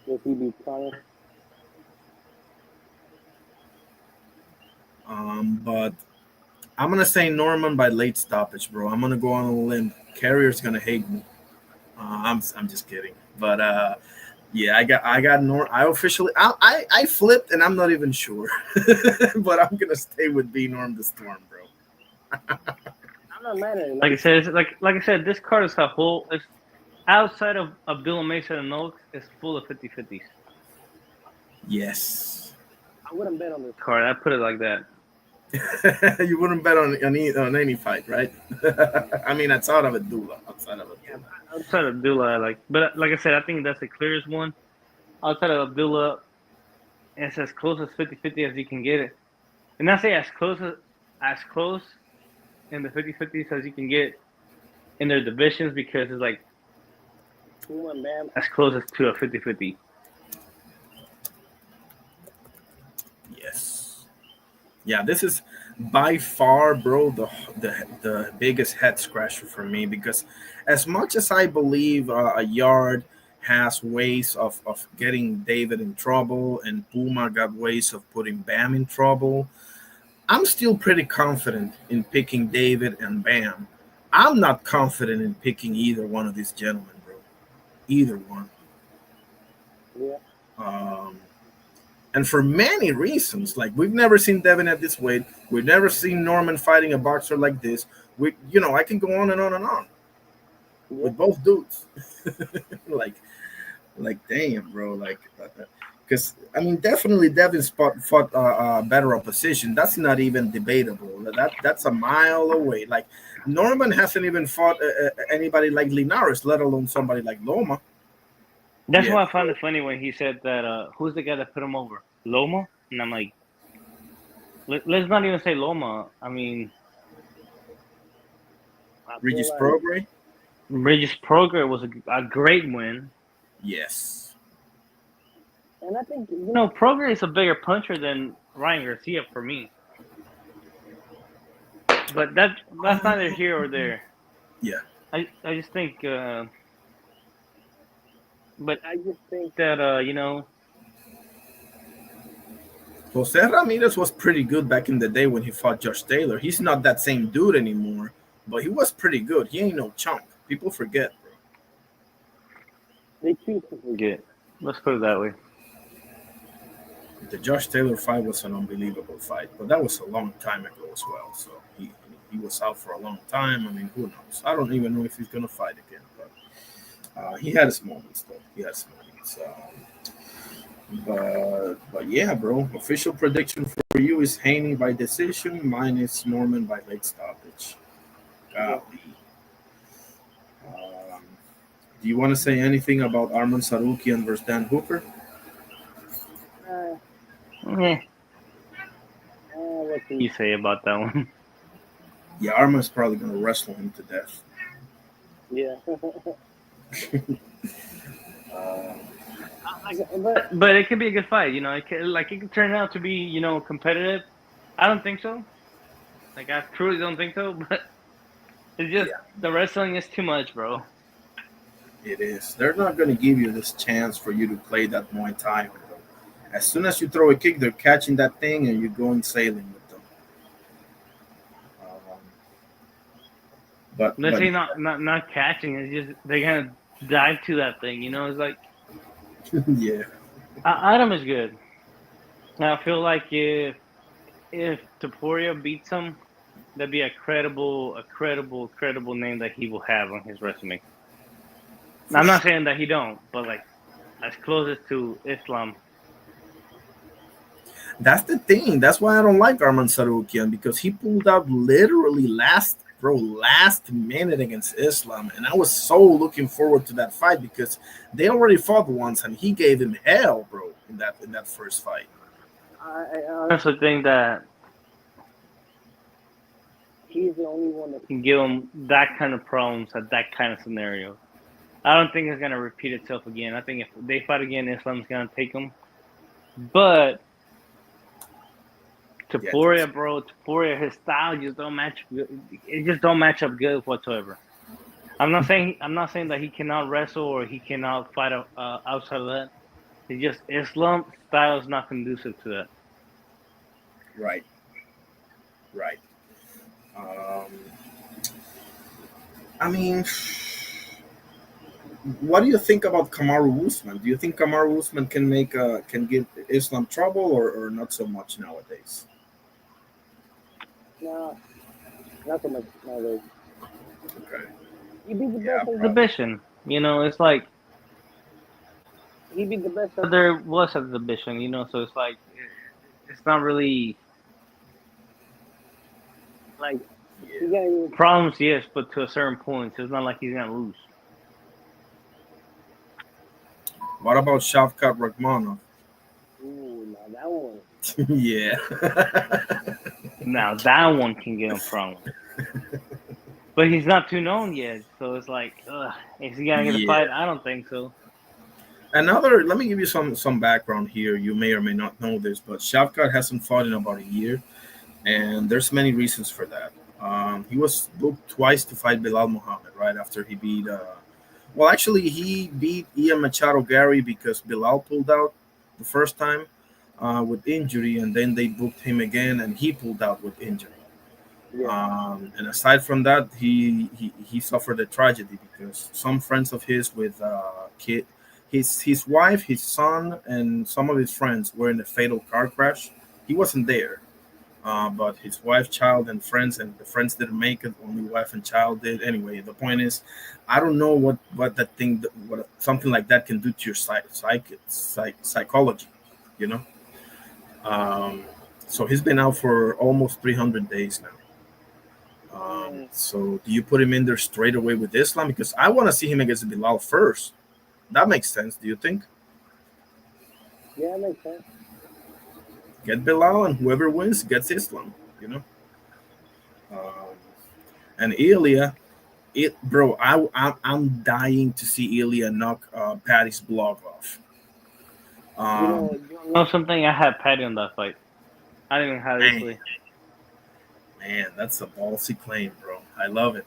if he beats Connor, But I'm gonna say Norman by late stoppage, bro. I'm gonna go on a limb. Carrier's gonna hate me. I'm just kidding. But yeah, I got Norm. I officially I flipped, and I'm not even sure. But I'm gonna stay with B Norm the Storm, bro. I'm not mad at it. Like I said, like I said, this card is a whole. It's outside of Abdullah Mesa and Oaks. It's full of 50-50s. Yes. I wouldn't bet on this. Card. I put it like that. You wouldn't bet on any fight, right? I mean, outside of Abdullah. Outside of Yeah, Abdullah. Outside of Abdullah, but like I said, I think that's the clearest one. Outside of Abdullah, it's as close as 50-50 as you can get it. And I say as close in the 50-50s as you can get in their divisions because it's like boom and bam. as close as to a 50-50. Yes. Yeah, this is by far, bro, the biggest head scratcher for me, because as much as I believe a Yard has ways of getting David in trouble, and Puma got ways of putting Bam in trouble, I'm still pretty confident in picking David and Bam. I'm not confident in picking either one of these gentlemen, bro. Either one. Yeah, Um, and for many reasons, like we've never seen Devin at this weight. We've never seen Norman fighting a boxer like this. I can go on and on and on yeah. with both dudes. like, like, damn, bro. Like, Because I mean, definitely Devin fought better opposition. That's not even debatable. That's a mile away. Like Norman hasn't even fought anybody like Linares, let alone somebody like Loma. That's Yeah, why I found it funny when he said that. Who's the guy that put him over? Loma, and I'm like, let's not even say Loma. I mean, I feel Regis like, Progre. Regis Progress was a great win. Yes. and I think Progress is a bigger puncher than Ryan Garcia for me. But that's neither here or there. Yeah. I just think, but I just think that Jose Ramirez was pretty good back in the day when he fought Josh Taylor. He's not that same dude anymore, but he was pretty good. He ain't no chump. People forget, bro. they choose to forget. forget. Let's put it that way. The Josh Taylor fight was an unbelievable fight, but that was a long time ago as well. So he was out for a long time. I mean, who knows? I don't even know if he's gonna fight again. But he had his moments, though. He had his moments. But yeah, bro. Official prediction for you is Haney by decision. Mine is Norman by late stoppage. Yeah. Golly. Um, do you want to say anything about Arman Sarukian versus Dan Hooker? Uh, Eh, what can you say about that one? Yeah, Arman's probably gonna wrestle him to death. Yeah. Uh, but But it could be a good fight. It could turn out to be competitive. I don't think so. Like I truly don't think so. But it's just yeah, the wrestling is too much, bro. it is. They're not gonna give you this chance for you to play that Muay Thai with them. As soon as you throw a kick, they're catching that thing and you're going sailing with them. Um, Let's but say not catching. It's just they're gonna dive to that thing. It's like yeah, Adam is good. I feel like if Taporia beats him, that'd be a credible name that he will have on his resume. Now, for I'm not sure. saying that he don't, but like as closest to Islam. That's the thing. That's why I don't like Arman Sarukian because he pulled out literally last minute against Islam, and I was so looking forward to that fight because they already fought once and he gave him hell, bro, in that first fight. I Honestly think that he's the only one that can give him that kind of problems at that kind of scenario. I don't think it's gonna repeat itself again. I think if they fight again, Islam's gonna take him. But Yeah, Taporia, his style just don't match. It just don't match up good whatsoever. I'm not saying that he cannot wrestle or he cannot fight outside of that. It's just Islam style is not conducive to that. right, right. Um, I mean, what do you think about Kamaru Usman? Do you think Kamaru Usman can give Islam trouble or not so much nowadays? no, not so much nowadays. Okay, He beat the yeah, best of probably. Exhibition, it's like he beat the best of there was an exhibition, so it's like it's not really like he Yeah. got problems, yes, but to a certain point, so it's not like he's gonna lose. What about Shavkat Rakhmonov? ooh now that one. Yeah. Now that one can get him problems, but he's not too known yet, so it's like, is he gonna get a fight? Yeah. I don't think so. Let me give you some background here. You may or may not know this, but Shavkat hasn't fought in about a year, and there's many reasons for that. He was booked twice to fight Bilal Muhammad right after he beat. Well, actually, he beat Ian Machado Gary because Bilal pulled out the first time with injury, and then they booked him again, and he pulled out with injury. Yeah, And aside from that, he suffered a tragedy because some friends of his with kid, his wife, his son, and some of his friends were in a fatal car crash. He wasn't there, but his wife, child, and friends, and the friends didn't make it. Only wife and child did. Anyway, the point is, I don't know what that thing, what something like that can do to your psychology. You know, um, so he's been out for almost 300 days now. Yeah, So do you put him in there straight away with Islam? Because I want to see him against Bilal first. That makes sense. Do you think? yeah, it makes sense. Get Bilal, and whoever wins gets Islam. You know, um, and Ilya, bro, I'm dying to see Ilya knock Paddy's block off. Um, You know know, something? I had Patty on that fight. I didn't even have man, Italy. man, that's a ballsy claim, bro. I love it.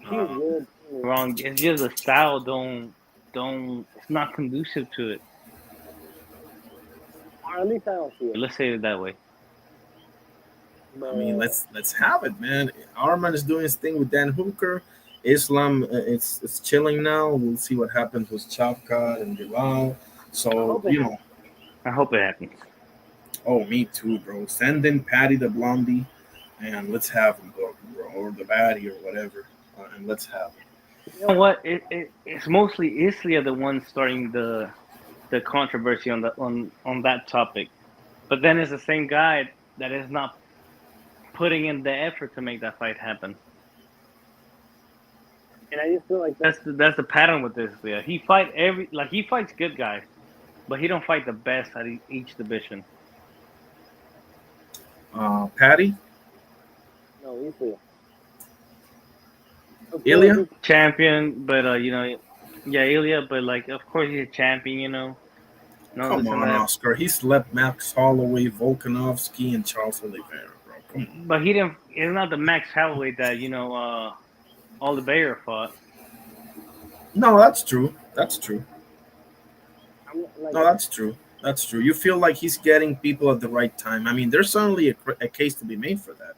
she's Um, good too. Wrong. It's just the style don't. It's not conducive to it. Or at least I don't see it. Let's say it that way. I mean, But let's have it, man. Arman is doing his thing with Dan Hooker. Islam, it's chilling now. We'll see what happens with Chavka and Bilal. I So hope it you happens. know, I hope it happens. oh me too, bro. Send in Patty the Blondie, and let's have him, bro, or the Batty or whatever, and let's have him. You know what? It's mostly Islia the one starting the controversy on on that topic. But then it's the same guy that is not putting in the effort to make that fight happen. And I just feel like that. That's the pattern with this. Yeah, he fights good guys, but he don't fight the best at each division. Patty, No, easily. Of course, Ilya. Champion, but yeah, Ilya, but like of course he's a champion, and all Come this and on, that. Oscar. He slept Max Holloway, Volkanovski, and Charles Oliveira, bro. Come on. But he didn't. It's not the Max Holloway that Oliveira fought. No, that's true. That's true. I'm like, No, that's true. That's true. You feel like he's getting people at the right time. I mean, there's certainly a case to be made for that.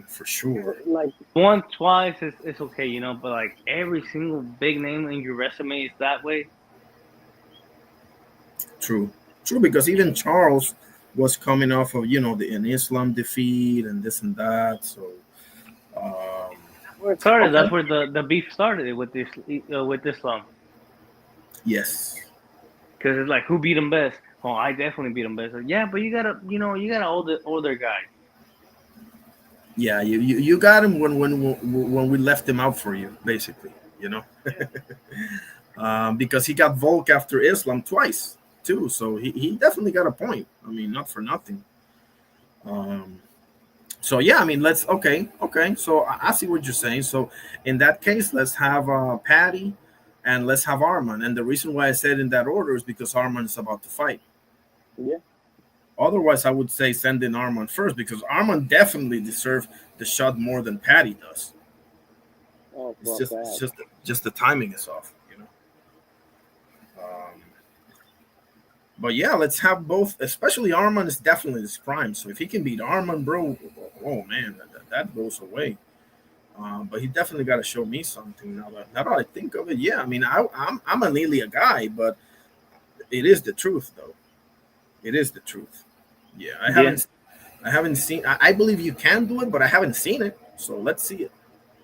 For sure. like Once, twice, it's okay, but like every single big name in your resume is that way. True. True, because even Charles was coming off of an Islam defeat and this and that. So, um, where it Started. started. okay. That's where the beef started with Islam, Yes. because it's like who beat him best. Oh, I definitely beat him best. Like, yeah, but you got older guy. Yeah, you got him when we left him out for you, basically. You know, because he got Volk after Islam twice too, so he definitely got a point. I mean, not for nothing. Um, so yeah, I mean, okay. So I see what you're saying. So in that case, let's have Patty, and let's have Arman. And the reason why I said in that order is because Arman is about to fight. Yeah. Otherwise, I would say send in Arman first because Arman definitely deserves the shot more than Patty does. Oh, It's fuck just it's that. just the timing is off, you know. Um, but yeah, let's have both. Especially Arman is definitely his prime. So if he can beat Arman, bro, oh man, that goes away. But he definitely got to show me something now that I think of it. Yeah, I mean, I'm an Elia guy, but it is the truth though. It is the truth. Yeah, Yeah, I haven't seen. I believe you can do it, but I haven't seen it. So let's see it.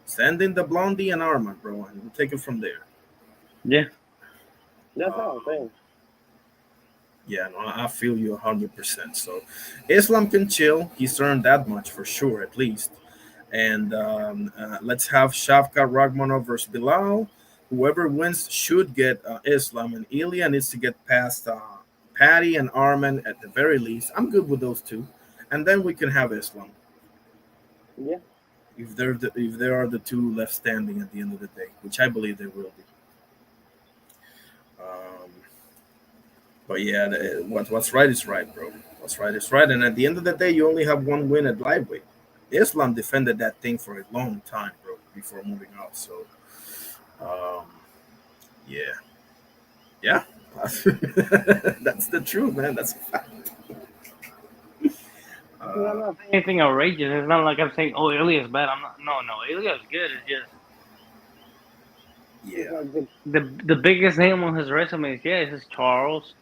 Send in the Blondie and Arman, bro, and we'll take it from there. yeah, That's Uh, what I'm saying. yeah, no, I feel you 100%. So Islam can chill. He's earned that much for sure, at least. And let's have Shavkat Ragmanov versus Bilal. Whoever wins should get Islam, and Ilya needs to get past Patty and Arman at the very least. I'm good with those two, and then we can have Islam Yeah. if there are the two left standing at the end of the day, which I believe there will be. Um, but yeah, what's right is right, bro. What's right is right, and at the end of the day, you only have one win at lightweight. Islam defended that thing for a long time, bro, before moving out. So, um, yeah, yeah, that's the truth, man. That's a fact. Because I'm Uh, not anything outrageous. It's not like I'm saying, oh, Ilya's bad. I'm not. No, Ilya's good. It's just just yeah, like the the biggest name on his resume is is Charles,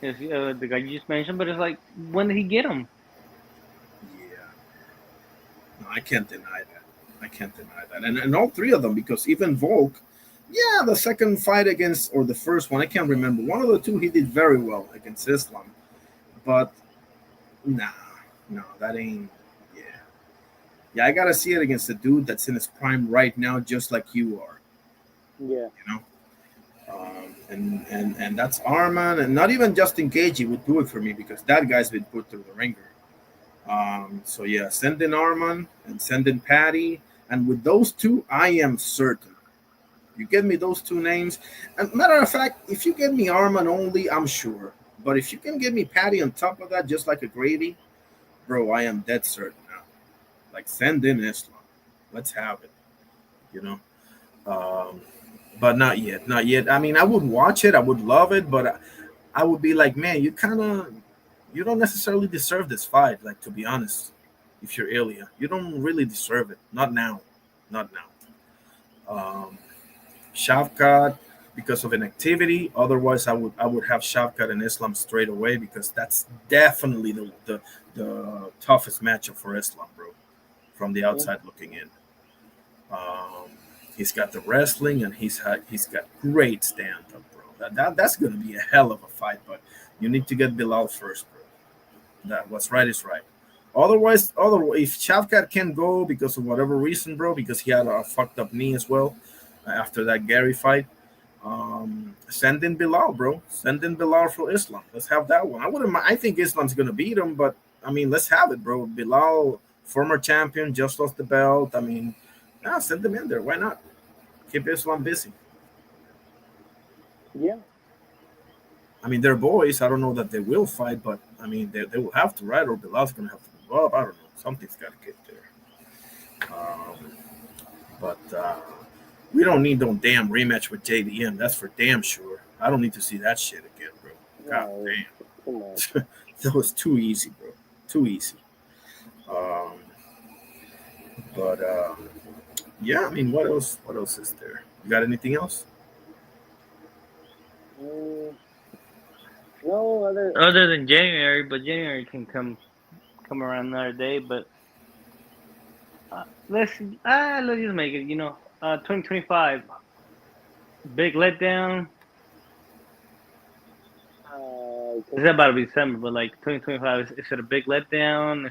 is the guy you just mentioned. But it's like, when did he get him? yeah. No, I can't deny that. I can't deny that. And all three of them, because even Volk, Yeah, the second fight against, or the first one, I can't remember. One of the two, he did very well against Islam. But nah, no, that ain't. Yeah, yeah, I gotta see it against a dude that's in his prime right now, just like you are. Yeah. You know, and that's Arman, and not even Justin Gagey would do it for me because that guy's been put through the ringer. So yeah, send in Arman and send in Patty, and with those two, I am certain. You give me those two names, and matter of fact, if you give me Arman only, I'm sure. But if you can give me Patty on top of that, just like a gravy, bro, I am dead certain now. Like send in Islam, let's have it. You know. Um, but not yet, not yet. I mean, I would watch it, I would love it, but I would be like, man, you don't necessarily deserve this fight. Like to be honest, if you're Ilya, you don't really deserve it. Not now, not now. Shavkat because of an activity. Otherwise, I would have Shavkat and Islam straight away because that's definitely the toughest matchup for Islam, bro. From the Yeah. outside looking in. Um, he's got the wrestling and he's got great stand up, bro. That's gonna be a hell of a fight, but you need to get Bilal first, bro. That what's right is right. Otherwise, if Shavkat can go because of whatever reason, bro, because he had a fucked up knee as well after that Gary fight, send in Bilal, bro. Send in Bilal for Islam. Let's have that one. I wouldn't. I think Islam's gonna beat him, but I mean, let's have it, bro. Bilal, former champion, just lost the belt. I mean, send them in there. Why not? Keep Islam busy. Yeah. I mean, they're boys. I don't know that they will fight, but I mean, they will have to, right? Or Bilal's gonna have to move up. I don't know. Something's got to get there. Um, but we don't need no damn rematch with JDM. That's for damn sure. I don't need to see that shit again, bro. God No, too much. damn. That was too easy, bro. Too easy. Um, but yeah, I mean, what else? What else is there? You got anything else? Mm, no other. Other than January, but January can come around another day. But uh, let's let's just make it. 2025 big letdown. It's about to be December, but like 2025, is it a big letdown?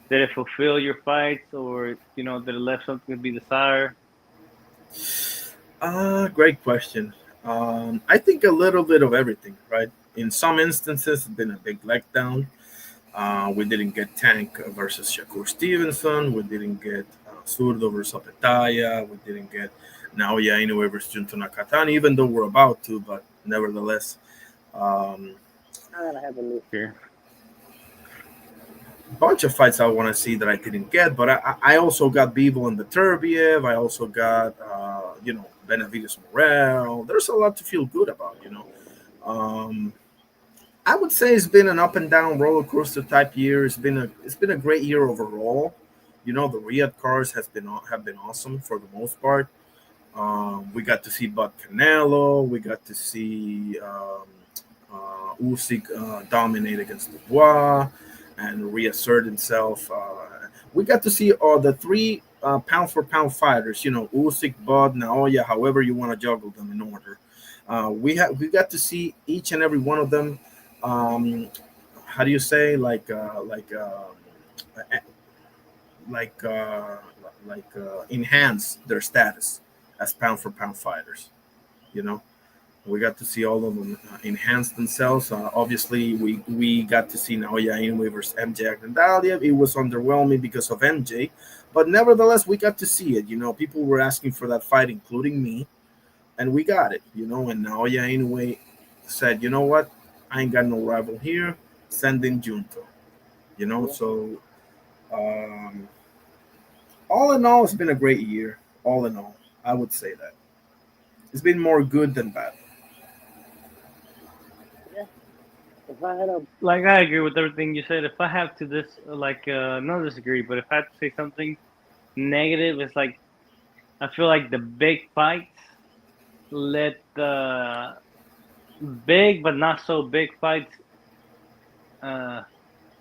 Did it fulfill your fights, or did it left something to be desired? Great question. I think a little bit of everything, right? In some instances, it's been a big letdown. We didn't get Tank versus Shakur Stevenson. We didn't get Surdo versus Apetaya. We didn't get Naoya Inoue versus Junto Nakatani, even though we're about to, but nevertheless. Um, I gotta have a list. Here, Bunch of fights I want to see that I didn't get, but I also got Bivol and the Turbiev. I also got, Benavides Morel. There's a lot to feel good about, you know. Um, I would say it's been an up and down roller coaster type year. It's been a great year overall. You know, the Riyadh cars have been awesome for the most part. We got to see Bud Canelo. We got to see Usyk dominate against Dubois and reassert himself. We got to see all the three pound for pound fighters. You know, Usyk, Bud, Naoya, however you want to juggle them in order. We got to see each and every one of them. Um, how do you say eh, like uh, enhance their status as pound for pound fighters? You know, we got to see all of them enhance themselves. Obviously, we got to see Naoya Inoue versus MJ Agnedalia. It was underwhelming because of MJ, but nevertheless, we got to see it. You know, people were asking for that fight, including me, and we got it. You know, and Naoya Inoue said, you know what, I ain't got no rival here. Send in Junto. You know, Yeah. so um, all in all, it's been a great year. All in all, I would say that it's been more good than bad. Yeah. If I had a. like I agree with everything you said. If I have to not disagree, but if I have to say something negative, it's like I feel like the big fights let the big but not so big fights uh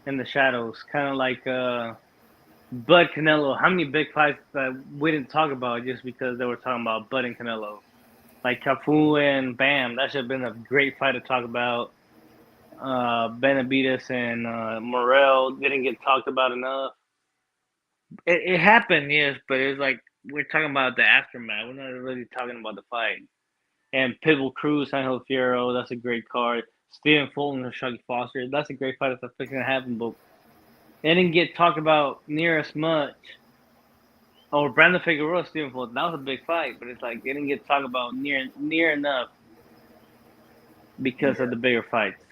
in the shadows, kind of like Bud Canelo. How many big fights that we didn't talk about just because they were talking about Bud and Canelo? like Cafu and Bam. That should have been a great fight to talk about. Benavides and Morel didn't get talked about enough. It happened, yes, but it's like we're talking about the aftermath. We're not really talking about the fight. And Pitbull Cruz, Angel Fierro, that's a great card. Stephen Fulton and Shuggy Foster, that's a great fight if that's going to happen, but they didn't get talked about near as much. Or Brandon Figueroa, Stephen Fulton, that was a big fight, but it's like they didn't get talked about near enough because of Yeah, the bigger fights.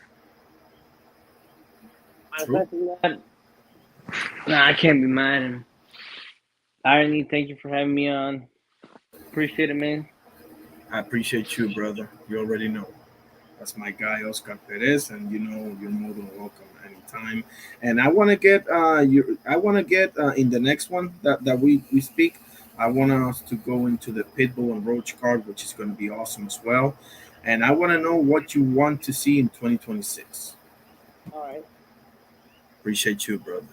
true. Aside from that, Nah, I can't be mad. And Irony, thank you for having me on. Appreciate it, man. I appreciate you, brother. You already know. That's my guy, Oscar Perez, and you know you're more than welcome anytime. And I want to get you. I want to get in the next one that we speak. I want us to go into the Pitbull and Roach card, which is going to be awesome as well. And I want to know what you want to see in 2026. all right. Appreciate you, brother.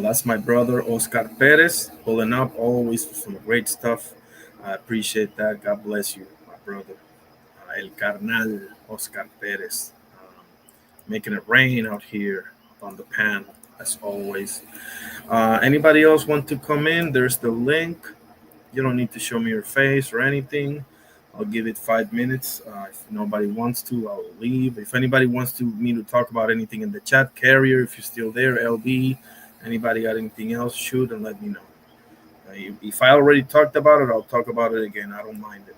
That's my brother Oscar Perez pulling up always for some great stuff. I appreciate that. God bless you, my brother. El Carnal Oscar Perez, making it rain out here on the pan as always. Anybody else want to come in? There's the link. You don't need to show me your face or anything. I'll give it 5 minutes. If nobody wants to, I'll leave. If anybody wants to me to talk about anything in the chat, Carrier, if you're still there, LB, anybody got anything else, shoot and let me know. If I already talked about it, I'll talk about it again. I don't mind it.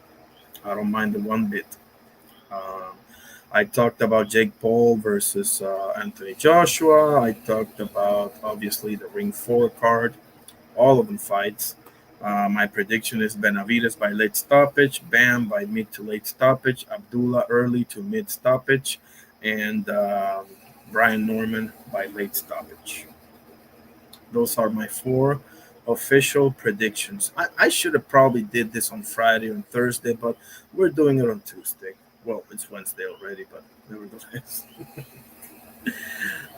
I don't mind it one bit. Um, I talked about Jake Paul versus Anthony Joshua. I talked about obviously the Ring 4 card, all of them fights. My prediction is Benavides by late stoppage, Bam by mid to late stoppage, Abdullah early to mid stoppage, and Brian Norman by late stoppage. Those are my four official predictions. I should have probably did this on Friday and Thursday, but we're doing it on Tuesday. Well, it's Wednesday already, but nevertheless.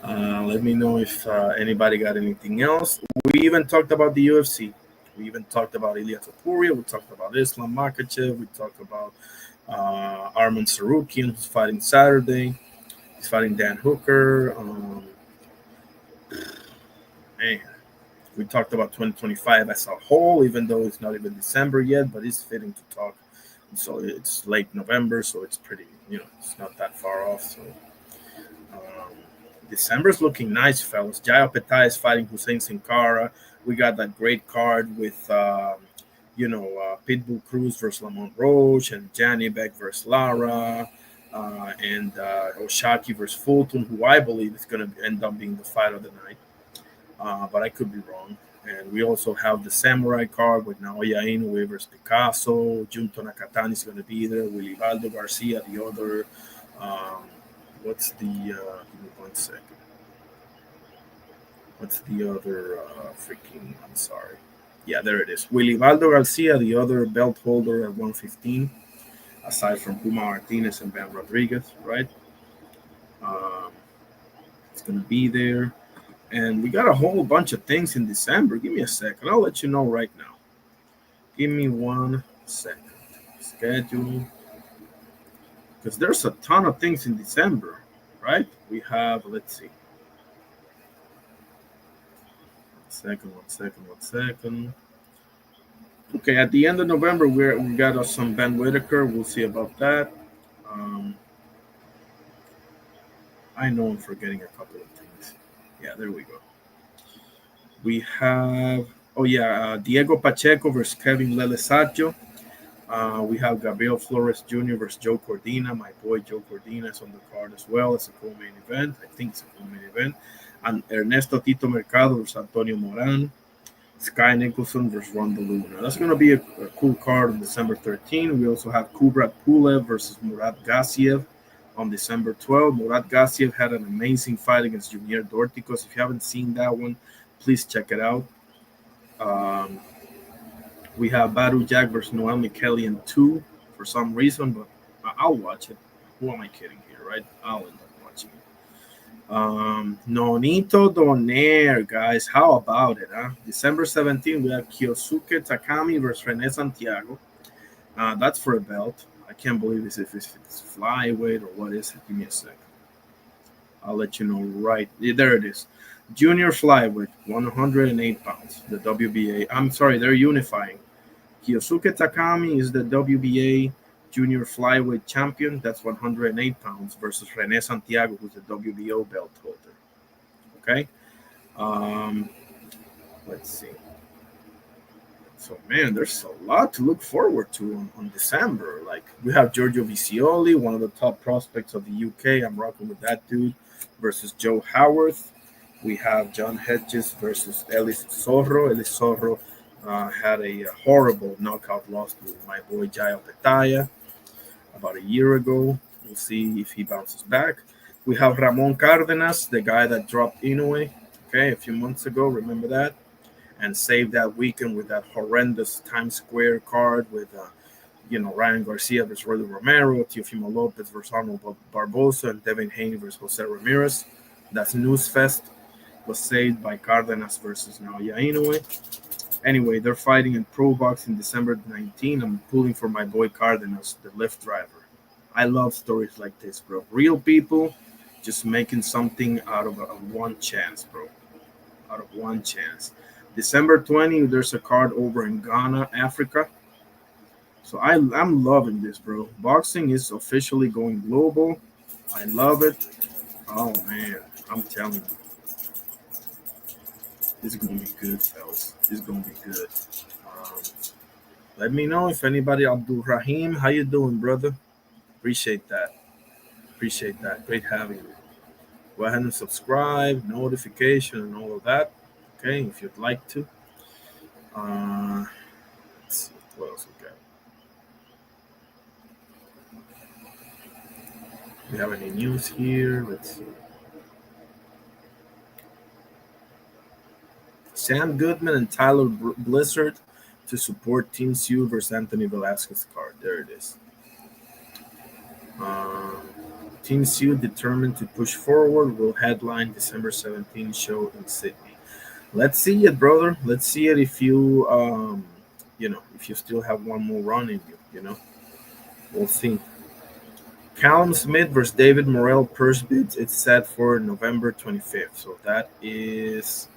Let me know if anybody got anything else. We even talked about the UFC. We even talked about Ilya Topuria. We talked about Islam Makachev. We talked about Arman Sarukian, who's fighting Saturday. He's fighting Dan Hooker. Man, we talked about 2025 as a whole, even though it's not even December yet, but it's fitting to talk. So it's late November, so it's pretty, it's not that far off. So um, December's looking nice, fellas. Jaya Petai is fighting Hussein Sin Cara. We got that great card with, Pitbull Cruz versus Lamont Roche and Janibek versus Lara. And Oshaki versus Fulton, who I believe is going to end up being the fight of the night. But I could be wrong. And we also have the Samurai card with Naoya Inoue versus Picasso. Junto Nakatani is going to be there. Willy Valdo Garcia, the other. Um, what's the. Give me 1 second. What's the other freaking. I'm sorry. Yeah, there it is. Willy Valdo Garcia, the other belt holder at 115, aside from Puma Martinez and Ben Rodriguez, right? Um, it's going to be there. And we got a whole bunch of things in December. Give me a second. I'll let you know right now. Give me 1 second. Schedule. Because there's a ton of things in December, right? We have, let's see. 1 second. Okay, at the end of November, we got some Ben Whitaker. We'll see about that. Um, I know I'm forgetting a couple of things. Yeah, there we go. We have, Diego Pacheco versus Kevin Lelesaggio. We have Gabriel Flores Jr. versus Joe Cordina. My boy Joe Cordina is on the card as well. It's a co-main event. I think it's a co-main event. And Ernesto Tito Mercado versus Antonio Moran. Sky Nicholson versus Ronda Luna. That's going to be a cool card on December 13th. We also have Kubrat Pulev versus Murat Gassiev on December 12th. Murat Gassiev had an amazing fight against Junior Dorticos. If you haven't seen that one, please check it out. We have Badu Jack versus Noel Michelian 2 for some reason, but I'll watch it. Who am I kidding here, right? I'll end up watching it. Nonito Donaire, guys. How about it, huh? December 17th, we have Kyosuke Takami versus Rene Santiago. That's for a belt. I can't believe this if it's flyweight or what is it. Give me a sec. I'll let you know right. There it is. Junior flyweight, 108 pounds. The WBA. I'm sorry, they're unifying. Kyosuke Takami is the WBA junior flyweight champion. That's 108 pounds versus Rene Santiago, who's the WBO belt holder. Okay. Um, let's see. So man, there's a lot to look forward to on December. Like we have Giorgio Vicioli, one of the top prospects of the UK. I'm rocking with that dude versus Joe Howarth. We have John Hedges versus Elis Zorro. Elis Zorro had a horrible knockout loss to my boy Jairo Petaya about a year ago. We'll see if he bounces back. We have Ramon Cardenas, the guy that dropped Inoue, okay, a few months ago. Remember that? And saved that weekend with that horrendous Times Square card with, Ryan Garcia versus Rolly Romero, Teofimo Lopez versus Arnold Barbosa, and Devin Haney versus Jose Ramirez. That's News Fest. Was saved by Cardenas versus Naoya Inoue. Anyway, they're fighting in Pro Boxing December 19. I'm pulling for my boy Cardenas, the lift driver. I love stories like this, bro. Real people just making something out of a one chance, bro. Out of one chance. December 20, there's a card over in Ghana, Africa. So I'm loving this, bro. Boxing is officially going global. I love it. Oh, man. I'm telling you. This is going to be good, fellas. This is going to be good. Um, Let me know if anybody, Abdul Rahim, how you doing, brother? Appreciate that. Appreciate that. Great having you. Go ahead and subscribe, notification, and all of that. Okay, if you'd like to. Uh, let's see what else we got. We have any news here? Let's see. Sam Goodman and Tyler Blizzard to support Team Sue versus Anthony Velasquez card. There it is. Um, Team Sue determined to push forward will headline December 17th show in Sydney. Let's see it, brother. Let's see it if you, if you still have one more run in you, We'll see. Callum Smith versus David Morrell purse bids. It's set for November 25th. So that is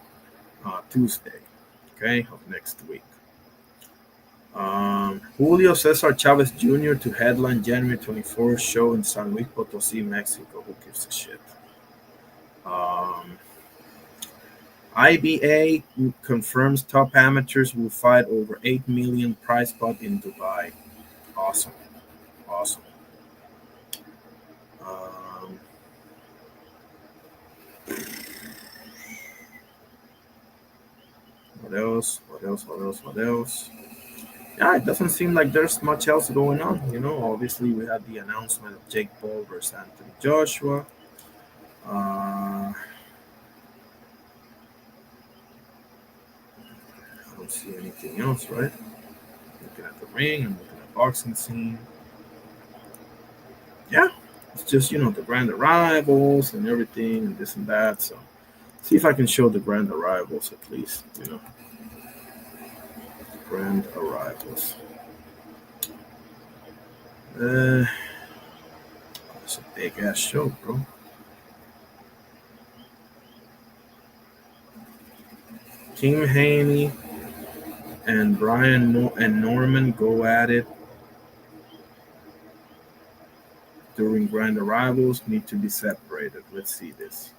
Tuesday, okay, of next week. Julio Cesar Chavez Jr. to headline January 24th show in San Luis Potosí, Mexico. Who gives a shit? IBA confirms top amateurs will fight over 8 million prize pot in Dubai. Awesome. Awesome. What else? What else? What else? What else? Yeah, it doesn't seem like there's much else going on. Obviously we had the announcement of Jake Paul versus Anthony Joshua. I don't see anything else, right? Looking at the ring, I'm looking at the boxing scene. Yeah, it's just the grand arrivals and everything and this and that. So see if I can show the grand arrivals at least. Grand arrivals. It's a big ass show, bro. Kim Haney and and Norman go at it during grand arrivals. Need to be separated. Let's see this.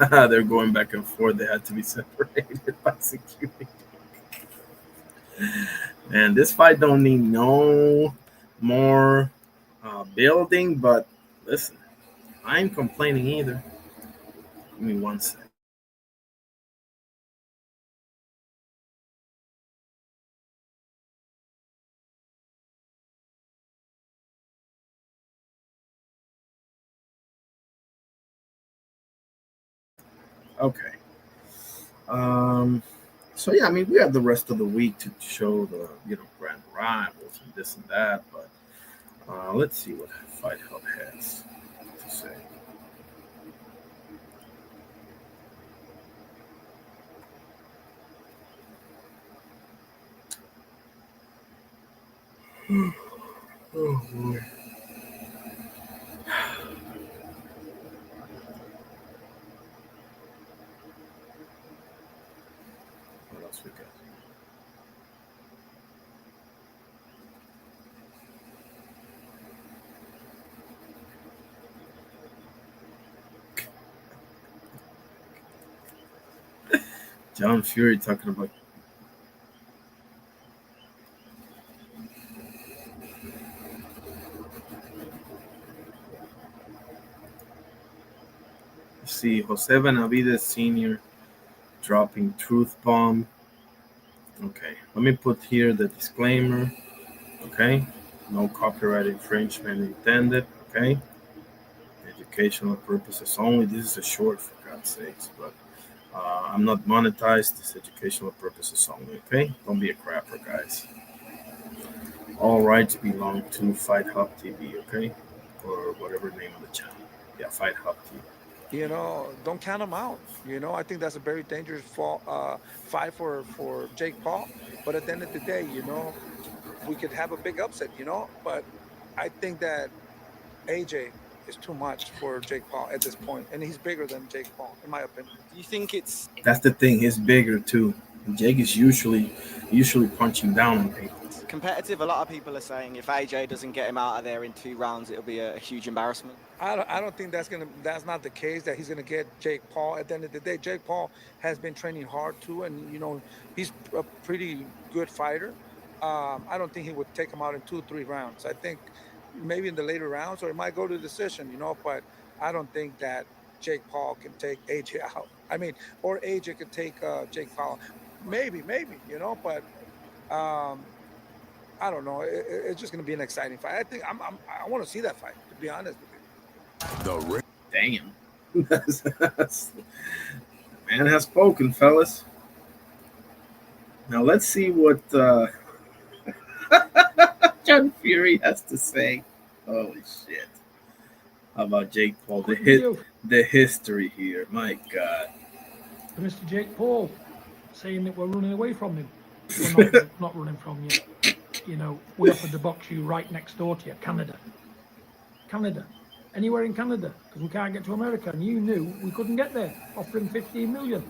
They're going back and forth. They had to be separated by security. And this fight don't need no more building, but listen, I ain't complaining either. Give me one second. Okay. Um, so yeah, I mean, we have the rest of the week to show the grand rivals and this and that, but let's see what Fight Hub has to say. Oh boy. What else we got? John Fury talking about. See Jose Benavides Sr. dropping truth bomb. Okay, let me put here the disclaimer. Okay, no copyright infringement intended. Okay, educational purposes only. This is a short, for God's sakes, but I'm not monetized. This educational purposes only. Okay, don't be a crapper, guys. All rights belong to Fight Hub TV. Okay, or whatever name of the channel. Yeah, Fight Hub TV. Don't count him out. I think that's a very dangerous fight for Jake Paul. But at the end of the day, we could have a big upset. But I think that AJ is too much for Jake Paul at this point, and he's bigger than Jake Paul, in my opinion. Do you think it's That's the thing. He's bigger too. Jake is usually punching down on people. competitive? A lot of people are saying if AJ doesn't get him out of there in 2 rounds, it'll be a huge embarrassment. I don't think that's not the case, that he's gonna get Jake Paul. At the end of the day, Jake Paul has been training hard too, and he's a pretty good fighter. I don't think he would take him out in 2-3 rounds. I think maybe in the later rounds, or it might go to decision. But I don't think that Jake Paul can take AJ out. I mean, or AJ could take Jake Paul. Maybe, but I don't know. It's just going to be an exciting fight. I think I want to see that fight, to be honest with you. Damn. Man has spoken, fellas. Now let's see what John Fury has to say. Holy shit. How about Jake Paul? The history here. My God. Mr. Jake Paul saying that we're running away from him. We're not running from you. We offered to box you right next door to you, Canada. Anywhere in Canada, because we can't get to America, and you knew we couldn't get there, offering 15 million.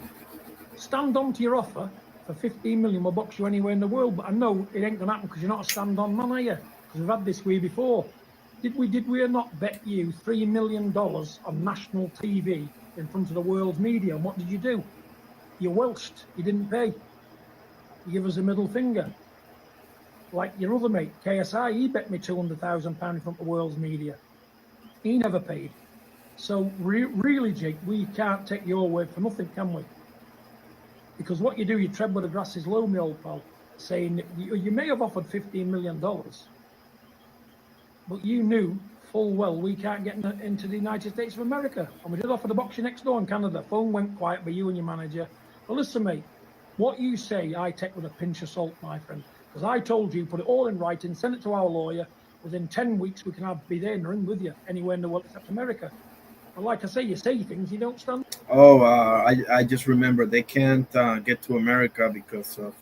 Stand on to your offer for 15 million, we'll box you anywhere in the world, but I know it ain't going to happen because you're not a stand-on man, are you? Because we've had this way before. Did we or not bet you $3 million on national TV in front of the world's media, and what did you do? You welched, you didn't pay. You give us a middle finger. Like your other mate, KSI, he bet me £200,000 in front of the world's media. He never paid. So really, Jake, we can't take your word for nothing, can we? Because what you do, you tread where the grass is low, my old pal, saying that you may have offered $15 million, but you knew full well we can't get into the United States of America. And we did offer the box you next door in Canada. Phone went quiet by you and your manager. But listen, mate, what you say, I take with a pinch of salt, my friend. Because I told you, put it all in writing, send it to our lawyer. Within 10 weeks, we can be there in the ring with you anywhere in the world except America. And like I say, you say things, you don't stand. Oh, I just remember they can't get to America because of,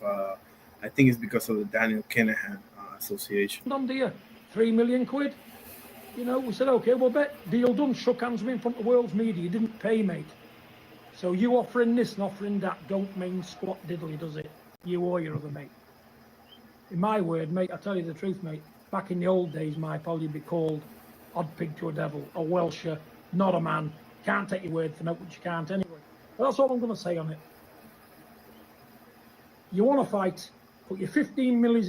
I think it's because of the Daniel Kinahan Association. Stand on, dear, 3 million quid. We said, okay, we'll bet. Deal done. Shook hands with me in front of the world's media. You didn't pay, mate. So you offering this and offering that don't mean squat diddly, does it? You or your other mate. In my word, mate, I tell you the truth, mate. Back in the old days, my pal, you'd be called odd pig to a devil, a Welsher, not a man. Can't take your word for no, which you can't anyway. But that's all I'm going to say on it. You want to fight, put your $15 million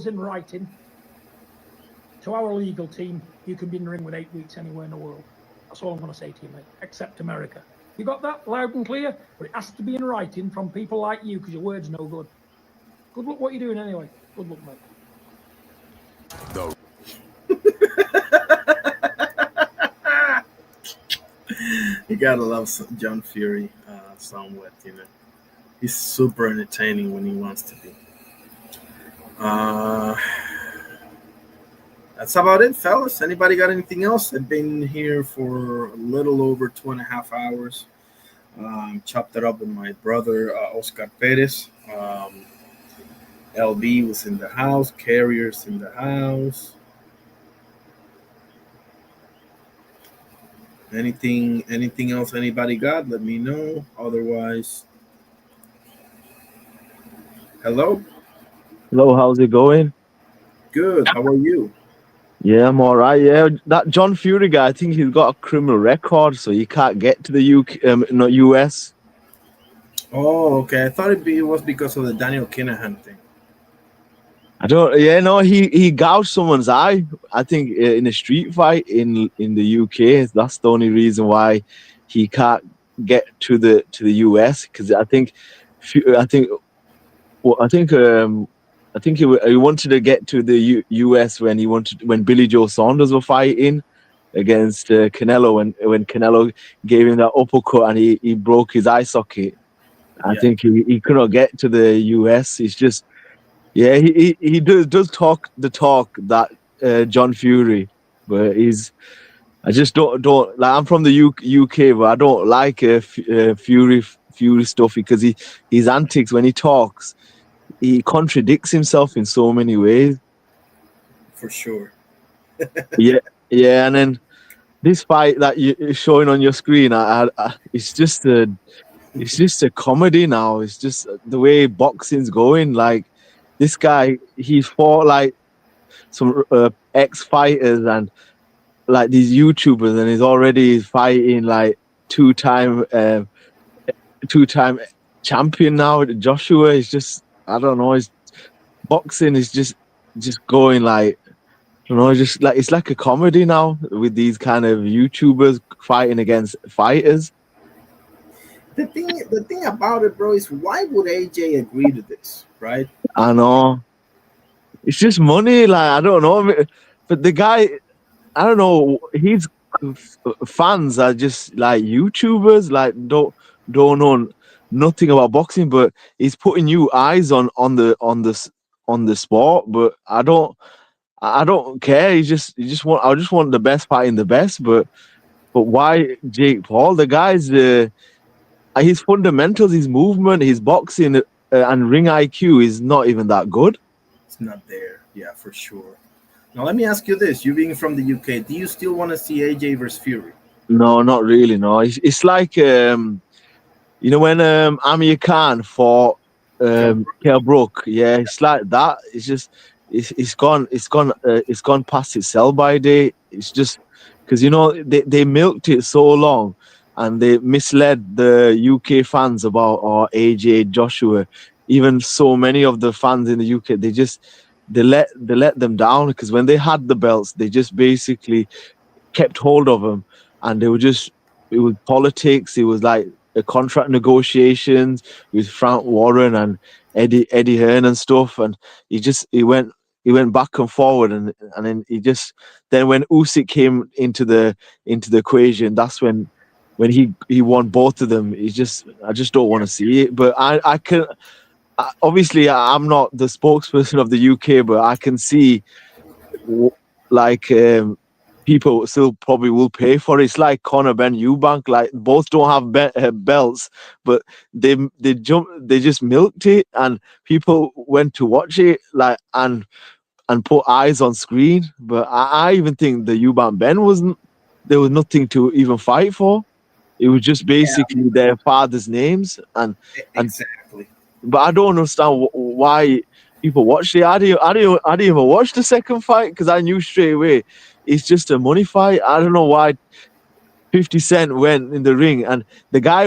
in writing to our legal team. You can be in the ring with 8 weeks anywhere in the world. That's all I'm going to say to you, mate, except America. You got that loud and clear? But it has to be in writing from people like you because your word's no good. Good luck what you're doing anyway. Good luck, mate. You gotta love John Fury somewhat, you know. He's super entertaining when he wants to be. Uh, that's about it, fellas. Anybody got anything else? I've been here for a little over 2.5 hours. Chopped it up with my brother Oscar Perez. LB was in the house. Carriers in the house. Anything else anybody got? Let me know. Otherwise, hello. Hello, how's it going? Good. How are you? Yeah, I'm all right. Yeah, that John Fury guy, I think he's got a criminal record, so he can't get to the UK, not US. Oh, okay. I thought it was because of the Daniel Kinahan thing. I don't. Yeah, no, he gouged someone's eye. I think in a street fight in the UK. That's the only reason why he can't get to the US because I think well, I think he wanted to get to the US when Billy Joe Saunders were fighting against Canelo when Canelo gave him that uppercut and he broke his eye socket. I Yeah, think he could not get to the US. It's just yeah, he does talk the talk that John Fury, but he's I just don't like. I'm from the UK, but I don't like Fury stuff because his antics when he talks, he contradicts himself in so many ways. for sure. Yeah, yeah, and then this fight that you're showing on your screen, it's just a comedy now. It's just the way boxing's going. Like this guy, he fought like some ex fighters and like these YouTubers, and he's already fighting like two time uh, two time champion now. Joshua is just I don't know. His boxing is just going like. You know, just like it's like a comedy now with these kind of YouTubers fighting against fighters. The thing about it, bro, is why would AJ agree to this, right? I know. It's just money. Like I don't know, but the guy, I don't know. His fans are just like YouTubers. Like don't know nothing about boxing, but he's putting new eyes on the sport. But I don't care. He just want I just want the best fighting the best. But why Jake Paul? The guy's his fundamentals, his movement, his boxing and ring IQ is not even that good. It's not there. Yeah, for sure. Now let me ask you this: you being from the UK, do you still want to see AJ versus Fury? No, not really. No, it's like you know when Amir Khan fought Kell Kell Brook. Yeah, it's like that. It's just it's gone past its sell by date. It's just because you know they milked it so long and they misled the UK fans about AJ Joshua. Even so many of the fans in the UK, they let them down because when they had the belts, they just basically kept hold of him, and they were just it was politics. It was like contract negotiations with Frank Warren and Eddie Hearn and stuff, and he went back and forward, and then then when Usyk came into the equation, that's when he won both of them. I just don't want to see it, but I can. Obviously, I'm not the spokesperson of the UK, but I can see like people still probably will pay for it. It's like Conor Ben Eubank, like both don't have belts, but they just milked it, and people went to watch it, like and put eyes on screen. But I even think the Eubank Ben wasn't. There was nothing to even fight for. It was just Yeah, basically their father's names, and exactly. but I don't understand why people watch it. I didn't even watch the second fight because I knew straight away it's just a money fight. I don't know why 50 Cent went in the ring and the guy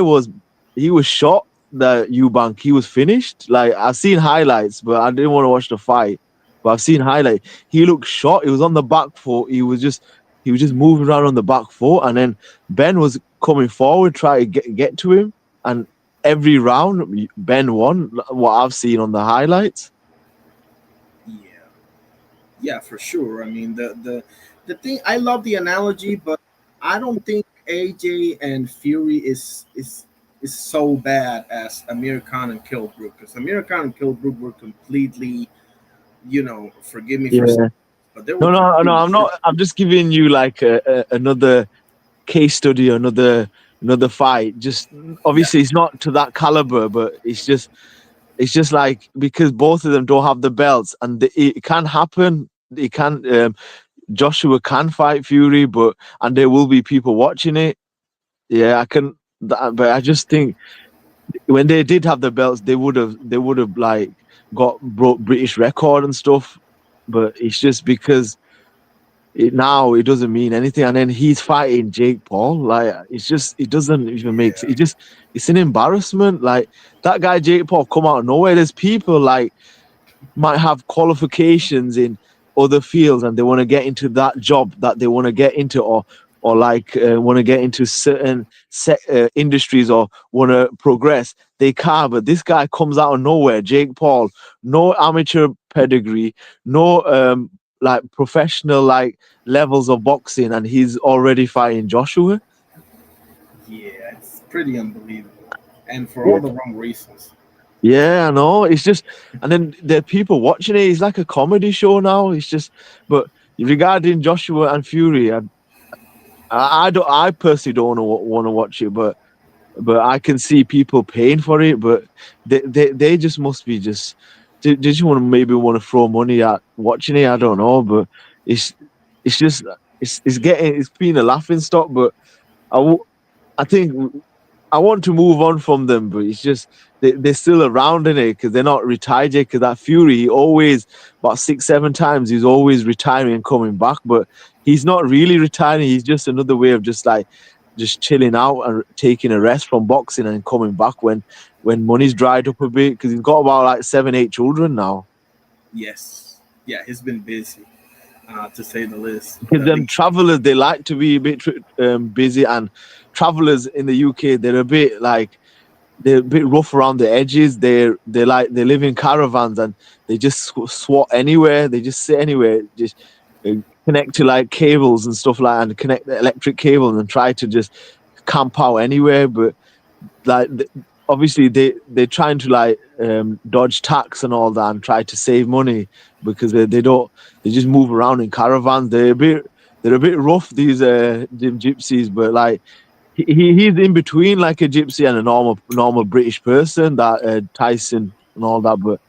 he was shot. The Eubank, he was finished. Like I've seen highlights, but I didn't want to watch the fight. But I've seen highlight. He looked shot. He was on the back foot. He was just moving around on the back foot, and then Ben was coming forward, trying to get to him, and every round Ben won. What I've seen on the highlights. Yeah, yeah, for sure. I mean, the thing. I love the analogy, but I don't think AJ and Fury is so bad as Amir Khan and Kilbrook, because Amir Khan and Kilbrook were completely, forgive me for saying, Yeah. but they were No, no, no. completely I'm not. I'm just giving you like another case study, another fight. Just yeah, obviously, it's not to that caliber, but it's just like because both of them don't have the belts, and it can happen. It can. Joshua can fight Fury, and there will be people watching it. Yeah, I can. But I just think when they did have the belts, they would have like got broke British record and stuff. But it's just because now it doesn't mean anything. And then he's fighting Jake Paul. Like it doesn't even make sense. yeah, It's an embarrassment. Like that guy Jake Paul come out of nowhere. There's people like might have qualifications in other fields and they want to get into that job that they want to get into, or like want to get into certain industries or want to progress. They can't. But this guy comes out of nowhere, Jake Paul, no amateur pedigree, no like professional like levels of boxing, and he's already fighting Joshua. yeah. It's pretty unbelievable, and for all the wrong reasons. Yeah, I know. It's just, and then there are people watching it. It's like a comedy show now. It's just, but regarding Joshua and Fury, I don't, I personally don't want to watch it, but I can see people paying for it. But they just must be they just want to maybe want to throw money at watching it. I don't know, but it's it's just it's been a laughing stock. But I think I want to move on from them, but it's just they're still around in it because they're not retired yet. Because that Fury, he always about 6, 7 times, he's always retiring and coming back, but he's not really retiring. He's just another way of just chilling out and taking a rest from boxing and coming back when money's dried up a bit. Because he's got about like 7, 8 children now. Yes, yeah. He's been busy, to say the least. But Because I them think travelers, they like to be a bit busy, and travelers in the UK, they're a bit like they're a bit rough around the edges. They live in caravans and they just swat anywhere. They just sit anywhere, just uh, connect to like cables and stuff like, and connect the electric cable and try to just camp out anywhere. But like obviously they're trying to like dodge tax and all that and try to save money because they don't they just move around in caravans. They're a bit rough, these gypsies, but like he's in between like a gypsy and a normal British person, that Tyson and all that. But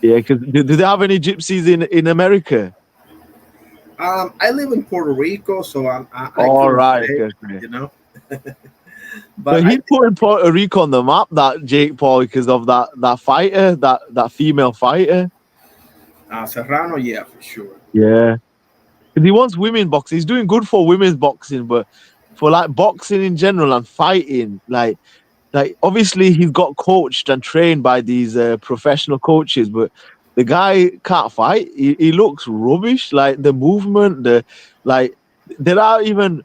yeah, because do they have any gypsies in America? I live in Puerto Rico, so I All couldn't right, say, okay, okay. you know. So But I he's think putting Puerto Rico on the map, that Jake Paul, because of that fighter, that female fighter. Serrano, yeah, for sure. Yeah, because he wants women boxing. He's doing good for women's boxing, but for like boxing in general and fighting, like obviously he's got coached and trained by these professional coaches, but the guy can't fight. He looks rubbish. Like the movement, like there are even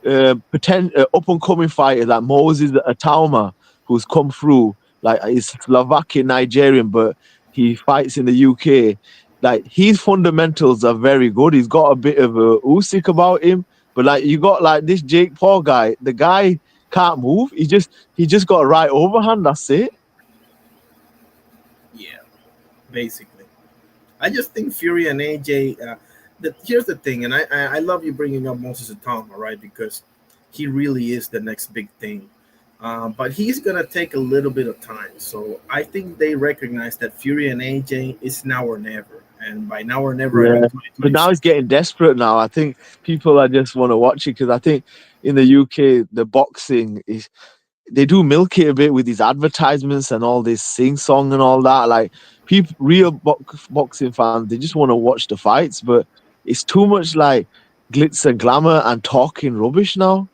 up and coming fighters like Moses Atauma, who's come through. Like he's Slovakian Nigerian, but he fights in the UK. Like his fundamentals are very good. He's got a bit of a Usyk about him, but like you got like this Jake Paul guy. The guy can't move. He just got a right overhand. That's it. Yeah, basically. I just think Fury and AJ. Here's the thing, and I love you bringing up Moses Atama, right? Because he really is the next big thing. But he's gonna take a little bit of time. So I think they recognize that Fury and AJ is now or never. And by now or never, I mean Yeah. But now 2026. he's getting desperate. Now I think people are just want to watch it because I think in the UK the boxing is they do milk it a bit with these advertisements and all this sing song and all that. Like people, real boxing fans, they just want to watch the fights, but it's too much like glitz and glamour and talking rubbish now.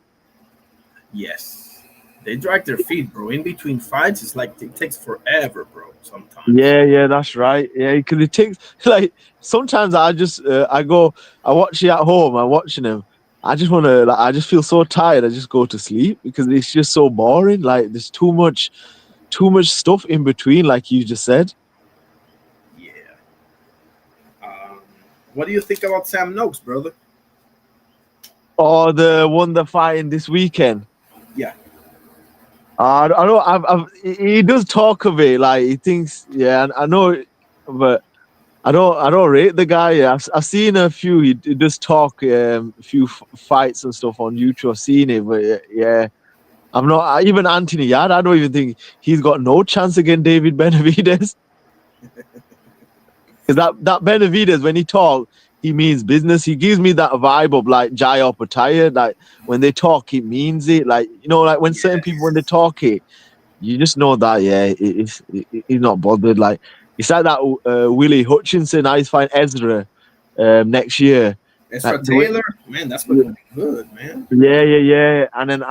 Yes, they drag their feet, bro. In between fights, it's like it takes forever, bro. Sometimes. Yeah, yeah, that's right. Yeah, because it takes like sometimes I watch it at home. I'm watching him. I just want to I just feel so tired. I just go to sleep because it's just so boring. Like there's too much stuff in between, like you just said. Yeah. Um, what do you think about Sam Noakes, brother? or the one they're fighting this weekend. Yeah. I know. He does talk of it, like he thinks. Yeah, I know, but I don't rate the guy. Yeah, I've seen a few. He does talk a few fights and stuff on YouTube. I've seen it, but yeah, I'm not. Even Anthony Yard, I don't even think he's got no chance against David Benavidez. Because that Benavidez, when he talk, he means business. He gives me that vibe of like Jai or Pattaya. Like when they talk, he means it. Like like when certain people when they talk it, you just know that he's not bothered. Like it's like that Willie Hutchinson. I find Ezra next year. Like Ezra the way, Taylor, man, that's gonna be good, man. yeah. And then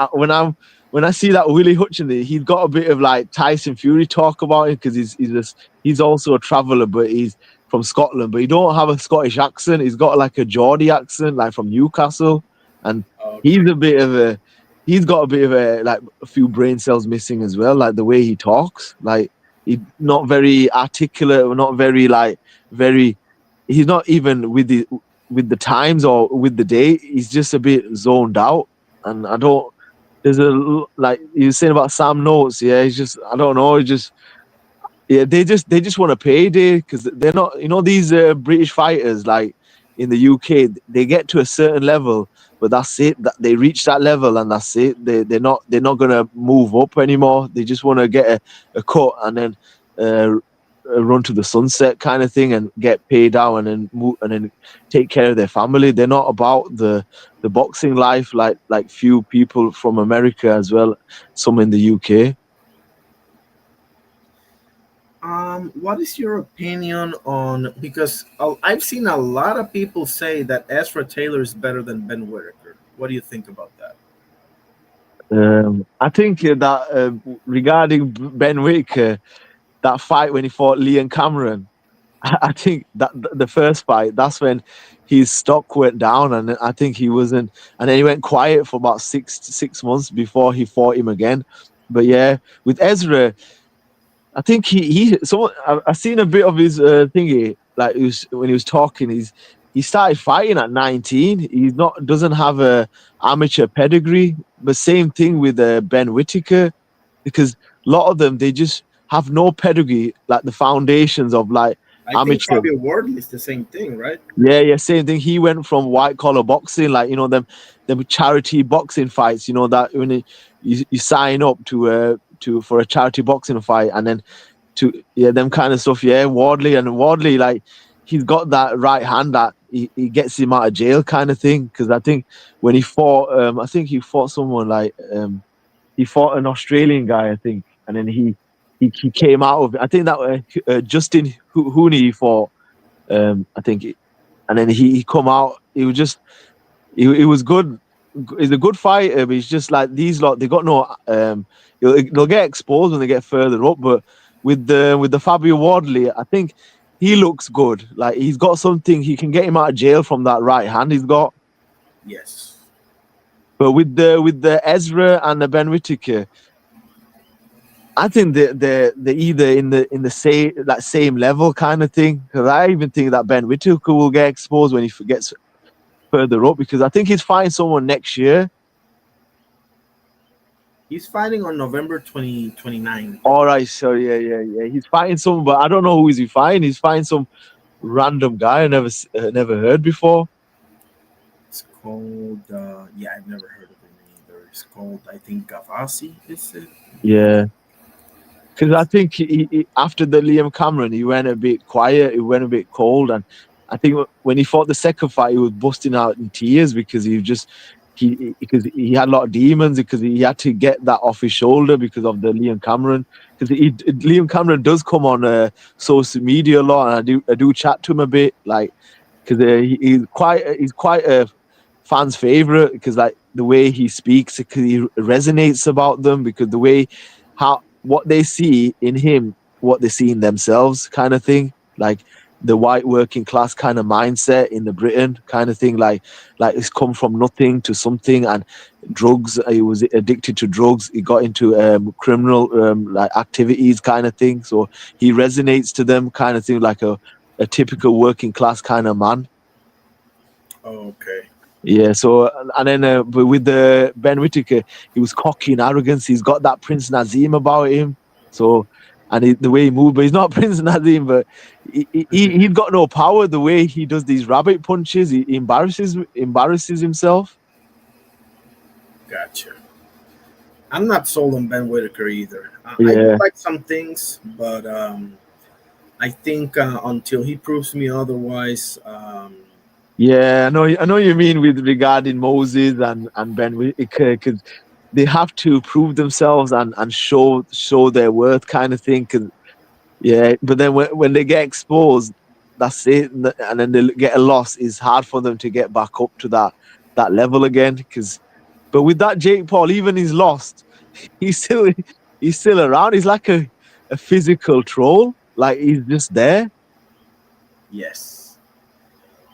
when I see that Willie Hutchinson, he's got a bit of like Tyson Fury talk about him because he's also a traveller, but he's from Scotland, but he don't have a Scottish accent. He's got like a Geordie accent, like from Newcastle, and Okay. he's a bit of a he's got a bit of like a few brain cells missing as well, like the way he talks, like he's not very articulate, or not very like very. He's not even with the times or with the day. He's just a bit zoned out, and I don't. There's like you were saying about Sam Notes, yeah. He's just I don't know. He just yeah, they just want to payday because they're not, these British fighters like in the UK, they get to a certain level, but that's it. That they reach that level and that's it. They're not gonna move up anymore. They just want to get a cut and then uh, run to the sunset kind of thing and get paid out and then move and then take care of their family. They're not about the boxing life like few people from America as well, some in the UK. What is your opinion on, because I've seen a lot of people say that Ezra Taylor is better than Ben Whitaker. What do you think about that? I think that regarding Ben Whitaker, that fight when he fought Liam Cameron, I think that the first fight, that's when his stock went down, and I think he wasn't, and then he went quiet for about 6 months before he fought him again. But yeah, with Ezra, I think I've seen a bit of his thingy, like when he was talking, he started fighting at 19. He's not doesn't have a amateur pedigree, but same thing with Ben Whitaker, because a lot of them they just have no pedigree, like the foundations of like I think amateur. Fabio Wardley is the same thing, right? Yeah, same thing. He went from white collar boxing, like them charity boxing fights. You know that when you sign up to for a charity boxing fight, and then them kind of stuff. Yeah, Wardley, like he's got that right hand that he gets him out of jail kind of thing. Because I think when he fought, I think he fought someone like he fought an Australian guy, I think, and then he came out of it. I think that Justin Hooney he fought. I think, and then he come out. He was just he was good. He's a good fighter, but he's just like these lot. They got no. They'll get exposed when they get further up. But with the Fabio Wardley, I think he looks good. Like he's got something. He can get him out of jail from that right hand he's got. Yes. But with the Ezra and the Ben Whitaker, I think they're either in the same level kind of thing. Because I even think that Ben Whitaker will get exposed when he gets further up, because I think he's fighting someone next year. He's fighting on November 2029. All right, so yeah. He's fighting someone, but I don't know who is he fighting. He's fighting some random guy I never heard before. It's called, yeah, I've never heard of him either. It's called, I think, Gavasi, is it? Yeah. Because I think he, after the Liam Cameron, he went a bit quiet. He went a bit cold, and I think when he fought the second fight, he was busting out in tears because because he had a lot of demons, because he had to get that off his shoulder because of the Liam Cameron. Because Liam Cameron does come on social media a lot, and I do chat to him a bit, like because he's quite a fan's favorite, because like the way he speaks, because he resonates about them, because the way what they see in him, what they see in themselves, kind of thing, like the white working class kind of mindset in the Britain kind of thing, like it's come from nothing to something, and drugs. He was addicted to drugs. He got into criminal like activities kind of thing. So he resonates to them kind of thing, like a typical working class kind of man. Oh, okay. Yeah, so and then but with the Ben Whittaker, he was cocky and arrogant. He's got that Prince Nazim about him. So the way he moved, but he's not Prince Nazim, but he'd got no power. The way he does these rabbit punches, he embarrasses himself. Gotcha. I'm not sold on Ben Whitaker either. I do Yeah, like some things, but I think until he proves me otherwise, yeah, I know you mean with regarding Moses and Ben Whittaker, because they have to prove themselves and show their worth, kind of thing. 'Cause yeah, but then when they get exposed, that's it, and then they get a loss. It's hard for them to get back up to that level again. But with that Jake Paul, even he's lost, he's still he's still around. He's like a physical troll. Like he's just there. yes,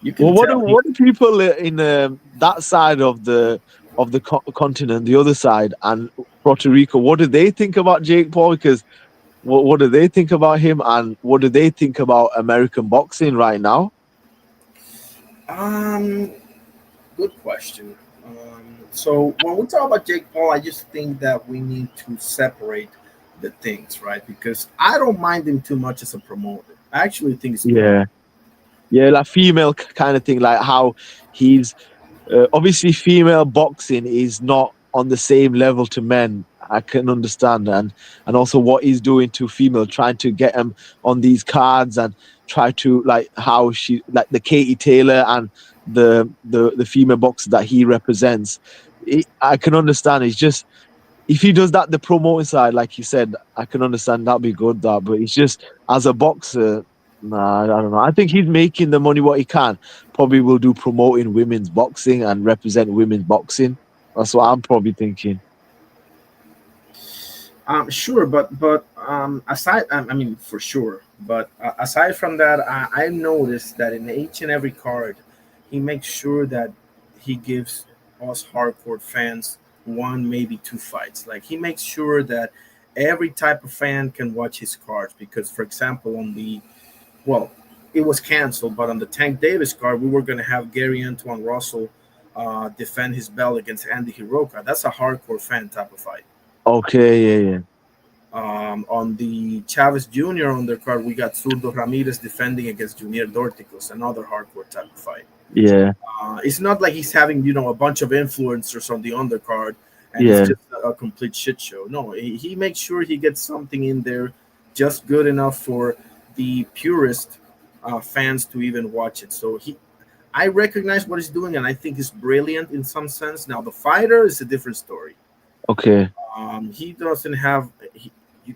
you Well, can tell he. what do people in that side of the continent, the other side, and Puerto Rico, what do they think about Jake Paul? Because what do they think about him, and what do they think about American boxing right now? Um, Good question. So when we talk about Jake Paul, I just think that we need to separate the things, right? Because I don't mind him too much as a promoter. I actually think it's good. Yeah, yeah, like female kind of thing, like how he's obviously female boxing is not on the same level to men. I can understand, and also what he's doing to female, trying to get them on these cards and try to like how she like the Katie Taylor and the female boxer that he represents. I can understand. It's just if he does that, the promoting side, like you said, I can understand that'd be good. That, but it's just as a boxer, nah, I don't know. I think he's making the money what he can. Probably will do promoting women's boxing and represent women's boxing. That's what I'm probably thinking. Sure, but aside, I mean, for sure. But aside from that, I noticed that in each and every card, he makes sure that he gives us hardcore fans one, maybe two fights. Like he makes sure that every type of fan can watch his cards. Because, for example, on the well, it was canceled, but on the Tank Davis card, we were going to have Gary Antoine Russell defend his belt against Andy Hiroka. That's a hardcore fan type of fight. Okay, yeah, On the Chavez Jr. undercard, we got Zurdo Ramirez defending against Junior Dorticos, another hardcore type of fight. yeah, It's not like he's having a bunch of influencers on the undercard and it's yeah, just a complete shit show. No, he makes sure he gets something in there just good enough for the purest fans to even watch it. So I recognize what he's doing and I think it's brilliant in some sense. Now the fighter is a different story. okay, He doesn't have.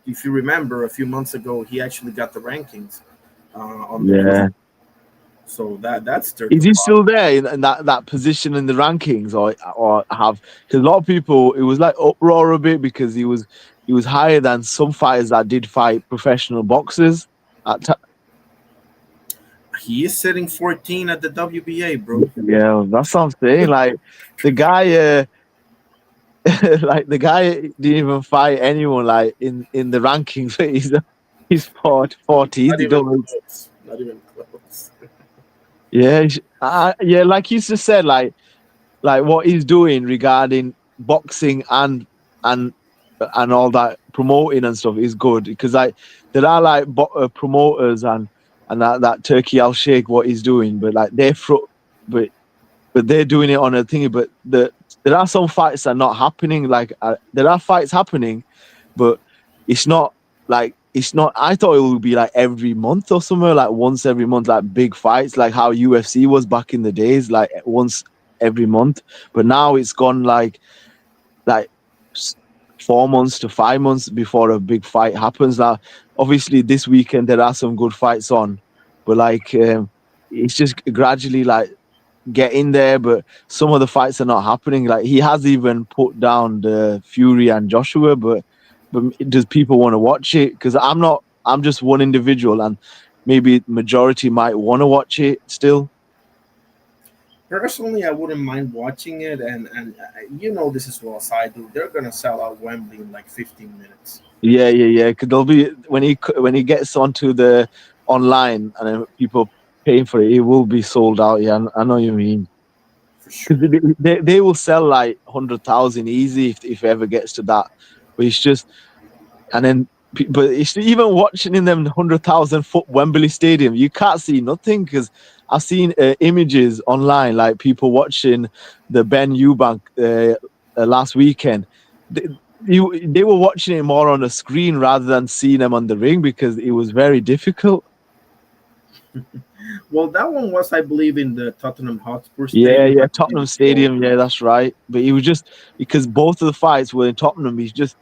If you remember, a few months ago, he actually got the rankings on the yeah. group. So that's stirred Is the he pot. still there in that position in the rankings, or have? Because a lot of people, it was like uproar a bit because he was higher than some fighters that did fight professional boxers. At He is sitting 14 at the WBA, bro. yeah, that's what I'm saying. Like the guy, like the guy didn't even fight anyone like in the rankings. But he's 14. Not He even don't. close. Not even close. Yeah, yeah. Like you just said, like what he's doing regarding boxing and all that promoting and stuff is good because like there are like promoters and that Turkey Al Sheikh what he's doing, but like but they're doing it on a thingy. But there are some fights that are not happening. Like there are fights happening, but it's not like it's not. I thought it would be like every month or somewhere, like once every month, like big fights, like how UFC was back in the days, like once every month. But now it's gone like 4 months to 5 months before a big fight happens. Now, obviously, this weekend there are some good fights on, but like it's just gradually like get in there. But some of the fights are not happening. Like he has even put down the Fury and Joshua, but does people want to watch it? Because I'm not. I'm just one individual, and maybe majority might want to watch it still. Personally, I wouldn't mind watching it, and this as well as I do. They're gonna sell out Wembley in like 15 minutes. Yeah. Because there'll be when he gets onto the online and then people paying for it, it will be sold out. Yeah, I know what you mean. For sure. because they will sell like 100,000 easy if it ever gets to that. But it's just and then but it's even watching in them 100,000 foot Wembley Stadium, you can't see nothing because I've seen images online like people watching the Ben Eubank last weekend. They, they were watching it more on a screen rather than seeing them on the ring because it was very difficult. Well, that one was, I believe, in the Tottenham Hotspur Yeah, Stadium. yeah, I believe Tottenham it's called. Stadium. Yeah, that's right. But he was just because both of the fights were in Tottenham. He's just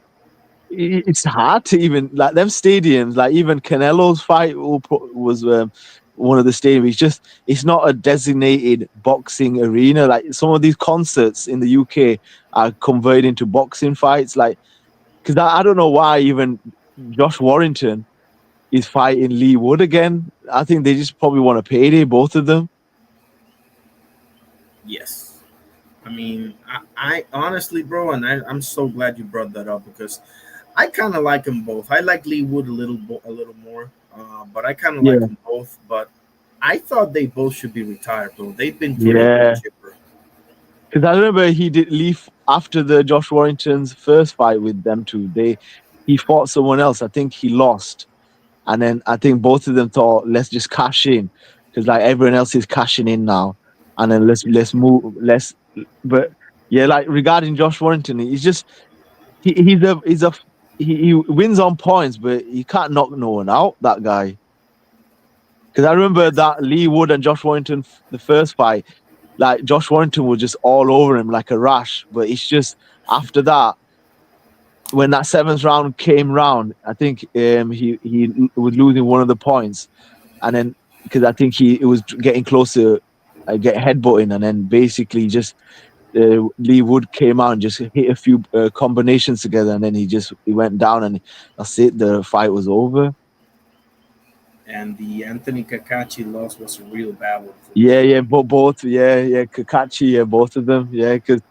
it's hard to even like them stadiums. Like even Canelo's fight was one of the stadiums. It's just it's not a designated boxing arena. Like some of these concerts in the UK are converted into boxing fights. Like because I don't know why even Josh Warrington is fighting Lee Wood again. I think they just probably want a payday, both of them. Yes. I mean, I honestly, bro, and I'm so glad you brought that up because I kind of like them both. I like Lee Wood a little more, but I kind of like Yeah, them both. But I thought they both should be retired, bro. They've been through a lot, yeah. Chipper. Because I remember he did leave after the Josh Warrington's first fight with them two. He fought someone else. I think he lost, and then I think both of them thought, let's just cash in, because like everyone else is cashing in now, and then let's move let's. But yeah, like regarding Josh Warrington, he's just he's a he wins on points, but he can't knock no one out. That guy. Because I remember Yes. that Lee Wood and Josh Warrington, the first fight, like Josh Warrington was just all over him like a rash. But it's just after that, when that seventh round came round, I think he was losing one of the points, and then because I think he it was getting closer, get headbutting, and then basically just Lee Wood came out and just hit a few combinations together, and then he went down, and that's it. The fight was over. And the Anthony Kakachi loss was a real bad one for Yeah, Lee yeah, Wood. but both, yeah, Kakachi, yeah, both of them, yeah, because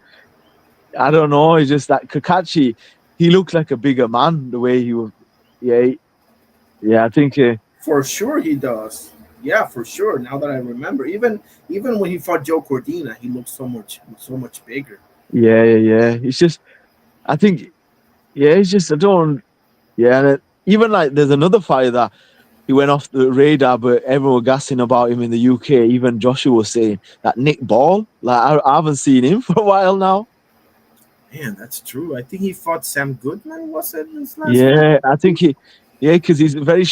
I don't know. It's just that Kakachi, he looks like a bigger man the way he was. Yeah, yeah. I think. For sure, he does. Yeah, for sure. Now that I remember, even when he fought Joe Cordina, he looked so much bigger. Yeah, yeah, yeah. It's just. I think. Yeah, it's just. I don't. Yeah, and even like there's another fighter that he went off the radar, but everyone was gassing about him in the UK. Even Joshua was saying that Nick Ball. Like I haven't seen him for a while now. Man, that's true. I think he fought Sam Goodman. Was it his last fight? Yeah, I think he, yeah, because he's a very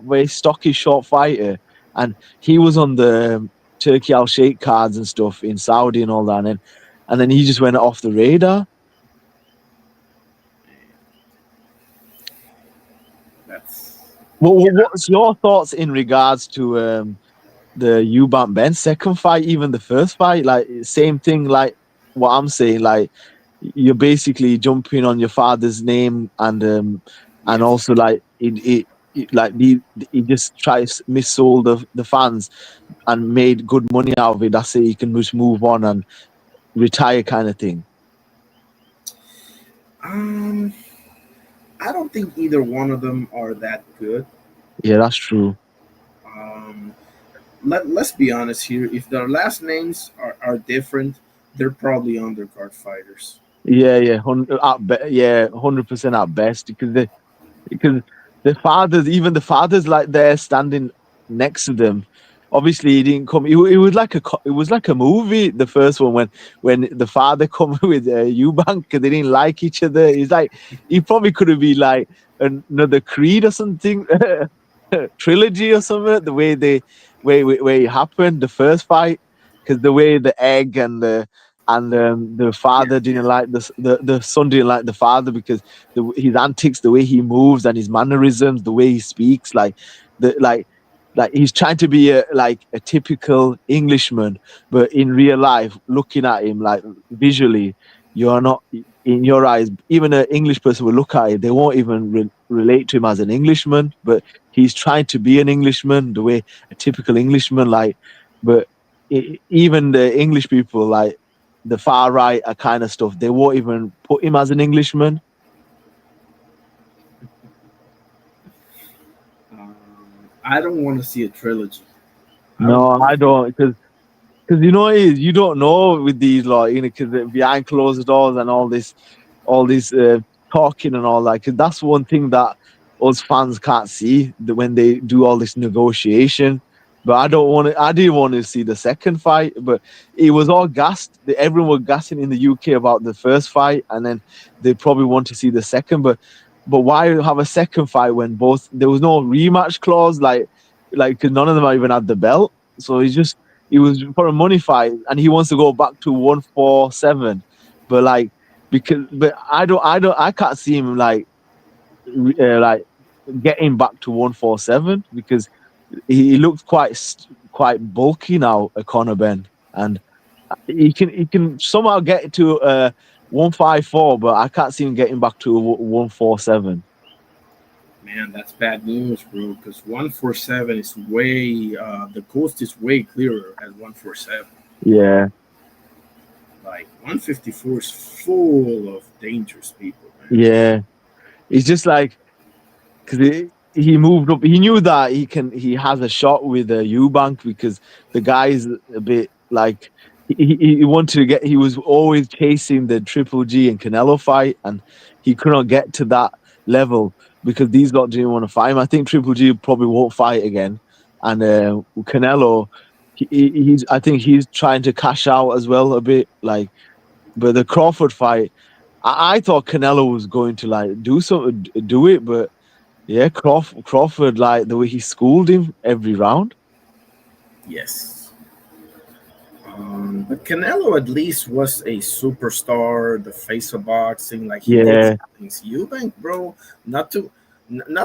very stocky, short fighter, and he was on the Turkey Al Sheikh cards and stuff in Saudi and all that, and then he just went off the radar. That's What, yeah. what's your thoughts in regards to the Eubank Ben second fight, even the first fight? Like same thing, like what I'm saying, like you're basically jumping on your father's name and Yes. also like like he just tries missold the fans and made good money out of it. That's it. You can just move on and retire, kind of thing. Um, I don't think either one of them are that good. Yeah, that's true. Um, let's be honest here. If their last names are different, they're probably undercard fighters. Yeah, yeah, yeah, 100% at best because even the fathers like there standing next to them. Obviously, he didn't come. It was like it was like a movie. The first one when the father come with Eubank because they didn't like each other. It's like he probably could have been like another Creed or something, trilogy or something. The way where it happened, the first fight, because the way the egg and the Yeah, father yeah. didn't like the son didn't like the father because his antics, the way he moves and his mannerisms, the way he speaks, the like he's trying to be a typical Englishman, but in real life, looking at him like visually, you're not in your eyes. Even an English person will look at it; they won't even relate to him as an Englishman. But he's trying to be an Englishman, the way a typical Englishman But even the English people, like the far right, kind of stuff, they won't even put him as an Englishman. I don't want to see a trilogy. I don't No, want I to see. don't, because because you know it is, you don't know with these like because behind closed doors and all this talking and all that. Because that's one thing that us fans can't see when they do all this negotiation. But I don't want to. I didn't want to see the second fight, but it was all gassed. Everyone was gassing in the UK about the first fight, and then they probably want to see the second. But why have a second fight when both there was no rematch clause? Like because none of them even had the belt. So he was for a money fight, and he wants to go back to 147. But but I can't see him like getting back to 147 because he looks quite bulky now, Conor Ben, and he can somehow get to 154, but I can't see him getting back to 147. Man, that's bad news, bro. Because 147 is way the coast is way clearer at 147. Yeah, Like 154 is full of dangerous people, man. yeah. It's just like because he moved up. He knew that he has a shot with Eubank because the guy's a bit like he wanted to get. He was always chasing the Triple G and Canelo fight, and he couldn't get to that level because these lot didn't want to fight him. I think Triple G probably won't fight again, and Canelo. He's. I think he's trying to cash out as well a bit. But the Crawford fight, I thought Canelo was going to do it, but yeah, Crawford, like the way he schooled him every round. Yes. But Canelo at least was a superstar, the face of boxing. Like he did Yeah, some things. Eubank, bro, not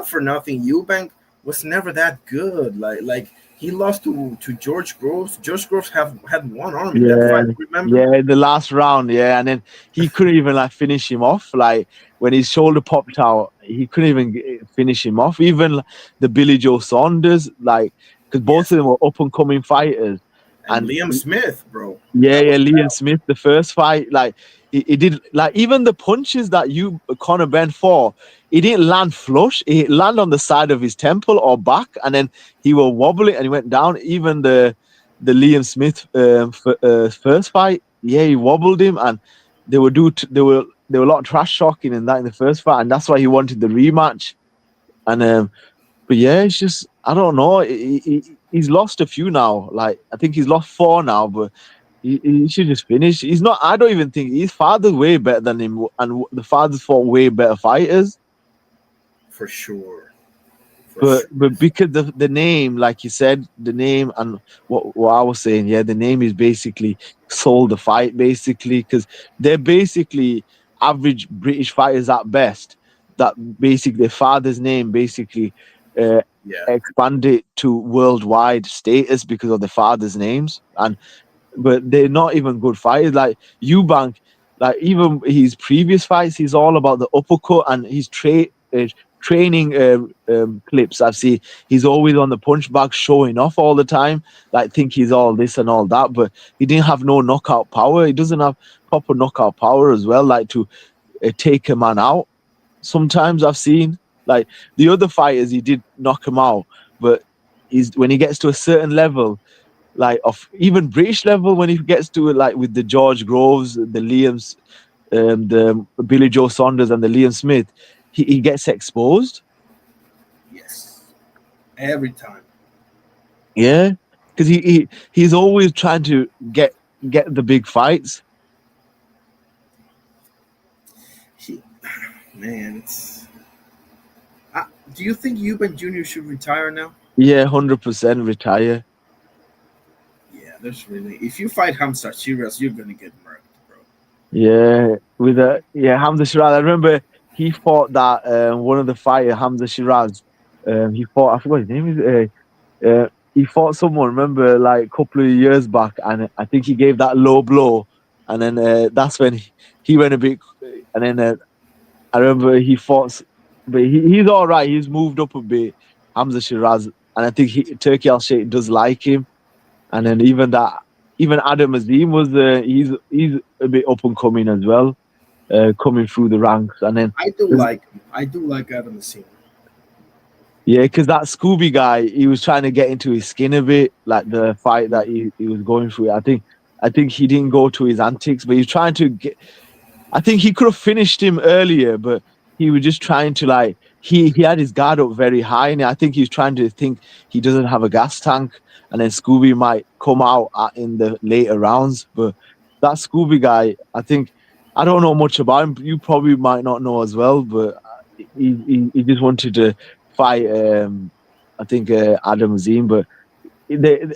for nothing. Eubank was never that good. Like he lost to George Groves. George Groves have had one arm in that yeah, fight. Remember? yeah. The last round, yeah, and then he couldn't even like finish him off. Like when his shoulder popped out, he couldn't even finish him off. Even the Billy Joe Saunders, like because both of Yes. them were up and coming fighters, And and Liam Smith, bro. yeah, That yeah, was Liam Smith, the first fight, like he did, like even the punches that you Conor Ben fought, he didn't land flush. He landed on the side of his temple or back, and then he was wobbling and he went down. Even the Liam Smith first fight, yeah, he wobbled him, and they were a lot of trash talking in that in the first fight, and that's why he wanted the rematch. And but yeah, it's just I don't know. He's lost a few now. Like I think he's lost four now, but he should just finish. He's not. I don't even think his father's way better than him, and the fathers fought way better fighters. for sure. For But sure. because the name, like you said, the name and what I was saying, yeah, the name is basically sold the fight basically because they're basically average British fighters at best. That basically their father's name basically uh, Yeah. expanded to worldwide status because of the father's names, and but they're not even good fighters. Like Eubank, like even his previous fights, he's all about the uppercut and his training clips I've seen. He's always on the punch bag, showing off all the time. Like think he's all this and all that, but he didn't have no knockout power. He doesn't have proper knockout power as well, like to take a man out. Sometimes I've seen like the other fighters, he did knock him out, but he's when he gets to a certain level like of even British level when he gets to it, like with the George Groves, the Liams, the Billy Joe Saunders, and the Liam Smith, he gets exposed. Yes. Every time. Yeah, because he's always trying to get the big fights. He, man, do you think Eubank Jr. should retire now? Yeah, 100% retire. Yeah, there's really. If you fight Hamza Shiraz, you're gonna get murked, bro. Yeah, with Hamza Shiraz. I remember he fought that one of the fighter Hamza Shiraz. He fought. I forgot his name. He fought someone. Remember, like a couple of years back, and I think he gave that low blow, and then that's when he went a bit. And then I remember he fought, but he's all right. He's moved up a bit, Hamza Shiraz, and I think Turkey Al Sheikh does like him. And then even Adam Azim was he's a bit up and coming as well, coming through the ranks. And then I do like him. I do like Adam Singh. Yeah, because that Scooby guy, he was trying to get into his skin a bit, like the fight that he was going through. I think he didn't go to his antics, but he was trying to get. I think he could have finished him earlier, but he was just trying to like he had his guard up very high, and I think he was trying to think he doesn't have a gas tank, and then Scooby might come out in the later rounds. But that Scooby guy, I think I don't know much about him. You probably might not know as well, but he just wanted to fight. I think Adam Zine, but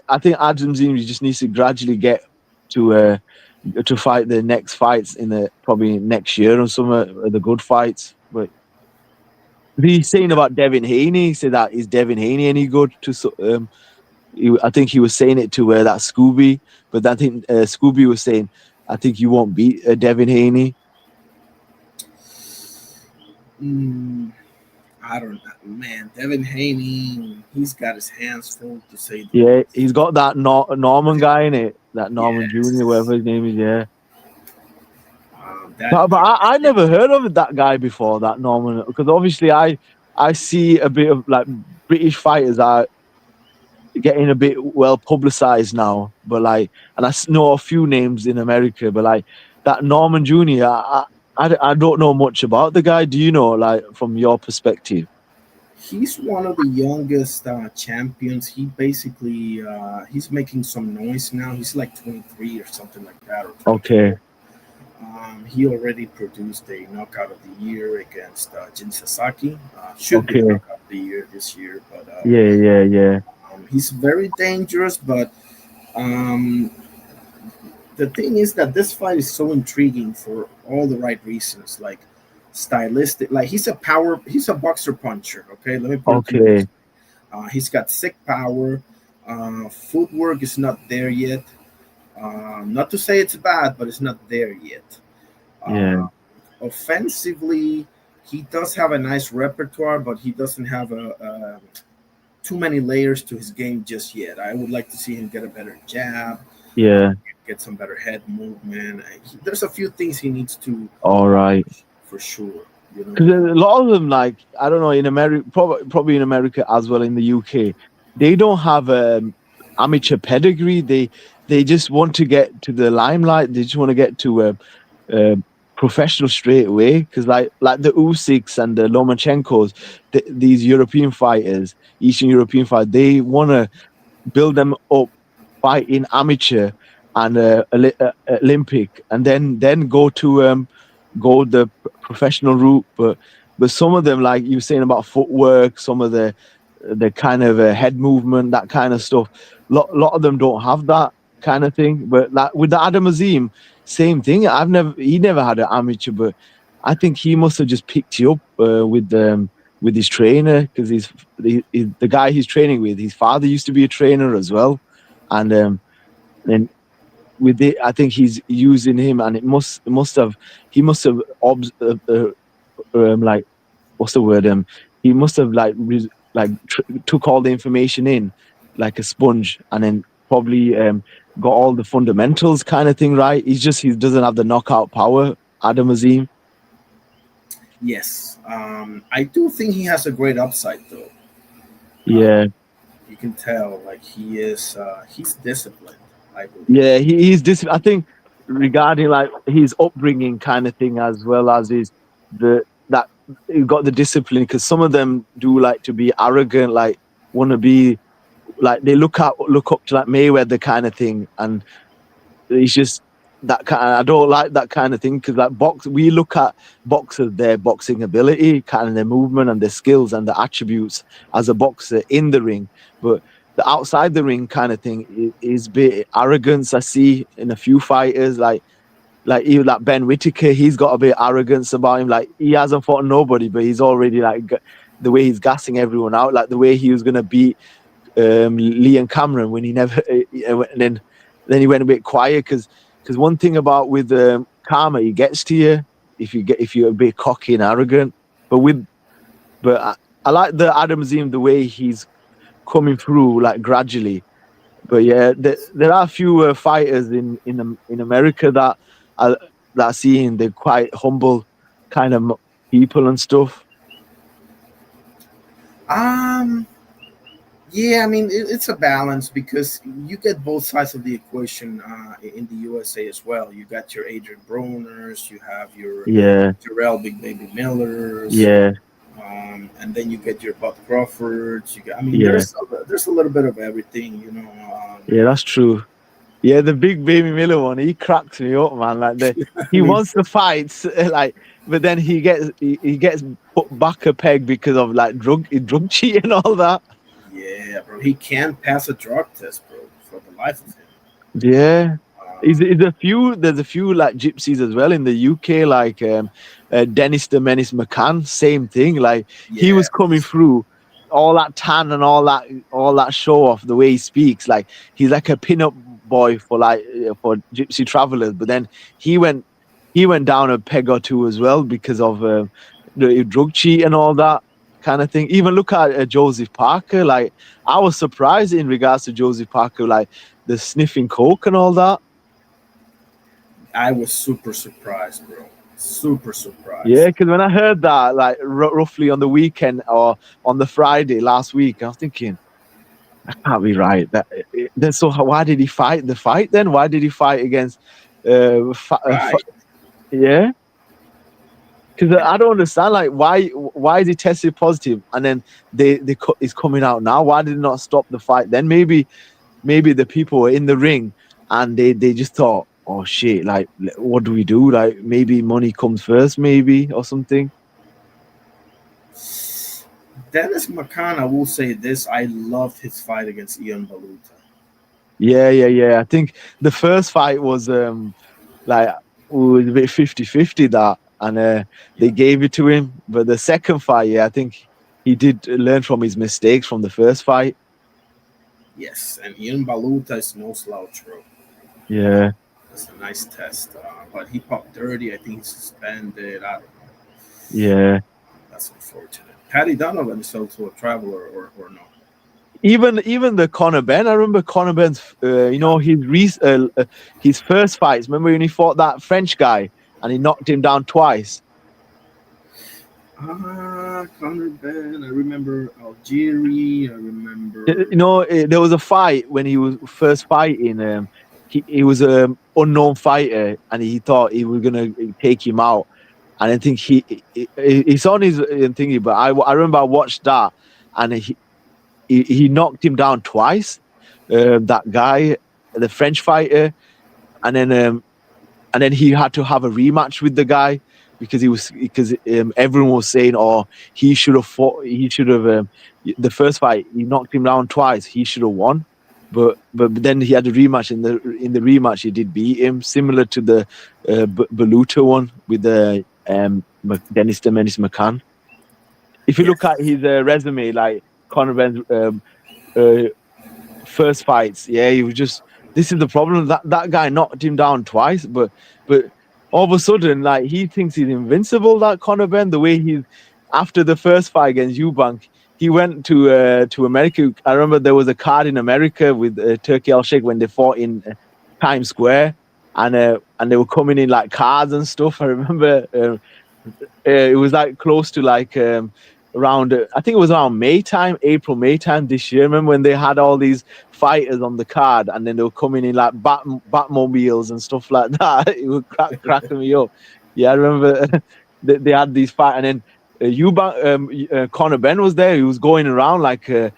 I think Adam Zine just needs to gradually get to. To fight the next fights in the probably next year or some the good fights. But he's saying about Devin Haney. He said that is Devin Haney any good to? I think he was saying it to that Scooby, but I think Scooby was saying, I think you won't beat Devin Haney. I don't know, man. Devin Haney, he's got his hands full to say the Yeah, least. he's got that Norman guy in it, that Norman Jr., whatever Yes. his name is. Yeah, That but I never heard of that guy before, that Norman, because obviously I see a bit of like British fighters are getting a bit well publicized now, but like, and know a few names in America, but like that Norman Jr., I don't know much about the guy. Do you know, like, from your perspective? he's one of the youngest champions. He basically he's making some noise now. He's like 23 or something like that, or Okay, 24. He already produced a knockout of the year against Jin Sasaki. Should be the okay, knockout of the year this year, but yeah. he's very dangerous. But um, the thing is that this fight is so intriguing for all the right reasons, like stylistic. Like he's a boxer puncher. Okay, let me put it to you this Okay, way. He's got sick power. Footwork is not there yet. Not to say it's bad, but it's not there yet. yeah, Uh, Offensively, he does have a nice repertoire, but he doesn't have a too many layers to his game just yet. I would like to see him get a better jab, uh, yeah. get some better head movement. There's a few things he needs to All right. polish for sure. You know. Because a lot of them, like, I don't know, in America, probably in America as well, in the UK, they don't have amateur pedigree. They just want to get to the limelight. They just want to get to uh, professional straight away. Because like the Usyks and the Lomachenkos, these European fighters, Eastern European fighters, they want to build them up, fight in amateur and Olympic, and then go the professional route. But some of them, like you were saying about footwork, some of the kind of head movement, that kind of stuff. Lot of them don't have that kind of thing. But like with the Adam Azim, same thing. He never had an amateur, but I think he must have just picked you up with his trainer, because the guy he's training with, his father used to be a trainer as well, and then with it, I think he's using him, and he must have like, what's the word, he must have like took all the information in like a sponge, and then probably got all the fundamentals kind of thing right. He doesn't have the knockout power, Adam Azim. Yes, I do think he has a great upside though. Uh, Yeah. you can tell, like he's disciplined. I believe. Yeah, he's this. I think regarding like his upbringing kind of thing, as well as his the that he got the discipline, because some of them do like to be arrogant, like want to be like they look up to like Mayweather kind of thing, and it's just that kind. I don't like that kind of thing, because like we look at boxers, their boxing ability, kind of their movement and their skills and the attributes as a boxer in the ring, but the outside the ring kind of thing is a bit arrogance. I see in a few fighters, like even like Ben Whittaker, he's got a bit of arrogance about him. Like he hasn't fought nobody, but he's already like the way he's gassing everyone out, like the way he was gonna beat Liam Cameron when he never, and then he went a bit quiet, because one thing about with karma, he gets to you if you're a bit cocky and arrogant. But I like the Adam Zim, the way he's coming through like gradually. But yeah, there are a few fighters in America I that I see, and they're quite humble kind of people and stuff. Um, yeah, I mean it's a balance because you get both sides of the equation in the USA as well. You got your Adrian Broners, you have your Yeah, Terrell Big Baby Millers, yeah, and then you get your Bud Crawfords. You got, I mean, yeah, there's a little bit of everything, yeah. That's true. Yeah, the big baby Miller one, he cracks me up, man. Like I he mean, wants to fight, like, but then he gets put back a peg because of like drug cheating and all that. yeah, bro, he can't pass a drug test, bro, for the life of him. Yeah. Uh, There's a few like gypsies as well in the UK, like Dennis the Menace McCann, same thing. Like he yeah, was coming through all that tan and all that show off the way he speaks. Like he's like a pin-up boy for gypsy travelers. But then he went he went down a peg or two as well because of the drug cheat and all that kind of thing. Even look at Joseph Parker. Like I was surprised in regards to Joseph Parker, like the sniffing coke and all that. I was super surprised, bro. Super Yeah, surprised. because when I heard that, like roughly on the weekend or on the Friday last week, I was thinking that can't be right. Then so why did he fight the fight then? Why did he fight against? Right. Yeah, because And I don't understand. Like why is he tested positive and then it's coming out now? Why did he not stop the fight then? Maybe the people were in the ring and they just thought, oh shit, like what do we do? Like maybe money comes first, maybe or something. Dennis McCann, I will say this: I loved his fight against Ian Baluta. Yeah. I think the first fight like was a bit 50-50 that and they Yeah. gave it to him. But the second fight, yeah, I think he did learn from his mistakes from the first fight. Yes, and Ian Baluta is no slouch, bro. Yeah. That's a nice test. But he popped 30. I think he's suspended. I don't know. Yeah. That's unfortunate. Patty Donovan is also a traveler, or no? Even the Conor Ben, I remember Conor Ben's his first fights. Remember when he fought that French guy and he knocked him down twice? Conor Ben. I remember Algieri. I remember. There was a fight when he was first fighting. He was an unknown fighter, and he thought he was gonna take him out. And I think he's on his thingy, but I remember I watched that, and he knocked him down twice. That guy, the French fighter, and then he had to have a rematch with the guy because everyone was saying, oh, he should have fought. He should have the first fight. He knocked him down twice. He should have won. But then he had a rematch. In the rematch, he did beat him, similar to the Baluta one with the Dennis the Menace McCann. If you look Yes. at his resume, like Conor Ben's uh, first fights, yeah, he was just. This is the problem. That guy knocked him down twice, but all of a sudden, like he thinks he's invincible. That Conor Ben, the way he's after the first fight against Eubank, he went to America. I remember there was a card in America with Turkey Al Sheikh when they fought in Times Square, and they were coming in like cars and stuff. I remember it was like close to like around I think it was around May time this year. Remember when they had all these fighters on the card and then they were coming in like Batmobiles and stuff like that. It was cracking me up. Yeah, I remember they had these fight and then Conor Ben was there. He was going around like a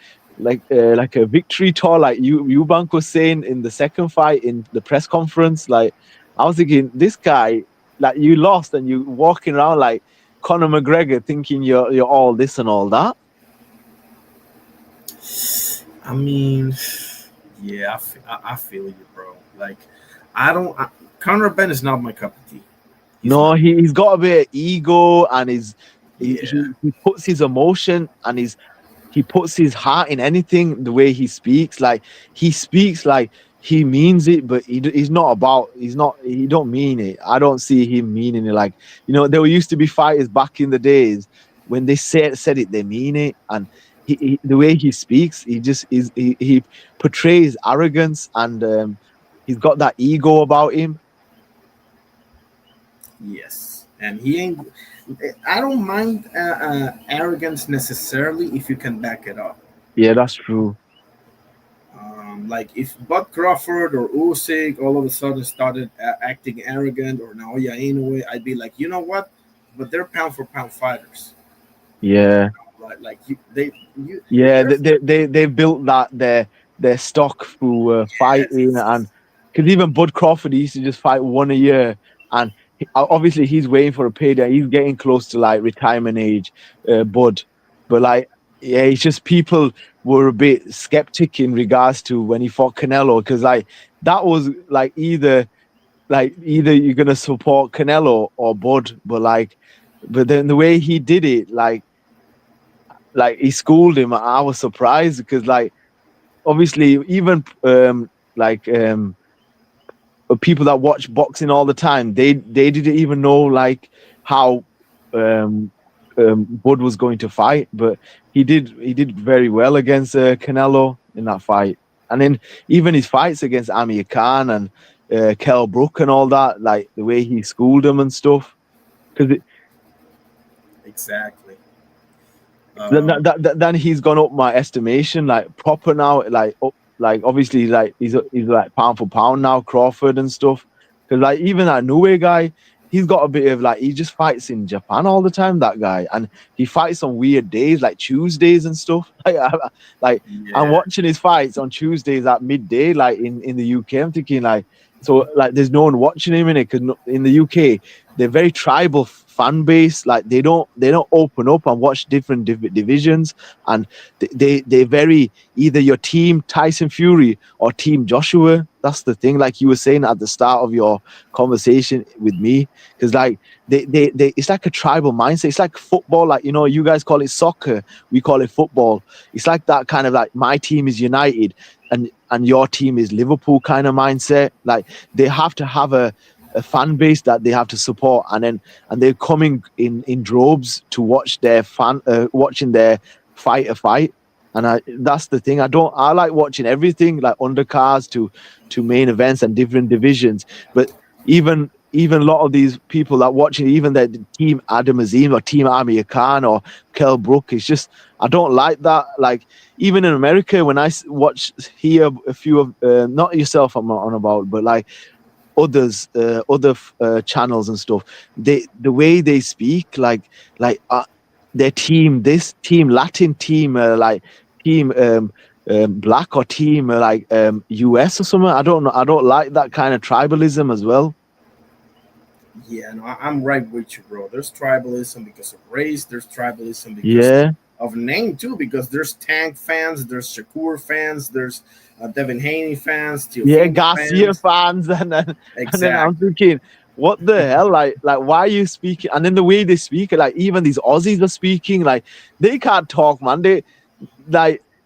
victory tour, like Eubank was saying in the second fight in the press conference. Like I was thinking, this guy, like you lost and you walking around like Conor McGregor, thinking you're all this and all that. I mean, yeah, I feel you, bro. Like, I don't. Conor Ben is not my cup of tea. He's No, not. he's got a bit of ego and Yeah. he puts his emotion and he puts his heart in anything. The way he speaks, like he means it, but he don't mean it. I don't see him meaning it. Like there used to be fighters back in the days when they said it, they mean it, and the way he speaks, he just is he portrays arrogance and he's got that ego about him. Yes, and he ain't. I don't mind arrogance necessarily if you can back it up. Yeah, that's true. Like if Bud Crawford or Usyk all of a sudden started acting arrogant, or Naoya Inoue, I'd be like, you know what? But they're pound for pound fighters. Yeah. Like you, they, you, Yeah, there's they built that their stock through fighting, yes, and because even Bud Crawford, he used to just fight one a year, and obviously he's waiting for a payday. He's getting close to like retirement age, Bud, but like yeah, it's just people were a bit skeptic in regards to when he fought Canelo, because like that was either you're gonna support Canelo or Bud, but then the way he did it, like he schooled him. I was surprised because like obviously even like people that watch boxing all the time, they didn't even know like how um Bud was going to fight, but he did very well against Canelo in that fight. And then even his fights against Amir Khan and Kell Brook and all that, like the way he schooled him and stuff. Because exactly. then, Um, then he's gone up my estimation, like proper now, like up, like obviously like he's like pound for pound now, Crawford and stuff. Because like even that Nue guy, he's got a bit of like he just fights in Japan all the time. That guy, and he fights on weird days like Tuesdays and stuff. Like I'm yeah, watching his fights on Tuesdays at midday, like in the UK. I'm thinking like so like there's no one watching him in it because in the UK they're very tribal fan base. Like they don't open up and watch different divisions, and they very either your team Tyson Fury or team Joshua. That's the thing. Like you were saying at the start of your conversation with me, because like they it's like a tribal mindset. It's like football. Like you guys call it soccer, we call it football. It's like that kind of like my team is United and your team is Liverpool kind of mindset. Like they have to have a fan base that they have to support, and they're coming in droves to watch their watching their fighter fight. And that's the thing. I like watching everything, like undercards to main events and different divisions. But even a lot of these people that watching, even the team Adam Azim or team Amir Khan or Kell Brook, it's just I don't like that. Like even in America, when I watch hear a few of not yourself I'm not on about, but like others other channels and stuff, the way they speak, like their team, this team Latin team, like team black or team US or something. I don't know, I don't like that kind of tribalism as well. yeah. No, I'm right with you, bro. There's tribalism because of race. There's tribalism because Yeah, of name too. Because there's Tank fans, there's Shakur fans, there's Devin Haney fans, yeah, Teofimo Garcia fans. fans, and then I'm Exactly. thinking, what the hell? Like why are you speaking? And then the way they speak, like even these Aussies are speaking, like they can't talk, man. They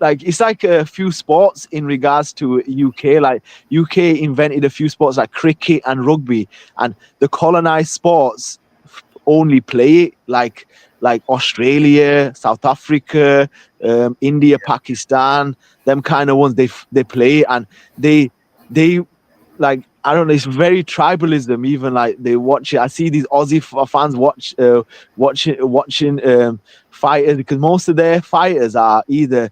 like it's like a few sports in regards to UK. Like UK invented a few sports like cricket and rugby, and the colonized sports only play it like Australia, South Africa, India, Pakistan, them kind of ones they play, and they like I don't know. It's very tribalism. Even like they watch it. I see these Aussie fans watching fighters because most of their fighters are either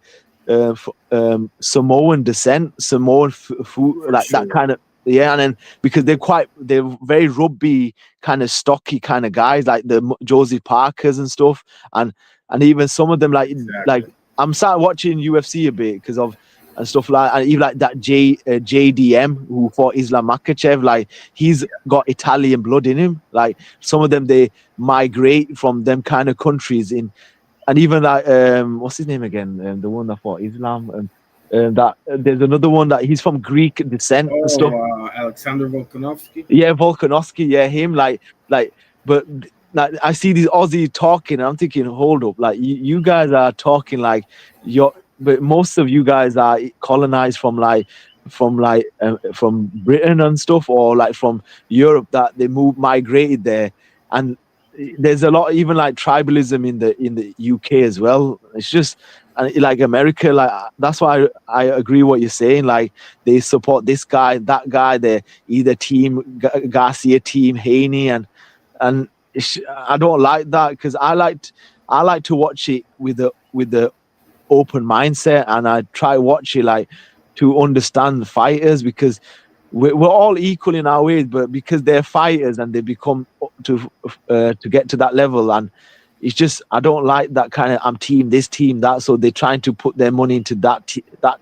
Samoan descent, Samoan food, For like that sure. kind of yeah. And then because they're very rugby kind of stocky kind of guys, like the Josie Parkers and stuff, and even some of them like Exactly. I'm sat watching UFC a bit because of and stuff like, and even like that JDM who fought Islam Makachev, like he's got Italian blood in him. Like some of them they migrate from them kind of countries in, and even that what's his name again? The one that fought Islam. That there's another one that he's from Greek descent and stuff. Oh, Alexander Volkanovski. Yeah, Volkanovski. Yeah, him. Like, but like I see these Aussie talking, and I'm thinking, hold up, like you guys are talking like but most of you guys are colonized from Britain and stuff, or like from Europe that they migrated there, and there's a lot even like tribalism in the UK as well. It's just and like America, like that's why I agree what you're saying. Like they support this guy, that guy, they either team Garcia, team Haney, and I don't like that because I like to watch it with the open mindset, and I try watch it like to understand the fighters because we're all equal in our ways, but because they're fighters and they become to get to that level, and it's just I don't like that kind of I'm team this team that, so they're trying to put their money into that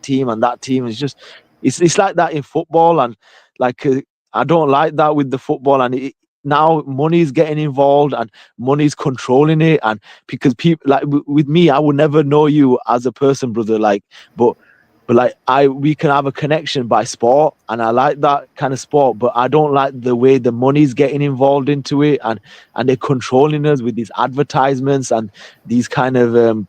team and that team. It's just it's like that in football, and like I don't like that with the football, and now money is getting involved and money is controlling it, and because people like with me, I would never know you as a person, brother, like but like I we can have a connection by sport, and I like that kind of sport, but I don't like the way the money's getting involved into it, and they're controlling us with these advertisements and these kind of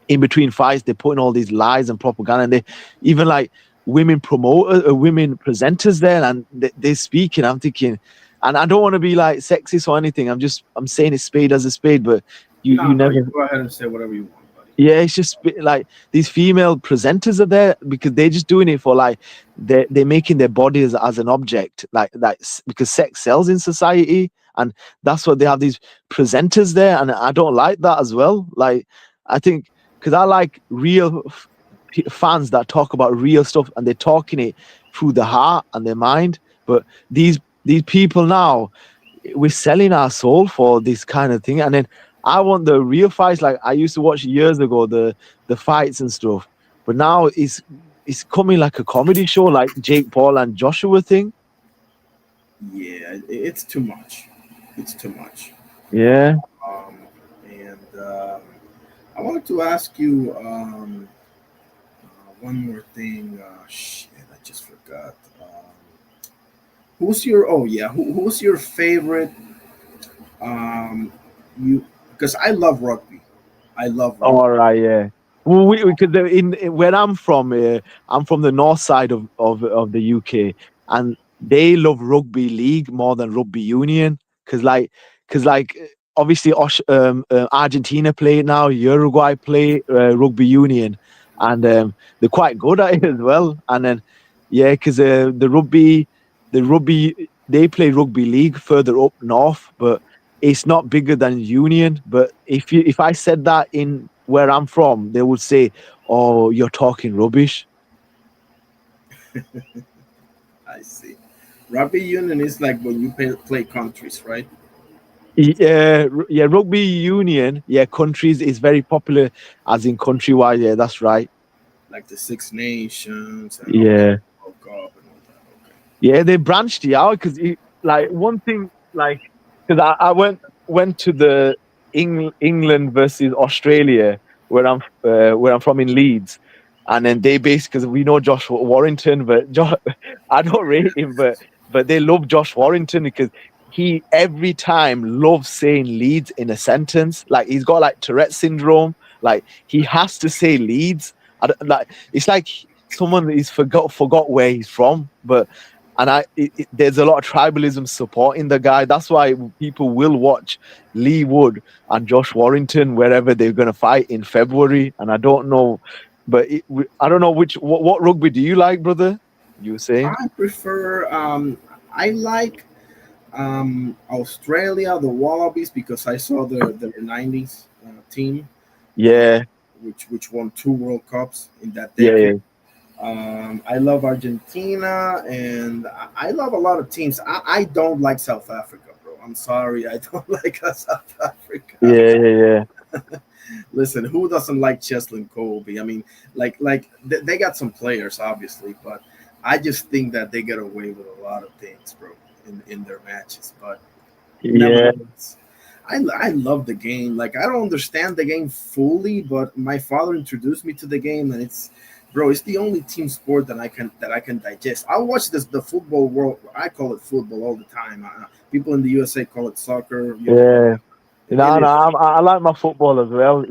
in between fights they're putting all these lies and propaganda, and they even like women promoters women presenters there, and they're speaking. I'm thinking, and I don't want to be like sexist or anything, I'm saying it spade as a spade, but you No, no, never. you go ahead and say whatever you want, buddy. Yeah, it's just like these female presenters are there because they're just doing it for like they're making their bodies as an object, because sex sells in society, and that's what they have these presenters there, and I don't like that as well. Like I think because I like real fans that talk about real stuff, and they're talking it through the heart and their mind. But these people now, we're selling our soul for this kind of thing, and then I want the real fights like I used to watch years ago, the fights and stuff, but now it's coming like a comedy show like Jake Paul and Joshua thing. Yeah, it's too much. It's too much. Yeah. And I wanted to ask you one more thing. Shit, I just forgot. Who's your? Oh yeah, who's your favorite? Um, you because I love rugby. I love rugby. All right, yeah. Well, we could in where I'm from the north side of the UK, and they love rugby league more than rugby union because like obviously Argentina play it now, Uruguay play rugby union, and they're quite good at it as well. And then yeah, because the rugby they play rugby league further up north, but it's not bigger than union. But if I said that in where I'm from, they would say, "Oh, you're talking rubbish." I see. Rugby union is like when you play countries, right? Yeah, yeah, rugby union, yeah, countries is very popular, as in countrywide. Yeah, that's right. Like the Six Nations and all that Yeah, World Cup and all that. Okay. yeah, they branched it out because like one thing, like because I went to the England versus Australia where I'm from in Leeds, and then they basically because we know Josh Warrington, but I don't rate him, but they love Josh Warrington because he every time loves saying Leeds in a sentence. Like he's got like Tourette syndrome. Like he has to say Leeds. Like it's like someone that he's forgot where he's from, but and there's a lot of tribalism supporting the guy. That's why people will watch Lee Wood and Josh Warrington wherever they're going to fight in February. And I don't know, but I don't know what rugby do you like, brother? You were saying? I prefer. I like Australia, the Wallabies, because I saw their '90s team, uh, Yeah, which won two World Cups in that yeah, yeah, decade. I love Argentina, and I love a lot of teams. I don't like South Africa, bro. I'm sorry, I don't like South Africa. yeah, yeah, Listen, who doesn't like Cheslin Colby? I mean, they got some players, obviously, but I just think that they get away with a lot of things, bro, in their matches. But yeah, nevertheless, I love the game. Like I don't understand the game fully, but my father introduced me to the game, and bro, it's the only team sport that I can digest. I watch the football world. I call it football all the time. People in the USA call it soccer. yeah. It No, is. I like my football as well.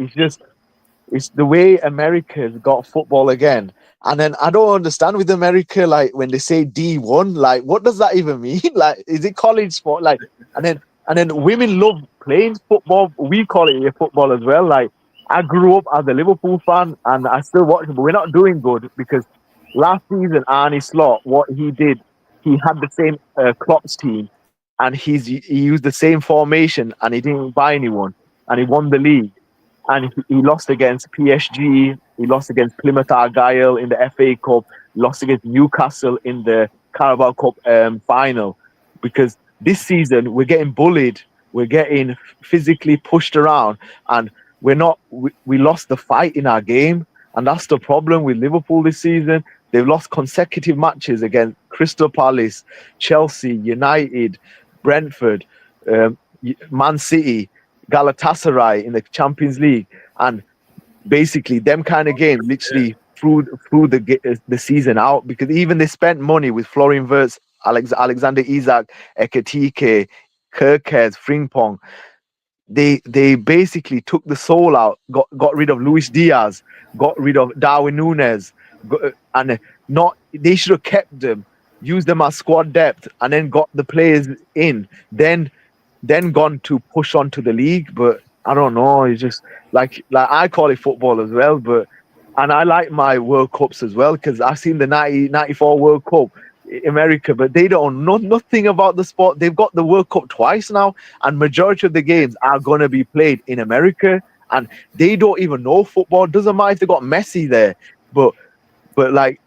It's the way America's got football again. And then I don't understand with America, like when they say D1, like what does that even mean? Like, is it college sport? Like, and then women love playing football. We call it football as well. Like, I grew up as a Liverpool fan, and I still watch it, but we're not doing good because last season Arnie Slot, what he did, he had the same Klopp's team, and he used the same formation, and he didn't buy anyone, and he won the league. And he lost against PSG. He lost against Plymouth Argyle in the FA Cup. Lost against Newcastle in the Carabao Cup final. Because this season we're getting bullied, we're getting physically pushed around, and we're not. We lost the fight in our game, and that's the problem with Liverpool this season. They've lost consecutive matches against Crystal Palace, Chelsea, United, Brentford, Man City, Galatasaray in the Champions League, and basically them kind of games Yeah. literally threw the season out, because even they spent money with Florian Wirtz, Alexander Isak, Ekatike, Kirkes, Frimpong. They basically took the soul out, got rid of Luis Diaz, got rid of Darwin Nunes, and not they should have kept them, used them as squad depth, and then got the players in. Then gone to push on to the league. But I don't know. It's just like I call it football as well. But and I like my World Cups as well, because I've seen the 94 World Cup America, but they don't know nothing about the sport. They've got the World Cup twice now, and majority of the games are going to be played in America, and they don't even know football. Doesn't matter if they got Messi there, but like.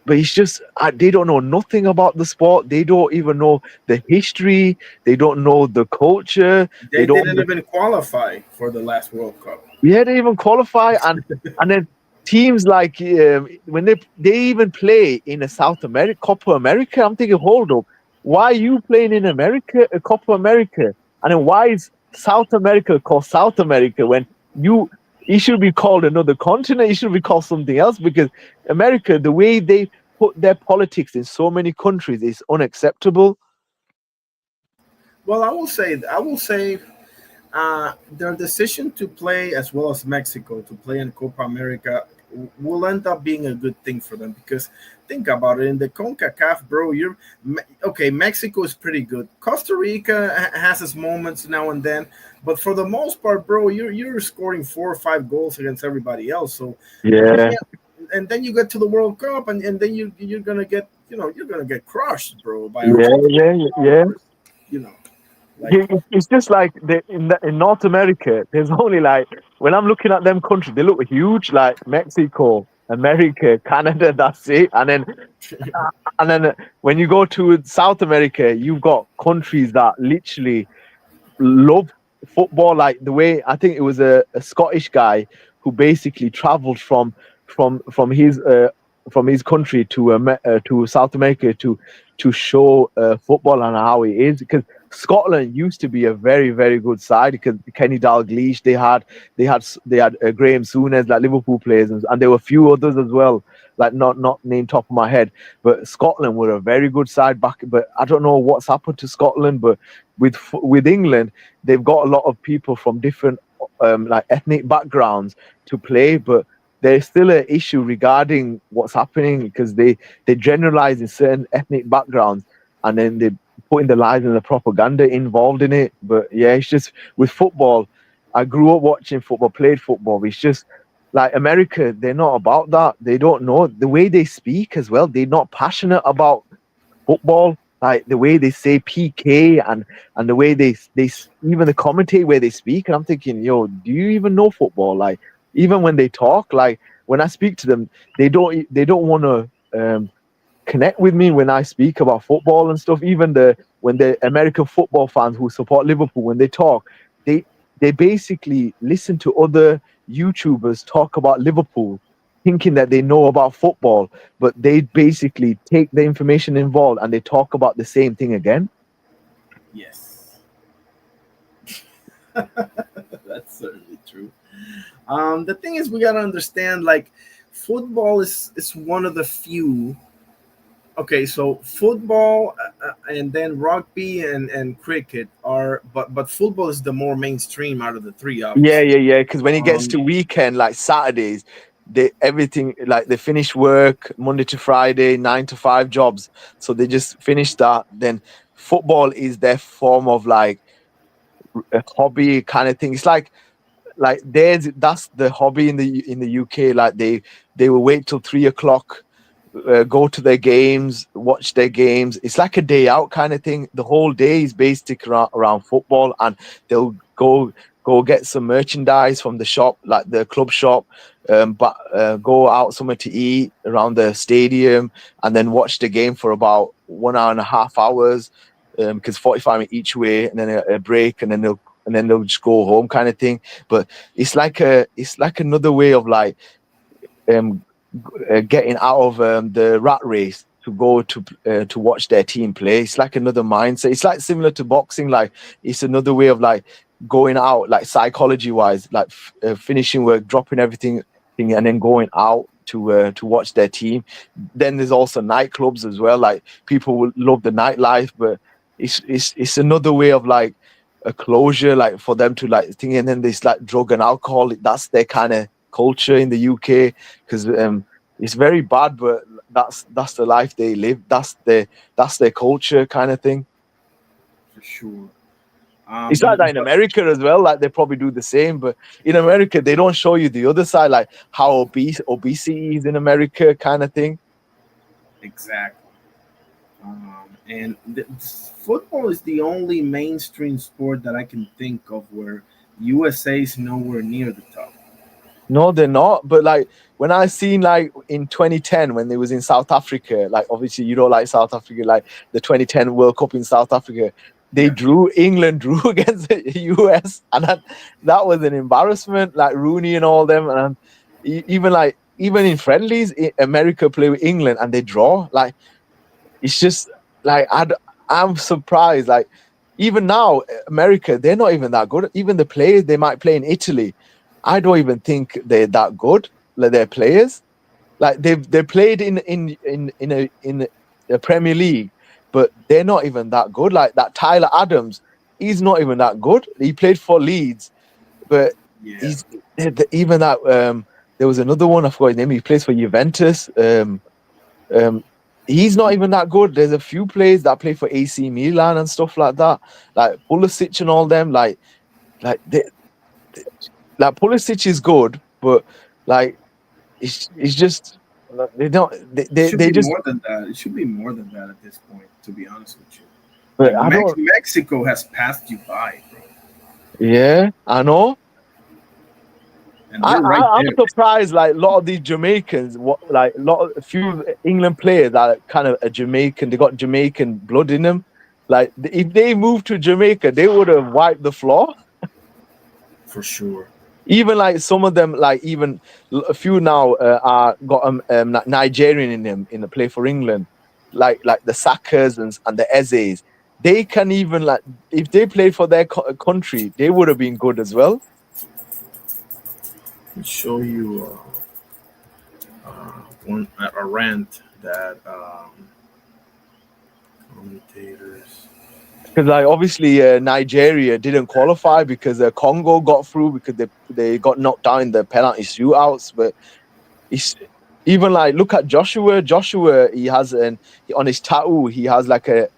But it's just they don't know nothing about the sport. They don't even know the history. They don't know the culture. They Don't. didn't even qualify for the last World Cup. Yeah, they even qualify, and then teams like when they even play in a South America, Copa America. I'm thinking, hold up, why are you playing in America, a Copa America, and then why is South America called South America when it should be called another continent? It should be called something else, because America, the way they put their politics in so many countries is unacceptable. Well, I will say their decision to play, as well as Mexico, to play in Copa America will end up being a good thing for them, because think about it, in the CONCACAF, bro, okay, Mexico is pretty good. Costa Rica has its moments now and then, but for the most part, bro, you're scoring 4 or 5 goals against everybody else. So Yeah, and then you get to the World Cup, and then you're gonna get you're gonna get crushed, bro, by yeah. you know like It's just like in North America, there's only like, when I'm looking at them countries, they look huge, like Mexico, America, Canada, that's it. And then when you go to South America, you've got countries that literally love football, like the way, I think it was a Scottish guy who basically traveled from from his uh, from his country to South America to show football and how it is, because Scotland used to be a very, very good side, because Kenny Dalglish, they had Graham Souness, like Liverpool players, and there were a few others as well, like not named top of my head, but Scotland were a very good side back. But I don't know what's happened to Scotland, but with England, they've got a lot of people from different like ethnic backgrounds to play, but there's still an issue regarding what's happening, because they generalize in certain ethnic backgrounds, and then they putting the lies and the propaganda involved in it. But yeah, it's just with football. I grew up watching football, played football. It's just like America, they're not about that. They don't know the way they speak as well. They're not passionate about football, like the way they say PK, and the way they even the commentate where they speak. And I'm thinking, yo, do you even know football? Like, even when they talk, like when I speak to them, they don't want to connect with me when I speak about football and stuff. Even when the American football fans who support Liverpool, when they talk, they they basically listen to other YouTubers talk about Liverpool, thinking that they know about football, but they basically take the information involved and they talk about the same thing again. yes. That's certainly true. The thing is, we gotta understand, like, football is one of the few. Okay, so football, and then rugby and cricket are, but football is the more mainstream out of the three, Yeah, obviously. yeah, yeah. Because when it gets Um, to weekend, like Saturdays, they everything like they finish work Monday to Friday, 9 to 5 jobs. So they just finish that. Then football is their form of like a hobby kind of thing. It's like that's the hobby in the UK. Like they will wait till 3 o'clock go to their games, watch their games. It's like a day out kind of thing. The whole day is based around football, and they'll go get some merchandise from the shop, like the club shop, but go out somewhere to eat around the stadium, and then watch the game for about 1.5 hours, because 45 minutes each way, and then a break, and then they'll just go home kind of thing. But it's like another way of like getting out of the rat race to go to watch their team play. It's like another mindset. It's like similar to boxing. Like it's another way of like going out, like psychology wise, like finishing work, dropping everything, and then going out to watch their team. Then there's also nightclubs as well. Like people will love the nightlife, but it's another way of like a closure, like for them to like think. And then there's like drug and alcohol. That's their kind of culture in the UK, because it's very bad, but that's the life they live. That's their culture kind of thing. For sure. It's like that in America as well. Like they probably do the same, but in America they don't show you the other side, like how obesity is in America, kind of thing. Exactly. And football is the only mainstream sport that I can think of where USA is nowhere near the top. No, they're not. But like when I seen like in 2010 when they was in South Africa, like obviously you don't like South Africa, like the 2010 World Cup in South Africa, England drew against the US, and that was an embarrassment. Like Rooney and all them, and even in friendlies, America play with England and they draw. Like it's just like I'm surprised. Like even now, America, they're not even that good. Even the players they might play in Italy, I don't even think they're that good. Like their players, like they played in a Premier League, but they're not even that good. Like that Tyler Adams, he's not even that good. He played for Leeds, but he's even that. There was another one, I forgot his name. He plays for Juventus. He's not even that good. There's a few players that play for AC Milan and stuff like that, like Pulisic and all them. Like Pulisic is good, but like it's just they don't It should they be just. more than that. It should be more than that at this point, to be honest with you. But Like I don't. Mexico has passed you by, bro. Yeah, I know. And we're right I'm there. surprised. Like a lot of these Jamaicans, a few England players that are kind of a Jamaican. They got Jamaican blood in them. Like if they moved to Jamaica, they would have wiped the floor. For sure. Even like some of them, like even a few now are got Nigerian in them in the play for England, like the Sakas and the Ezes. They can even like if they played for their country, they would have been good as well. Let me show you a rant that commentators. Because like obviously Nigeria didn't qualify because Congo got through because they got knocked down in the penalty shootouts. But it's even like look at Joshua. Joshua, he has on his tattoo he has like a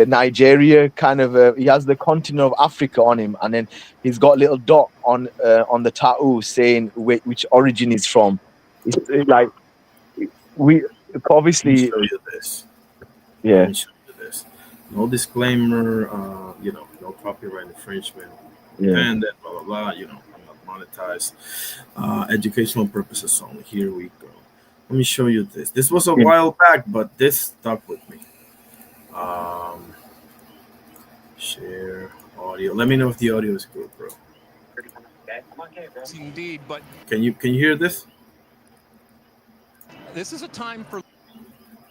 Nigeria kind of he has the continent of Africa on him, and then he's got a little dot on the tattoo saying which origin he's from. It's like we obviously. Let me show you this. Yeah. Let me show you this. No disclaimer. No copyright infringement. Yeah. And that blah blah blah. I'm not monetized. Educational purposes only. Here we go. Let me show you this. This was a while back, but this stuck with me. Share audio. Let me know if the audio is good, bro. Indeed, but can you hear this? This is a time for.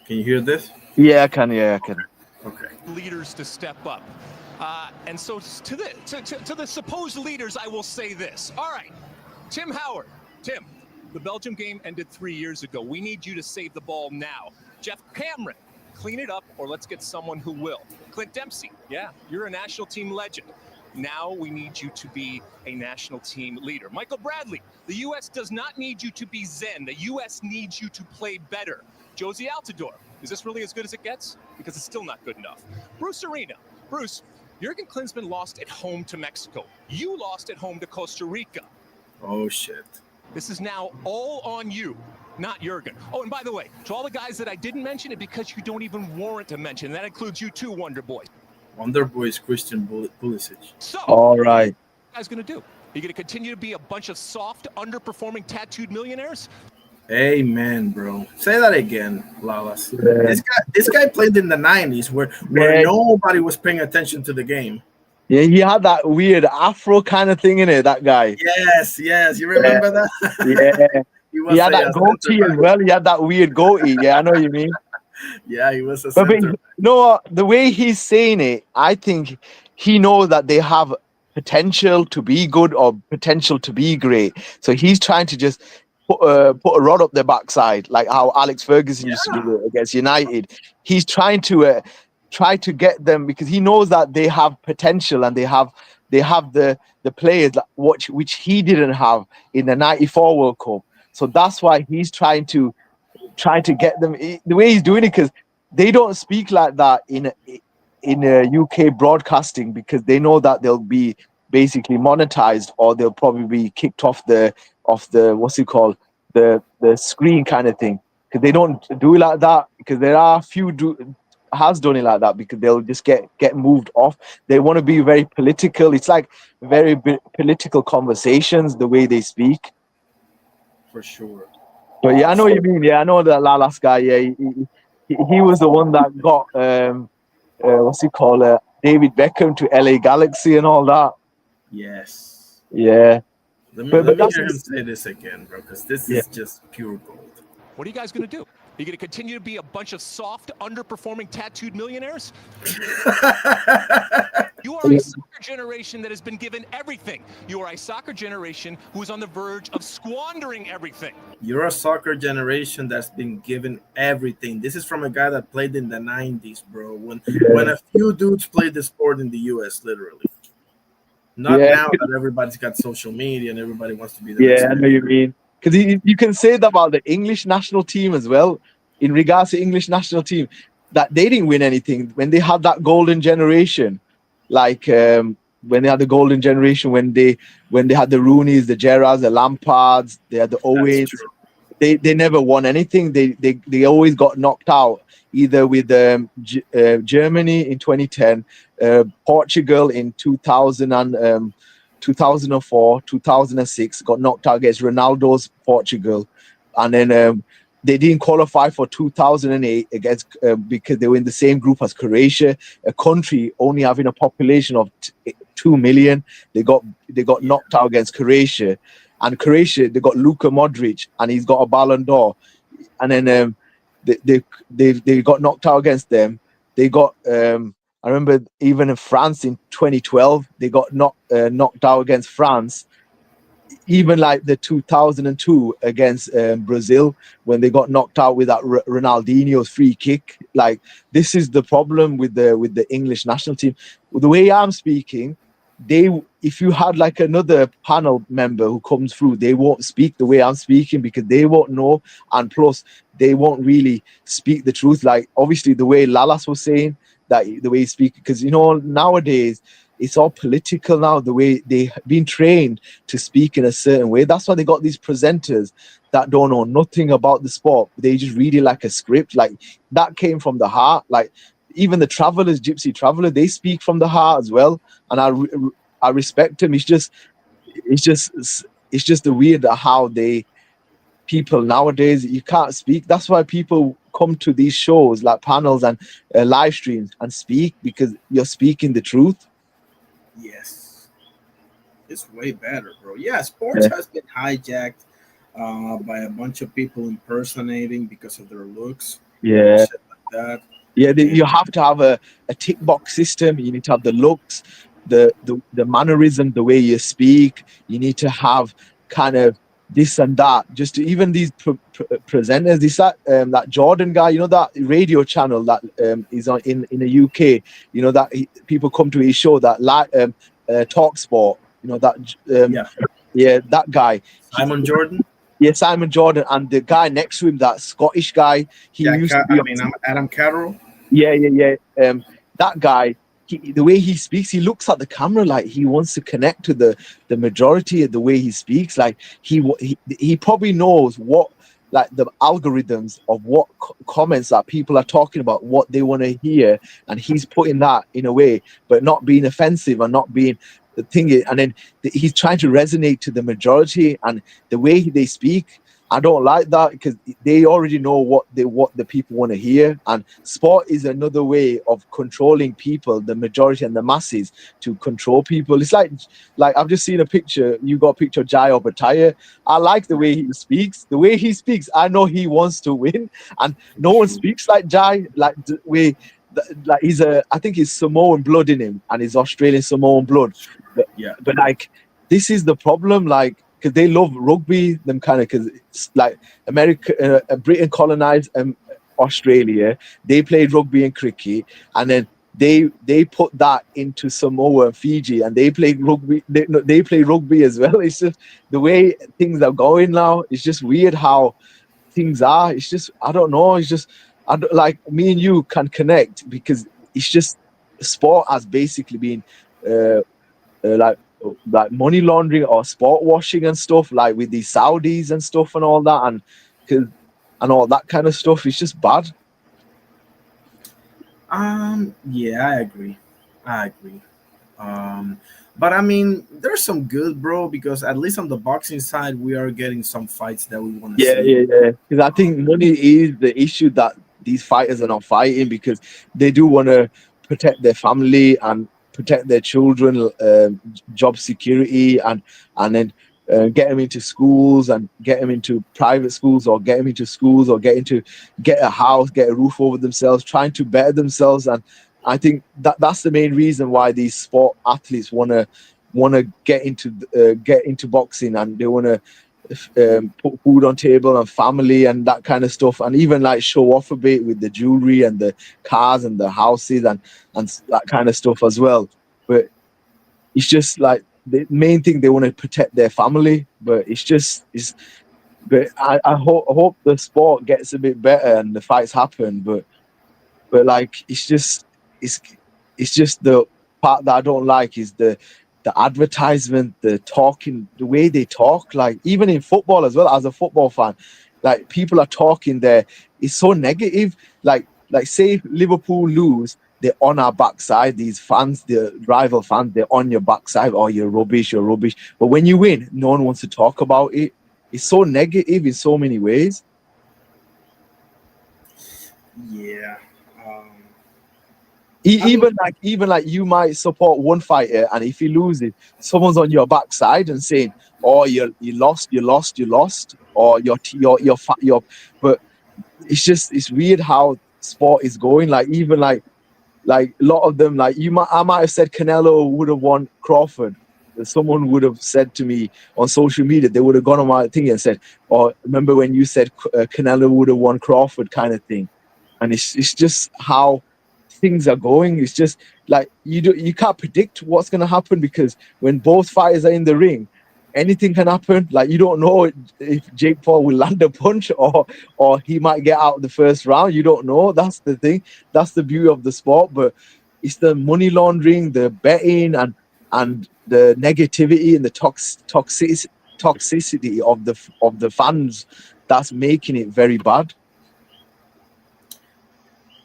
Can you hear this? Yeah, I can. Yeah, I can. Okay. Leaders to step up, and so to the supposed leaders, I will say this. All right, Tim Howard. Tim, the Belgium game ended 3 years ago. We need you to save the ball now. Jeff Cameron, clean it up, or let's get someone who will. Clint Dempsey, yeah, you're a national team legend. Now we need you to be a national team leader. Michael Bradley, the U.S. does not need you to be zen. The U.S. needs you to play better. Josie Altidore, is this really as good as it gets? Because it's still not good enough. Bruce Arena. Bruce, Jurgen Klinsmann lost at home to Mexico. You lost at home to Costa Rica. Oh, shit. This is now all on you. not Jurgen. Oh, and by the way, to all the guys that I didn't mention it because you don't even warrant to mention. That includes you too, Wonder Boy. Wonder Boy is Christian Pulisic. So, All right. what are you guys going to do? Are you going to continue to be a bunch of soft, underperforming, tattooed millionaires? Amen, bro. Say that again, Lalas. Yeah. This guy played in the 90s where Yeah. nobody was paying attention to the game. Yeah, he had that weird afro kind of thing in it, that guy. Yes. You remember that? Yeah. He had that goatee as well. He had that weird goatee. Yeah, I know what you mean. Yeah, he was a But center. you know what? The way he's saying it, I think he knows that they have potential to be good or potential to be great. So he's trying to just put a rod up their backside, like how Alex Ferguson used to do it against United. He's trying to try to get them because he knows that they have potential and they have the players which he didn't have in the '94 World Cup. So that's why he's trying to get them the way he's doing it, because they don't speak like that in UK broadcasting, because they know that they'll be basically monetized or they'll probably be kicked off the what's it called, the screen kind of thing, because they don't do it like that, because there are a few has done it like that because they'll just get moved off. They want to be very political. It's like very political conversations the way they speak. For sure. But yeah, I know what you mean. Yeah, I know that last guy. Yeah, he was the one that got what's he called? David Beckham to LA Galaxy and all that. Yes. Yeah. Let me hear him say this again, bro, because this is just pure gold. What are you guys going to do? Are you going to continue to be a bunch of soft, underperforming, tattooed millionaires? You are a soccer generation that has been given everything. You are a soccer generation who is on the verge of squandering everything. You're a soccer generation that's been given everything. This is from a guy that played in the 90s, bro. When a few dudes played the sport in the US, literally. Not now that everybody's got social media and everybody wants to be the I know what you mean. Because you can say that about the English national team as well. In regards to English national team, that they didn't win anything when they had that golden generation. Like when they had the golden generation, when they had the Rooneys, the Gerrards, the Lampards, they had the Owens. They never won anything. They always got knocked out, either with Germany in 2010, Portugal in 2004, 2006, got knocked out against Ronaldo's Portugal, and then they didn't qualify for 2008 against because they were in the same group as Croatia, a country only having a population of 2 million. They got knocked out against Croatia, and Croatia, they got Luka Modric, and he's got a Ballon d'Or, and then they got knocked out against them. They got I remember even in France in 2012, they got knocked out against France. Even like the 2002 against Brazil, when they got knocked out with that Ronaldinho's free kick. Like, this is the problem with the English national team. The way I'm speaking, if you had like another panel member who comes through, they won't speak the way I'm speaking because they won't know, and plus they won't really speak the truth. Like, obviously the way Lalas was saying, that the way he speaks, because nowadays it's all political now, the way they've been trained to speak in a certain way. That's why they got these presenters that don't know nothing about the sport. They just read it like a script. Like, that came from the heart. Like, even the Travelers, Gypsy Traveler, they speak from the heart as well. And I respect them. It's just the weird how people nowadays, you can't speak. That's why people come to these shows like panels and live streams and speak, because you're speaking the truth. Yes, it's way better, bro. Yeah, sports has been hijacked by a bunch of people impersonating because of their looks. Yeah, shit like that. Yeah, you have to have a tick box system. You need to have the looks, the mannerism, the way you speak. You need to have kind of this and that. Just to, even these presenters, that Jordan guy, that radio channel that is on in the UK. That people come to his show, that Talk Sport. That guy, Simon Jordan. Yeah, Simon Jordan, and the guy next to him, that Scottish guy. Adam Carroll. Yeah. That guy, the way he speaks, he looks at the camera like he wants to connect to the majority of the way he speaks. Like he probably knows what like the algorithms of what comments that people are talking about, what they want to hear, and he's putting that in a way, but not being offensive and not being the thing. And then he's trying to resonate to the majority, and the way they speak, I don't like that, because they already know what the people want to hear. And sport is another way of controlling people, the majority and the masses, to control people. It's like I've just seen a picture. You got a picture of Jai Obataya. I like the way he speaks. The way he speaks, I know he wants to win, and no one speaks like Jai. Like the way, like I think he's Samoan blood in him, and he's Australian Samoan blood. Yeah. But like, this is the problem, like, because they love rugby, them kind of, because it's like America, Britain colonized Australia. They played rugby and cricket, and then they put that into Samoa and Fiji, and they play rugby. They play rugby as well. It's just the way things are going now. It's just weird how things are. It's just, I don't know. It's just, like, me and you can connect, because it's just, sport has basically been like money laundering or sport washing and stuff, like with these Saudis and stuff and all that, and all that kind of stuff. It's just bad. Yeah, I agree. I agree. But I mean, there's some good, bro, because at least on the boxing side, we are getting some fights that we want to see. Yeah. Because I think money is the issue that these fighters are not fighting, because they do want to protect their family and protect their children, job security, and then get them into schools, and get them into private schools, or get them into schools, or get a house, get a roof over themselves, trying to better themselves. And I think that's the main reason why these sport athletes want to get into boxing, and they want to put food on table and family and that kind of stuff, and even like show off a bit with the jewelry and the cars and the houses and that kind of stuff as well. But it's just like the main thing, they want to protect their family. But but I hope the sport gets a bit better and the fights happen. But like, it's it's just the part that I don't like is the advertisement, the talking, the way they talk. Like, even in football as well, as a football fan, like, people are talking there. It's so negative. Like say if Liverpool lose, they're on our backside. These fans, the rival fans, they're on your backside. Oh, you're rubbish, you're rubbish. But when you win, no one wants to talk about it. It's so negative in so many ways. Yeah. Um, Even like you might support one fighter, and if he loses, someone's on your backside and saying, "Oh, you lost, you lost, you lost," or your. But it's weird how sport is going. Like, even like a lot of them, like, I might have said Canelo would have won Crawford. Someone would have said to me on social media, they would have gone on my thing and said, "Oh, remember when you said Canelo would have won Crawford," kind of thing. And it's just how things are going. It's just like, you can't predict what's going to happen, because when both fighters are in the ring, anything can happen. Like, you don't know if Jake Paul will land a punch, or he might get out the first round. You don't know. That's the thing. That's the beauty of the sport. But it's the money laundering, the betting, and the negativity and the toxicity of the fans, that's making it very bad.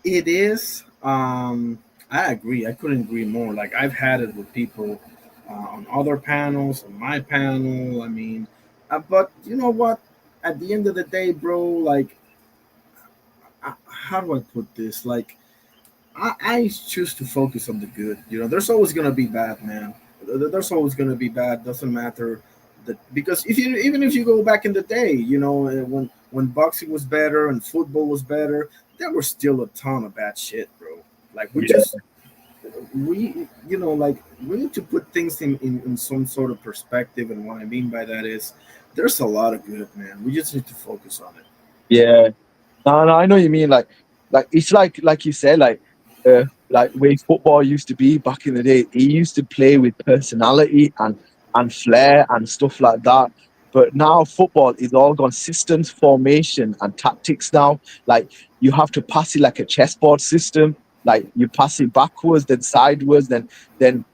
it is. I agree. I couldn't agree more. Like, I've had it with people on other panels, on my panel. I mean, but you know what? At the end of the day, bro, like, how do I put this? Like, I choose to focus on the good. You know, there's always gonna be bad, man. There's always gonna be bad. Doesn't matter that, because if you even if you go back in the day, you know, when boxing was better and football was better, there was still a ton of bad shit, bro. Like, Yeah. we you know, like, we need to put things in some sort of perspective, and what I mean by that is there's a lot of good, man. We just need to focus on it. Yeah. No, I know what you mean. Like it's like you said, like way football used to be back in the day. He used to play with personality and flair and stuff like that. But now football is all gone systems, formation, and tactics now. Like, you have to pass it like a chessboard system. Like, you pass it backwards, then sideways, then then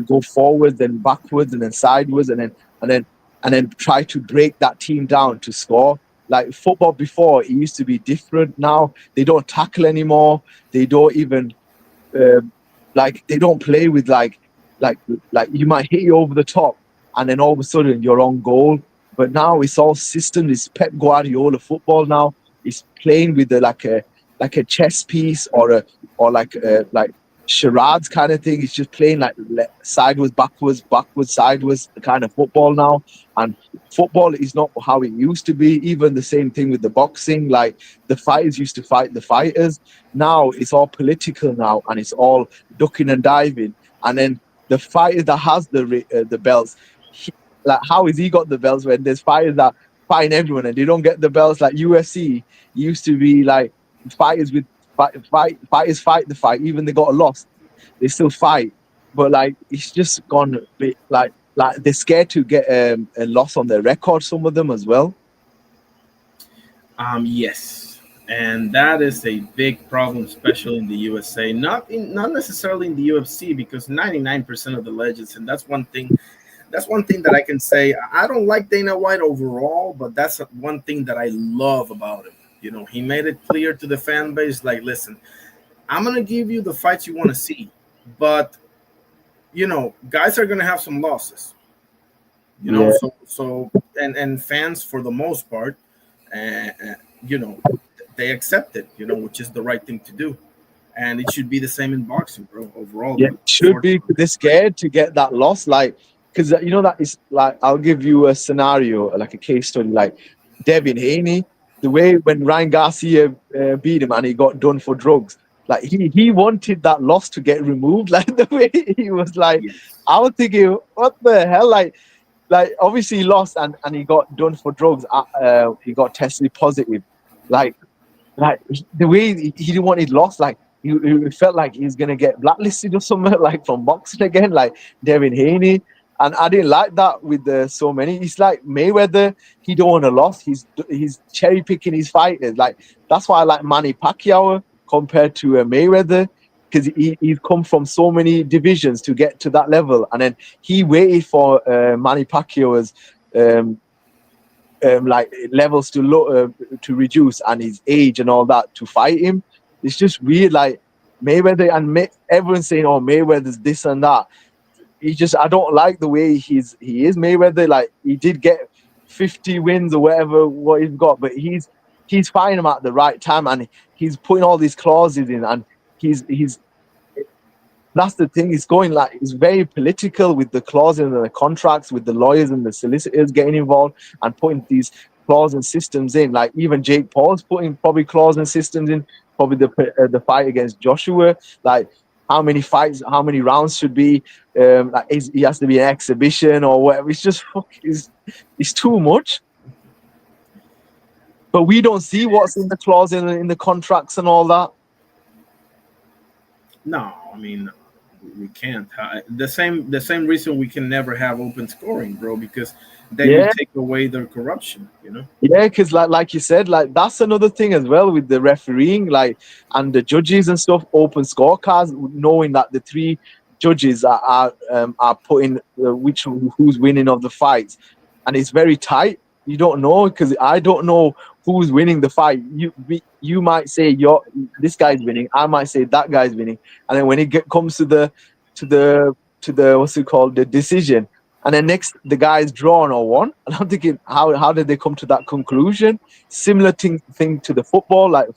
go forward, then backwards, and then sideways, and then try to break that team down to score. like football before, it used to be different. Now they don't tackle anymore. They don't even like they don't play with like like you might hit you over the top and then all of a sudden you're on goal. But now it's all system. It's Pep Guardiola football now. It's playing with like a chess piece or like charades kind of thing. It's just playing like sideways, backwards, sideways kind of football now. And football is not how it used to be. Even the same thing with the boxing. Like the fighters used to fight the fighters. Now it's all political now, and it's all ducking and diving. And then the fighter that has the belts, like how has he got the belts when there's fighters that fighting everyone and they don't get the belts? Like UFC used to be like fighters with fighters fight the fight, even they got lost, they still fight. But like it's just gone a bit like they're scared to get a loss on their record. Some of them as well. Yes, and that is a big problem, especially in the USA. Not necessarily in the UFC, because 99% of the legends, and that's one thing. That's one thing that I can say. I don't like Dana White overall, but that's one thing that I love about him. You know, he made it clear to the fan base, like, listen, I'm gonna give you the fights you want to see, but you know, guys are gonna have some losses. You know, Yeah. so and fans for the most part, you know, they accept it. You know, which is the right thing to do, and it should be the same in boxing, bro. Overall, Yeah, but it should be. 'Cause unfortunately, they're scared to get that loss. Like, because you know that is like, I'll give you a scenario, like a case study. Like Devin Haney, the way when Ryan Garcia beat him and he got done for drugs. Like he wanted that loss to get removed. Like the way he was like, yes. I was thinking, what the hell? Like obviously he lost and he got done for drugs. He got tested positive. Like like the way he didn't want it lost, like he felt like he's gonna get blacklisted or something, like from boxing again, like Devin Haney. And I didn't like that with so many. It's like Mayweather, he don't want to lose. He's cherry picking his fighters. Like that's why I like Manny Pacquiao compared to Mayweather, because he's come from so many divisions to get to that level, and then he waited for Manny Pacquiao's um, like levels to reduce and his age and all that to fight him. It's just weird. Like Mayweather and everyone's saying, "Oh, Mayweather's this and that." I don't like the way he is Mayweather. Like he did get 50 wins or whatever what he's got, but he's fighting him at the right time and he's putting all these clauses in and he's that's the thing. It's going like it's very political with the clauses and the contracts, with the lawyers and the solicitors getting involved and putting these clauses and systems in. Like even Jake Paul's putting probably clauses and systems in. Probably the fight against Joshua, like how many fights, how many rounds should be. Like he has to be an exhibition or whatever. It's just it's too much. But we don't see what's in the clause in the contracts and all that. No, I mean we can't. The same reason we can never have open scoring, bro, because then you Yeah. take away their corruption. You know. Yeah, because like you said, like that's another thing as well with the refereeing, like and the judges and stuff. Open scorecards, knowing that the three judges are putting who's winning of the fights, and it's very tight. You don't know because I don't know who's winning the fight. You might say this guy's winning. I might say that guy's winning, and then when comes to the what's it called, the decision. And then next, the guy is drawn or won. And I'm thinking, how did they come to that conclusion? Similar thing to the football, like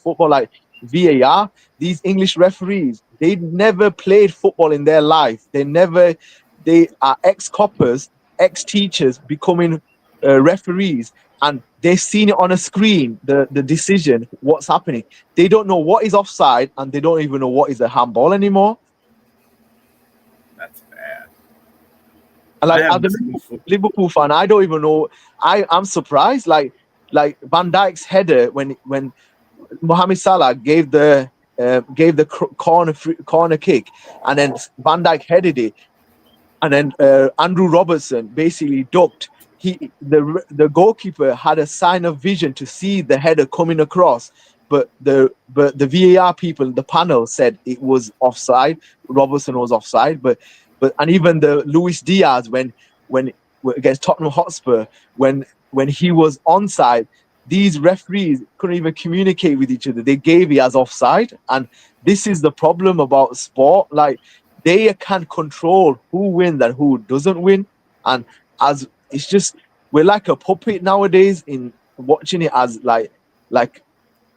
VAR. These English referees, they never played football in their life. They are ex-coppers, ex-teachers becoming referees. And they've seen it on a screen, the decision, what's happening. They don't know what is offside and they don't even know what is a handball anymore. That's bad. And I like as haven't a seen football. Liverpool fan, I don't even know. I'm surprised. Like Van Dijk's header when Mohamed Salah gave the corner kick, and then Van Dijk headed it, and then Andrew Robertson basically ducked. The goalkeeper had a sign of vision to see the header coming across, but the VAR people, the panel said it was offside. Robertson was offside, but and even the Luis Diaz when against Tottenham Hotspur when he was onside, these referees couldn't even communicate with each other. They gave it as offside, and this is the problem about sport. Like they can control who wins and who doesn't win, and as it's just we're like a puppet nowadays in watching it as like,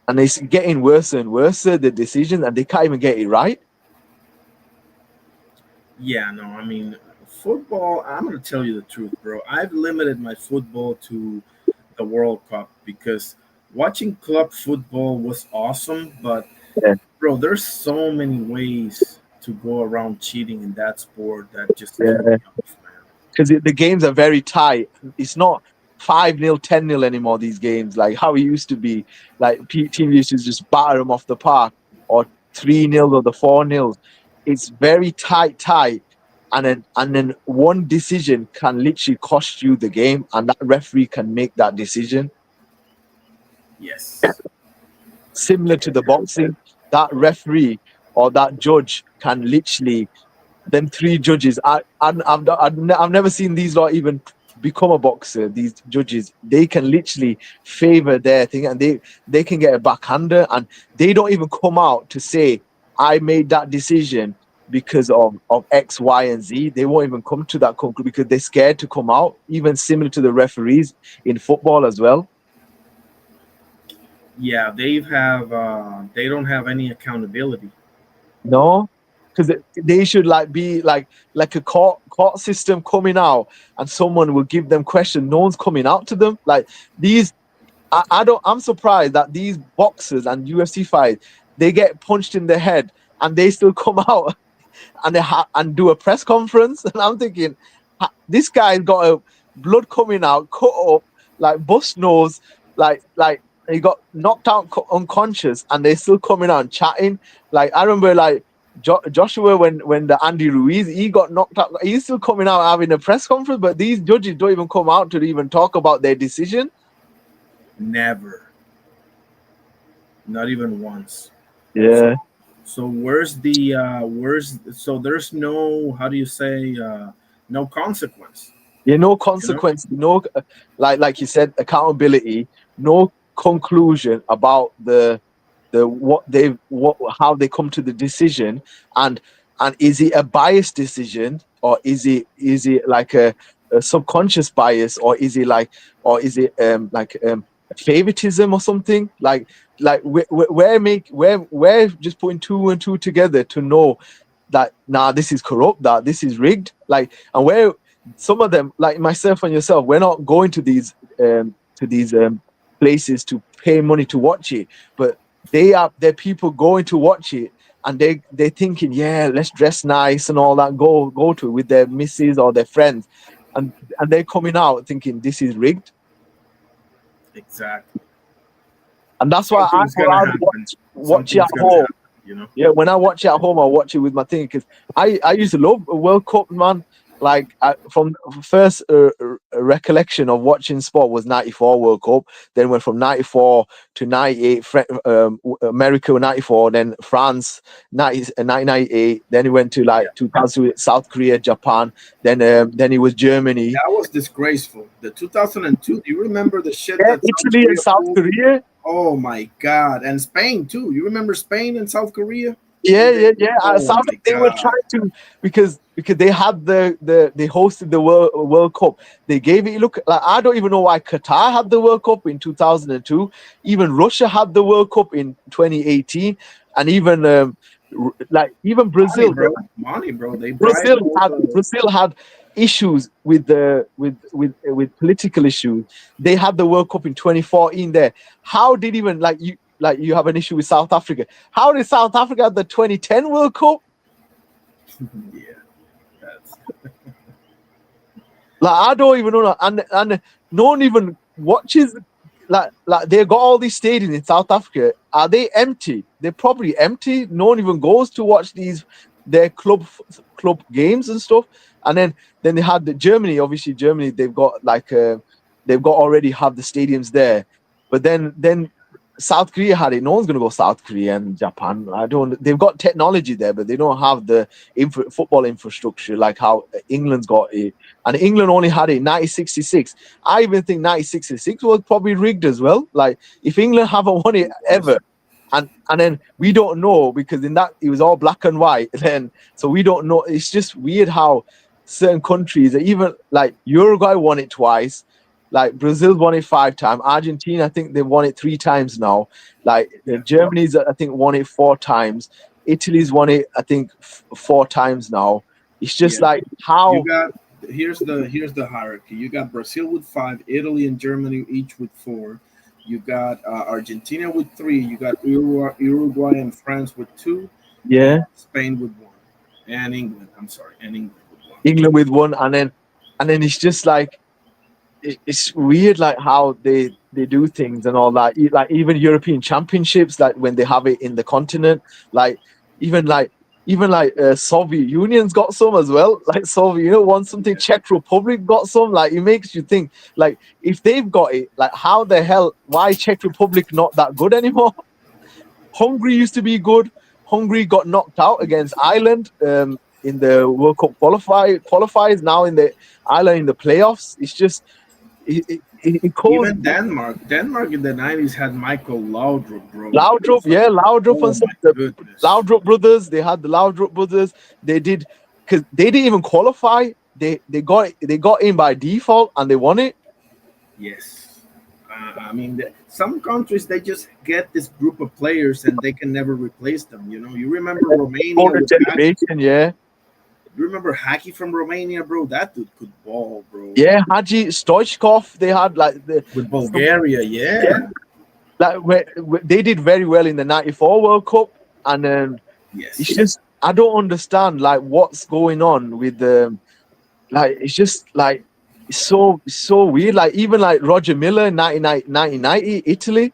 and it's getting worse and worse the decision, and they can't even get it right. Yeah, no, I mean, football, I'm going to tell you the truth, bro. I've limited my football to the World Cup because watching club football was awesome, but Yeah. bro, there's so many ways to go around cheating in that sport that just threw Yeah. me off, man. Because the games are very tight. It's not 5-0, 10-0 anymore. These games, like how it used to be, like teams used to just batter them off the park, or 3-0 or the 4-0. It's very tight, and then one decision can literally cost you the game, and that referee can make that decision. Yes. Similar to the boxing, that referee or that judge can literally, them three judges. I've never seen these lot even become a boxer. These judges, they can literally favor their thing, and they can get a backhander, and they don't even come out to say I made that decision because of X, Y, and Z. They won't even come to that conclusion because they're scared to come out. Even similar to the referees in football as well. Yeah, they don't have any accountability. No, because they should like be like a court system coming out, and someone will give them question. No one's coming out to them. Like these, I don't. I'm surprised that these boxers and UFC fights, they get punched in the head and they still come out and and do a press conference. And I'm thinking, this guy's got a blood coming out, cut up, like bust nose, like he got knocked out unconscious, and they're still coming out and chatting. Like I remember, like Joshua when the Andy Ruiz he got knocked out, he's still coming out having a press conference. But these judges don't even come out to even talk about their decision. Never. Not even once. Yeah. So so there's no, how do you say, no consequence. Yeah, no consequence, no, like you said, accountability, no conclusion about the how they come to the decision, and is it a biased decision, or is it like a subconscious bias, or is it favoritism or something, like we're just putting two and two together to know that this is corrupt, that this is rigged, like, and where some of them, like myself and yourself, we're not going to these places to pay money to watch it, but they're people going to watch it, and they're thinking, yeah, let's dress nice and all that, go to it with their missus or their friends, and they're coming out thinking this is rigged. Exactly. And that's why Something's gonna happen. watch it at Something's gonna home. happen, Yeah, when I watch it at home, I watch it with my thing, because I used to love World Cup, man. Like from first recollection of watching sport was '94 World Cup. Then went from '94 to '98, America 94, then France 1998. Then it went to 2000 with South Korea, Japan. Then it was Germany. That was disgraceful. The 2002. Do you remember the shit Yeah, that Italy and South Korea. Oh my God! And Spain too. You remember Spain and South Korea? Yeah. Oh They were trying to, because they had they hosted the World Cup. They gave it. Look, like, I don't even know why Qatar had the World Cup in 2002. Even Russia had the World Cup in 2018, and even even Brazil. Money, bro. Brazil had issues with with political issues. They had the World Cup in 2014. There, how did even you have an issue with South Africa? How did South Africa have the 2010 World Cup? Yeah, that's I don't even know, and no one even watches. Like they got all these stadiums in South Africa. Are they empty? They're probably empty. No one even goes to watch their club games and stuff. And then they had Germany. Obviously, Germany, they've got already have the stadiums there. But then South Korea had it. No one's gonna go South Korea and Japan. I don't. They've got technology there, but they don't have the football infrastructure like how England's got it. And England only had it in 1966. I even think 1966 was probably rigged as well. Like if England haven't won it ever, and then we don't know because in that it was all black and white. Then so we don't know. It's just weird how certain countries, even like Uruguay won it twice. Like Brazil won it 5 times. Argentina, I think they've won it 3 times now. Like Germany's, I think, won it 4 times. Italy's won it, I think, 4 times now. It's just like how you got. Here's the hierarchy. You got Brazil with 5, Italy and Germany each with 4. You got Argentina with 3. You got Uruguay and France with 2. yeah, Spain with 1, and England. I'm sorry, and England with 1. England with 1, and then it's just like it's weird, like how they do things and all that. Like even European Championships, like when they have it in the continent, like even Soviet Union's got some as well. Like Soviet Union won something, Czech Republic got some. Like it makes you think, like if they've got it, like how the hell, why Czech Republic not that good anymore? Hungary used to be good. Hungary got knocked out against Ireland in the World Cup qualifiers. Now in the Ireland in the playoffs, it's just it caused Even Denmark in the 90s had Michael Laudrup, bro. Laudrup, yeah, Laudrup Oh and stuff. my The goodness. Laudrup brothers, they had the Laudrup brothers. They did because they didn't even qualify. They got in by default and they won it. Yes. I mean, some countries, they just get this group of players and they can never replace them. You know, you remember Romania? Golden With Haki? generation, yeah. You remember Haki from Romania, bro? That dude could ball, bro. Yeah, Hadji Stoichkov, they had like With Bulgaria, yeah. like they did very well in the '94 World Cup, and Yes. it's just I don't understand like what's going on with the like it's just like it's so weird. Like even like Roger Miller in 1990 Italy.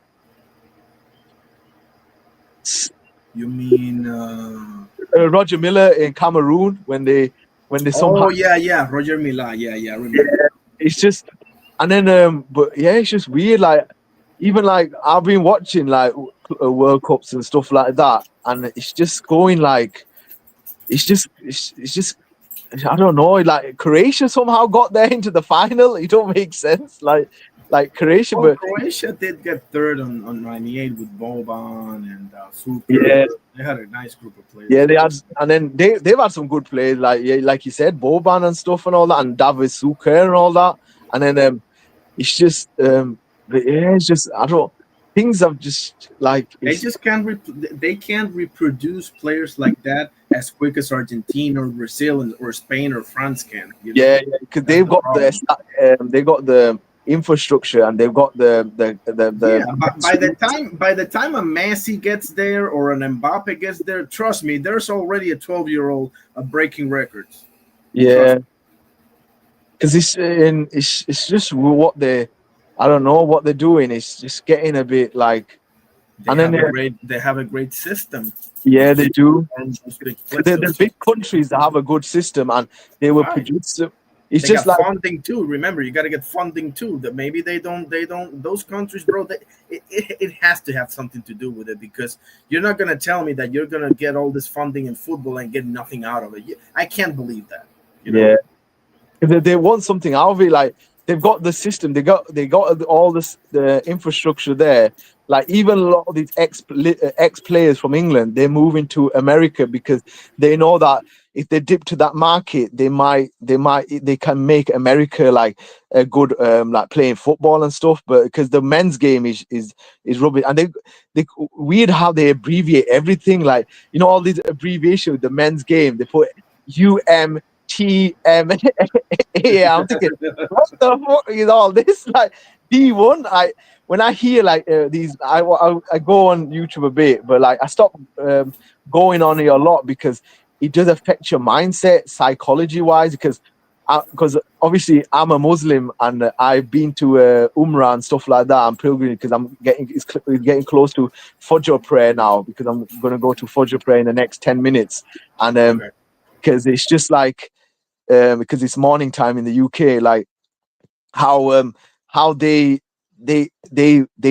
You mean Roger Miller in Cameroon when they somehow oh yeah, Roger Mila, yeah, I remember. it's just and then but yeah, it's just weird. Like even like I've been watching like World Cups and stuff like that, and it's just going like it's just I don't know. Like Croatia somehow got there into the final. It don't make sense. Like Croatia, Well, but Croatia did get third on 98 with Boban and Super. yeah. They had a nice group of players. Yeah, they had, and then they've had some good players, like you said, Boban and stuff and all that, and David Suker and all that. And then it's just but yeah, it's just I don't things have just like They just can't they can't reproduce players like that as quick as Argentina or Brazil or Spain or France can. You know? yeah, because they've got the infrastructure and they've got the by the time a Messi gets there or an Mbappe gets there, trust me, there's already a 12-year-old breaking records. yeah, because it's just what they I don't know what they're doing. It's just getting a bit like they have a great system. Yeah, they do. And the big countries that have a good system and they will produce them. It's they just got like funding too. Remember, you got to get funding too. That maybe they don't. Those countries, bro. It has to have something to do with it because you're not gonna tell me that you're gonna get all this funding in football and get nothing out of it. I can't believe that. You know? Yeah, they want something out of it. Like they've got the system. They got all the infrastructure there. Like even a lot of these ex players from England, they're moving to America because they know that if they dip to that market, they can make America like a good like playing football and stuff. But because the men's game is rubbish, and they weird how they abbreviate everything. Like you know all these abbreviations with the men's game, they put UMTM. Yeah, I'm thinking, what the fuck is all this? Like D1, when I hear like these, I go on YouTube a bit, but like I stop going on it a lot because it does affect your mindset psychology wise. Because obviously I'm a Muslim and I've been to Umrah and stuff like that. I'm pilgriming because I'm getting close to Fajr prayer now because I'm gonna go to Fajr prayer in the next 10 minutes, and because it's just like because it's morning time in the UK, like how they they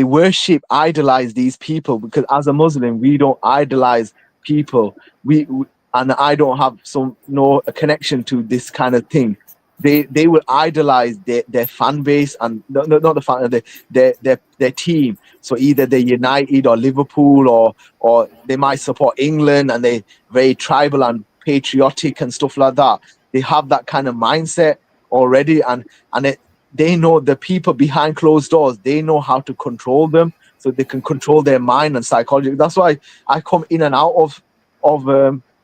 worship, idolize these people, because as a Muslim we don't idolize people. We and I don't have some no a connection to this kind of thing. They will idolize their fan base, and not the fan, their team. So either they're United or Liverpool, or they might support England, and they very tribal and patriotic and stuff like that. They have that kind of mindset already, and they know the people behind closed doors. They know how to control them, so they can control their mind and psychology. That's why I come in and out of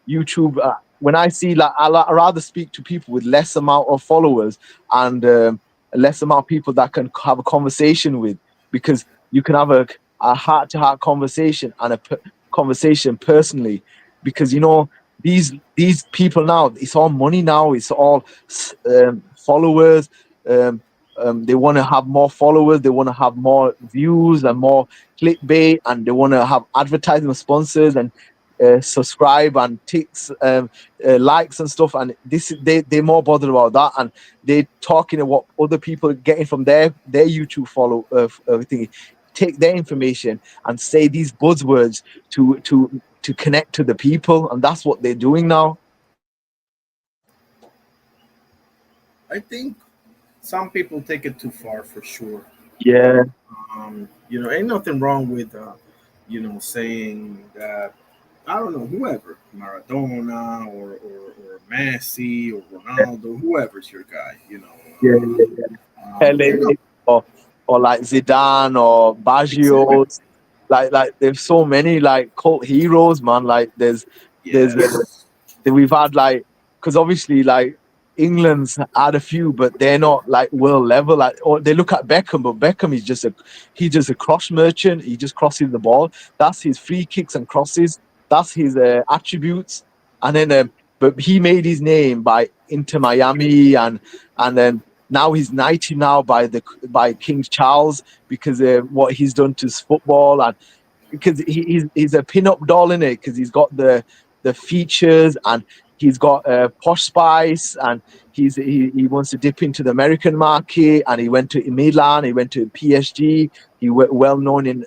YouTube. When I see, like, I rather speak to people with less amount of followers, and less amount of people that can have a conversation with, because you can have a heart-to-heart conversation and conversation personally, because these people now, it's all money now, it's all followers. They want to have more followers, they want to have more views and more clickbait, and they want to have advertising sponsors and subscribe and ticks, likes and stuff. And they're more bothered about that, and they're talking about what other people are getting from their YouTube follow thing. Take their information and say these buzzwords to connect to the people, and that's what they're doing now. I think some people take it too far for sure. Yeah, Ain't nothing wrong with saying that, I don't know, whoever, Maradona or Messi or Ronaldo, whoever's your guy, yeah, yeah, yeah. ain't no, Pele, or like Zidane or Baggio. Like there's so many like cult heroes, man. Like there's yes, we've had, like, because obviously, like, England's had a few, but they're not like world level. Like, or they look at Beckham, but Beckham is he's just a cross merchant. He just crosses the ball. That's his free kicks and crosses. That's his attributes. And then, but he made his name by Inter Miami, and then now he's knighted now by King Charles, because what he's done to his football, and because he's a pin-up doll in it, because he's got the features, and he's got posh spice, and he wants to dip into the American market, and he went to Milan, he went to PSG, he well known in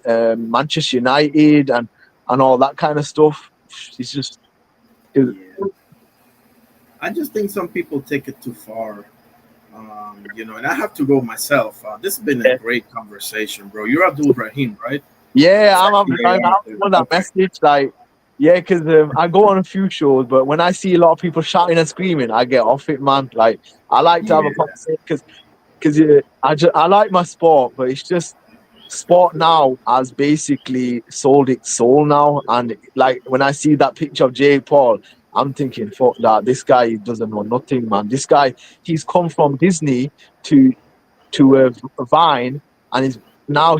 Manchester United, and all that kind of stuff. He's just yeah. I just think some people take it too far. And I have to go myself. This has been a great conversation, bro. You're Abdul Rahim, right? Yeah, I'm on that Okay. message. Like, yeah, because I go on a few shows, but when I see a lot of people shouting and screaming, I get off it, man. Like, I like to have a Yeah, conversation, because I like my sport, but it's just sport now has basically sold its soul now. And like, when I see that picture of Jake Paul, I'm thinking, fuck that. This guy doesn't know nothing, man. This guy, he's come from Disney to Vine, and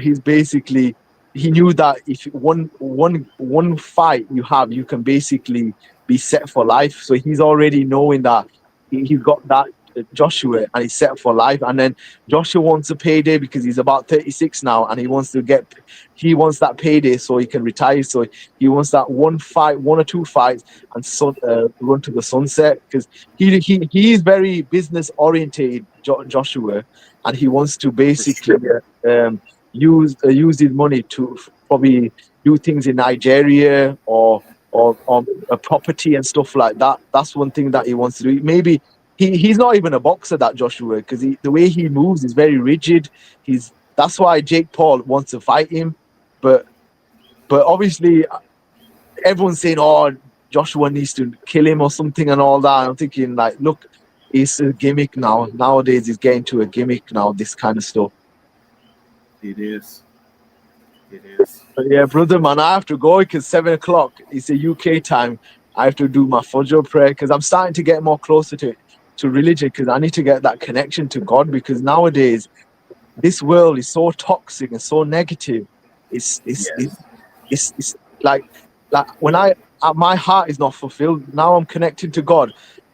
he's basically, he knew that if one fight you have, you can basically be set for life. So he's already knowing that he's got that Joshua, and he's set for life. And then Joshua wants a payday, because he's about 36 now, and he wants that payday so he can retire. So he wants that one or two fights, and run to the sunset, because he is very business oriented, Joshua, and he wants to basically use his money to probably do things in Nigeria, or a property and stuff like that. That's one thing that he wants to do. Maybe he's not even a boxer, that Joshua, because the way he moves is very rigid. That's why Jake Paul wants to fight him, but obviously everyone's saying, oh, Joshua needs to kill him or something and all that. I'm thinking, like, look, it's a gimmick now. Nowadays, it's getting to a gimmick now, this kind of stuff. it is. It is. But yeah, brother, man, I have to go because 7 o'clock, it's a UK time. I have to do my Fajr prayer, because I'm starting to get more closer to religion, because I need to get that connection to God, because nowadays, this world is so toxic and so negative. It's Yes. it's like when my heart is not fulfilled. Now I'm connected to God.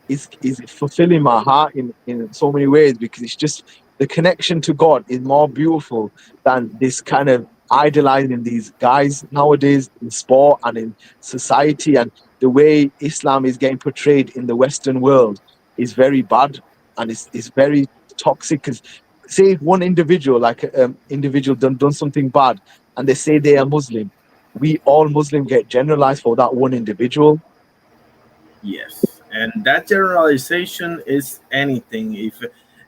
Is fulfilling my heart in so many ways, because it's just the connection to God is more beautiful than this kind of idolizing these guys nowadays in sport and in society. And the way Islam is getting portrayed in the Western world is very bad, and it's very toxic, because say if one individual, like individual done something bad, and they say they are Muslim, we all Muslim get generalized for that one individual. Yes, and that generalization is anything. If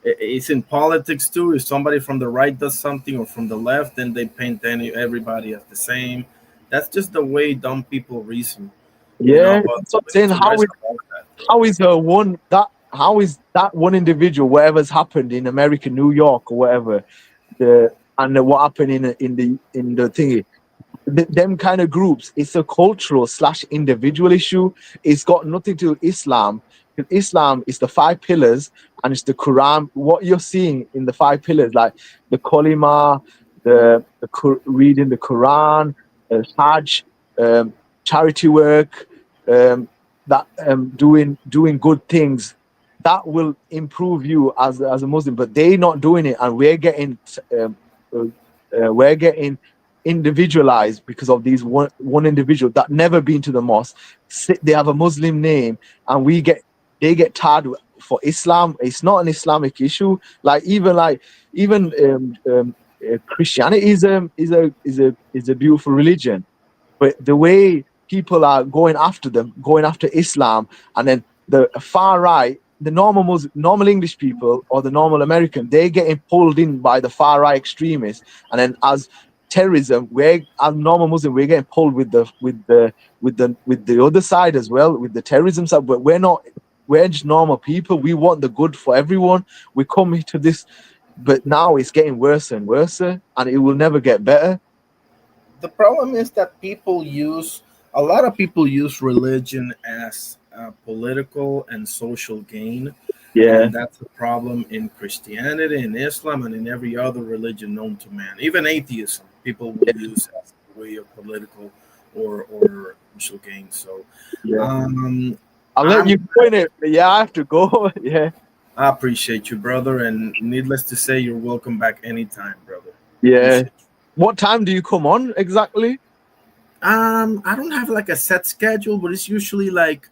it's in politics too, if somebody from the right does something or from the left, then they paint everybody as the same. That's just the way dumb people reason, you know. Yeah, But that's what I'm saying. to rest about that, bro. How is that one individual, whatever's happened in America, New York or whatever, what happened in the thingy, them kind of groups, it's a cultural / individual issue. It's got nothing to do with Islam. 'Cause Islam is the 5 pillars and it's the Quran. What you're seeing in the 5 pillars, like the Kalima, reading the Quran, Hajj, charity work, that doing good things, that will improve you as a Muslim. But they're not doing it, and um, we're getting individualized because of these one individual that never been to the mosque. They have a Muslim name, and they get tarred for Islam. It's not an Islamic issue. Even Christianity is a beautiful religion, but the way people are going after them, going after Islam, and then the far right, the normal English people or the normal American, they're getting pulled in by the far right extremists, and then as terrorism, as normal Muslim, we're getting pulled with the other side as well, with the terrorism side. But we're just normal people. We want the good for everyone. We come to this, but now it's getting worse and worse, and it will never get better. The problem is that a lot of people use religion as political and social gain, Yeah, and that's a problem in Christianity, in Islam, and in every other religion known to man. Even atheism, people will use as a way of political or social gain. So, yeah. um, I'll let I'm you go in it. But yeah, I have to go. Yeah, I appreciate you, brother, and needless to say, you're welcome back anytime, brother. yeah. Appreciate you. What time do you come on exactly? I don't have like a set schedule, but it's usually like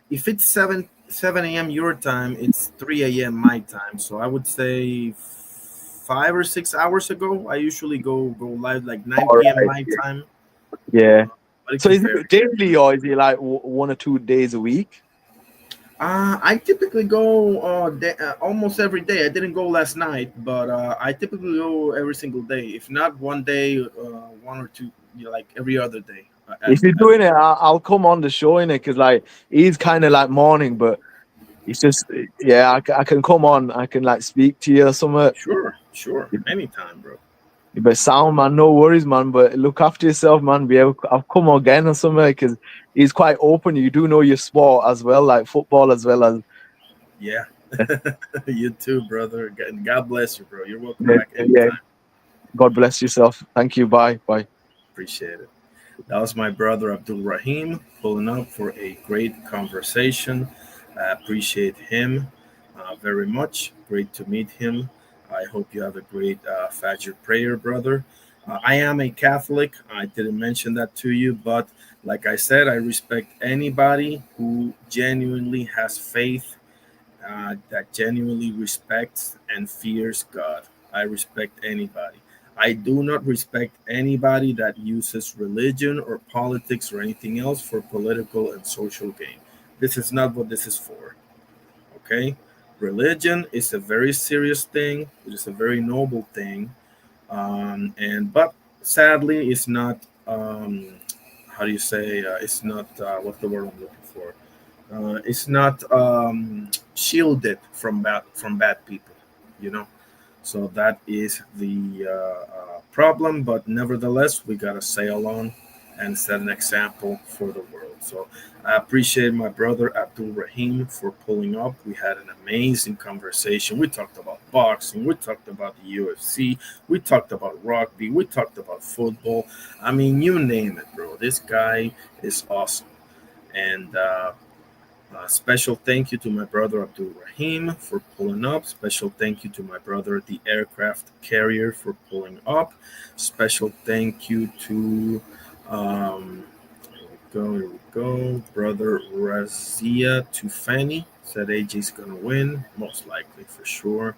if it's seven a.m. your time, it's 3 a.m. my time. So I would say 5 or 6 hours ago, I usually go live like 9 All p.m. right. my time. Yeah. But it So can is vary. it daily or is it like 1 or 2 days a week? I typically go almost every day. I didn't go last night, but I typically go every single day. If not one day, 1 or 2, like every other day. If you're doing it, I'll come on the show in it because like he's kind of like morning, but it's just yeah, I can come on. I can like speak to you or something. Sure, sure, anytime, bro. But sound man, no worries, man. But look after yourself, man. I'll come again or something because he's quite open. You do know your sport as well, like football as well as. Yeah, you too, brother. God bless you, bro. You're welcome Yeah, back yeah. anytime. God bless yourself. Thank you. Bye. Bye. Appreciate it. That was my brother Abdul Rahim pulling up for a great conversation. I appreciate him very much. Great to meet him. I hope you have a great Fajr prayer, brother. I am a Catholic. I didn't mention that to you, but like I said, I respect anybody who genuinely has faith, that genuinely respects and fears God. I respect anybody. I do not respect anybody that uses religion or politics or anything else for political and social gain. This is not what this is for. Okay? Religion is a very serious thing, it is a very noble thing. But sadly, it's not, how do you say, it's not, what's the word I'm looking for? It's not shielded from bad people, you know. So that is the problem. But nevertheless, we gotta sail on and set an example for the world. So I appreciate my brother Abdul Rahim for pulling up. We had an amazing conversation. We talked about boxing. We talked about the UFC. We talked about rugby. We talked about football. I mean, you name it, bro. This guy is awesome. And special thank you to my brother Abdul Rahim for pulling up. Special thank you to my brother, the aircraft carrier, for pulling up. Special thank you to, here we go, brother Razia Tufani. Said AJ's going to win, most likely for sure.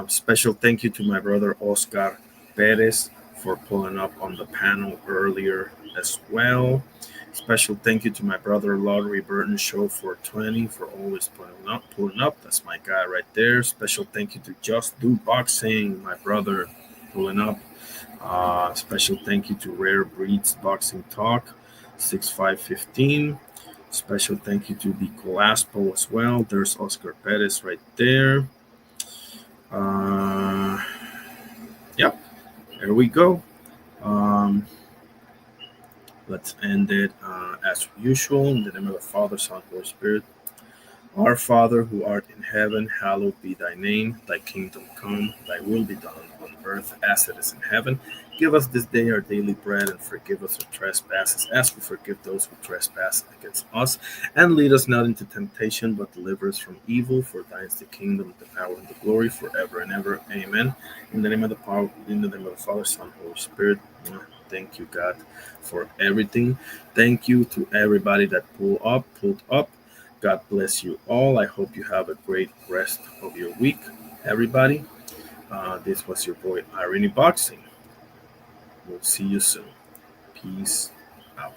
Special thank you to my brother Oscar Perez for pulling up on the panel earlier as well. Special thank you to my brother Lottery Burton Show 420 for always pulling up. That's my guy right there. Special thank you to Just Do Boxing, my brother pulling up. Special thank you to Rare Breeds Boxing Talk 6515. Special thank you to the Colaspo as well. There's Oscar Perez right there. Uh, yep, there we go. Um, let's end it as usual in the name of the Father, Son, Holy Spirit. Our Father who art in heaven, hallowed be thy name. Thy kingdom come, thy will be done on earth as it is in heaven. Give us this day our daily bread and forgive us our trespasses as we forgive those who trespass against us. And lead us not into temptation, but deliver us from evil. For thine is the kingdom, the power, and the glory forever and ever. Amen. In the name of the power, in the name of the Father, Son, Holy Spirit. Thank you, God, for everything. Thank you to everybody that pulled up. God bless you all. I hope you have a great rest of your week, everybody. This was your boy Irene Boxing. We'll see you soon. Peace out.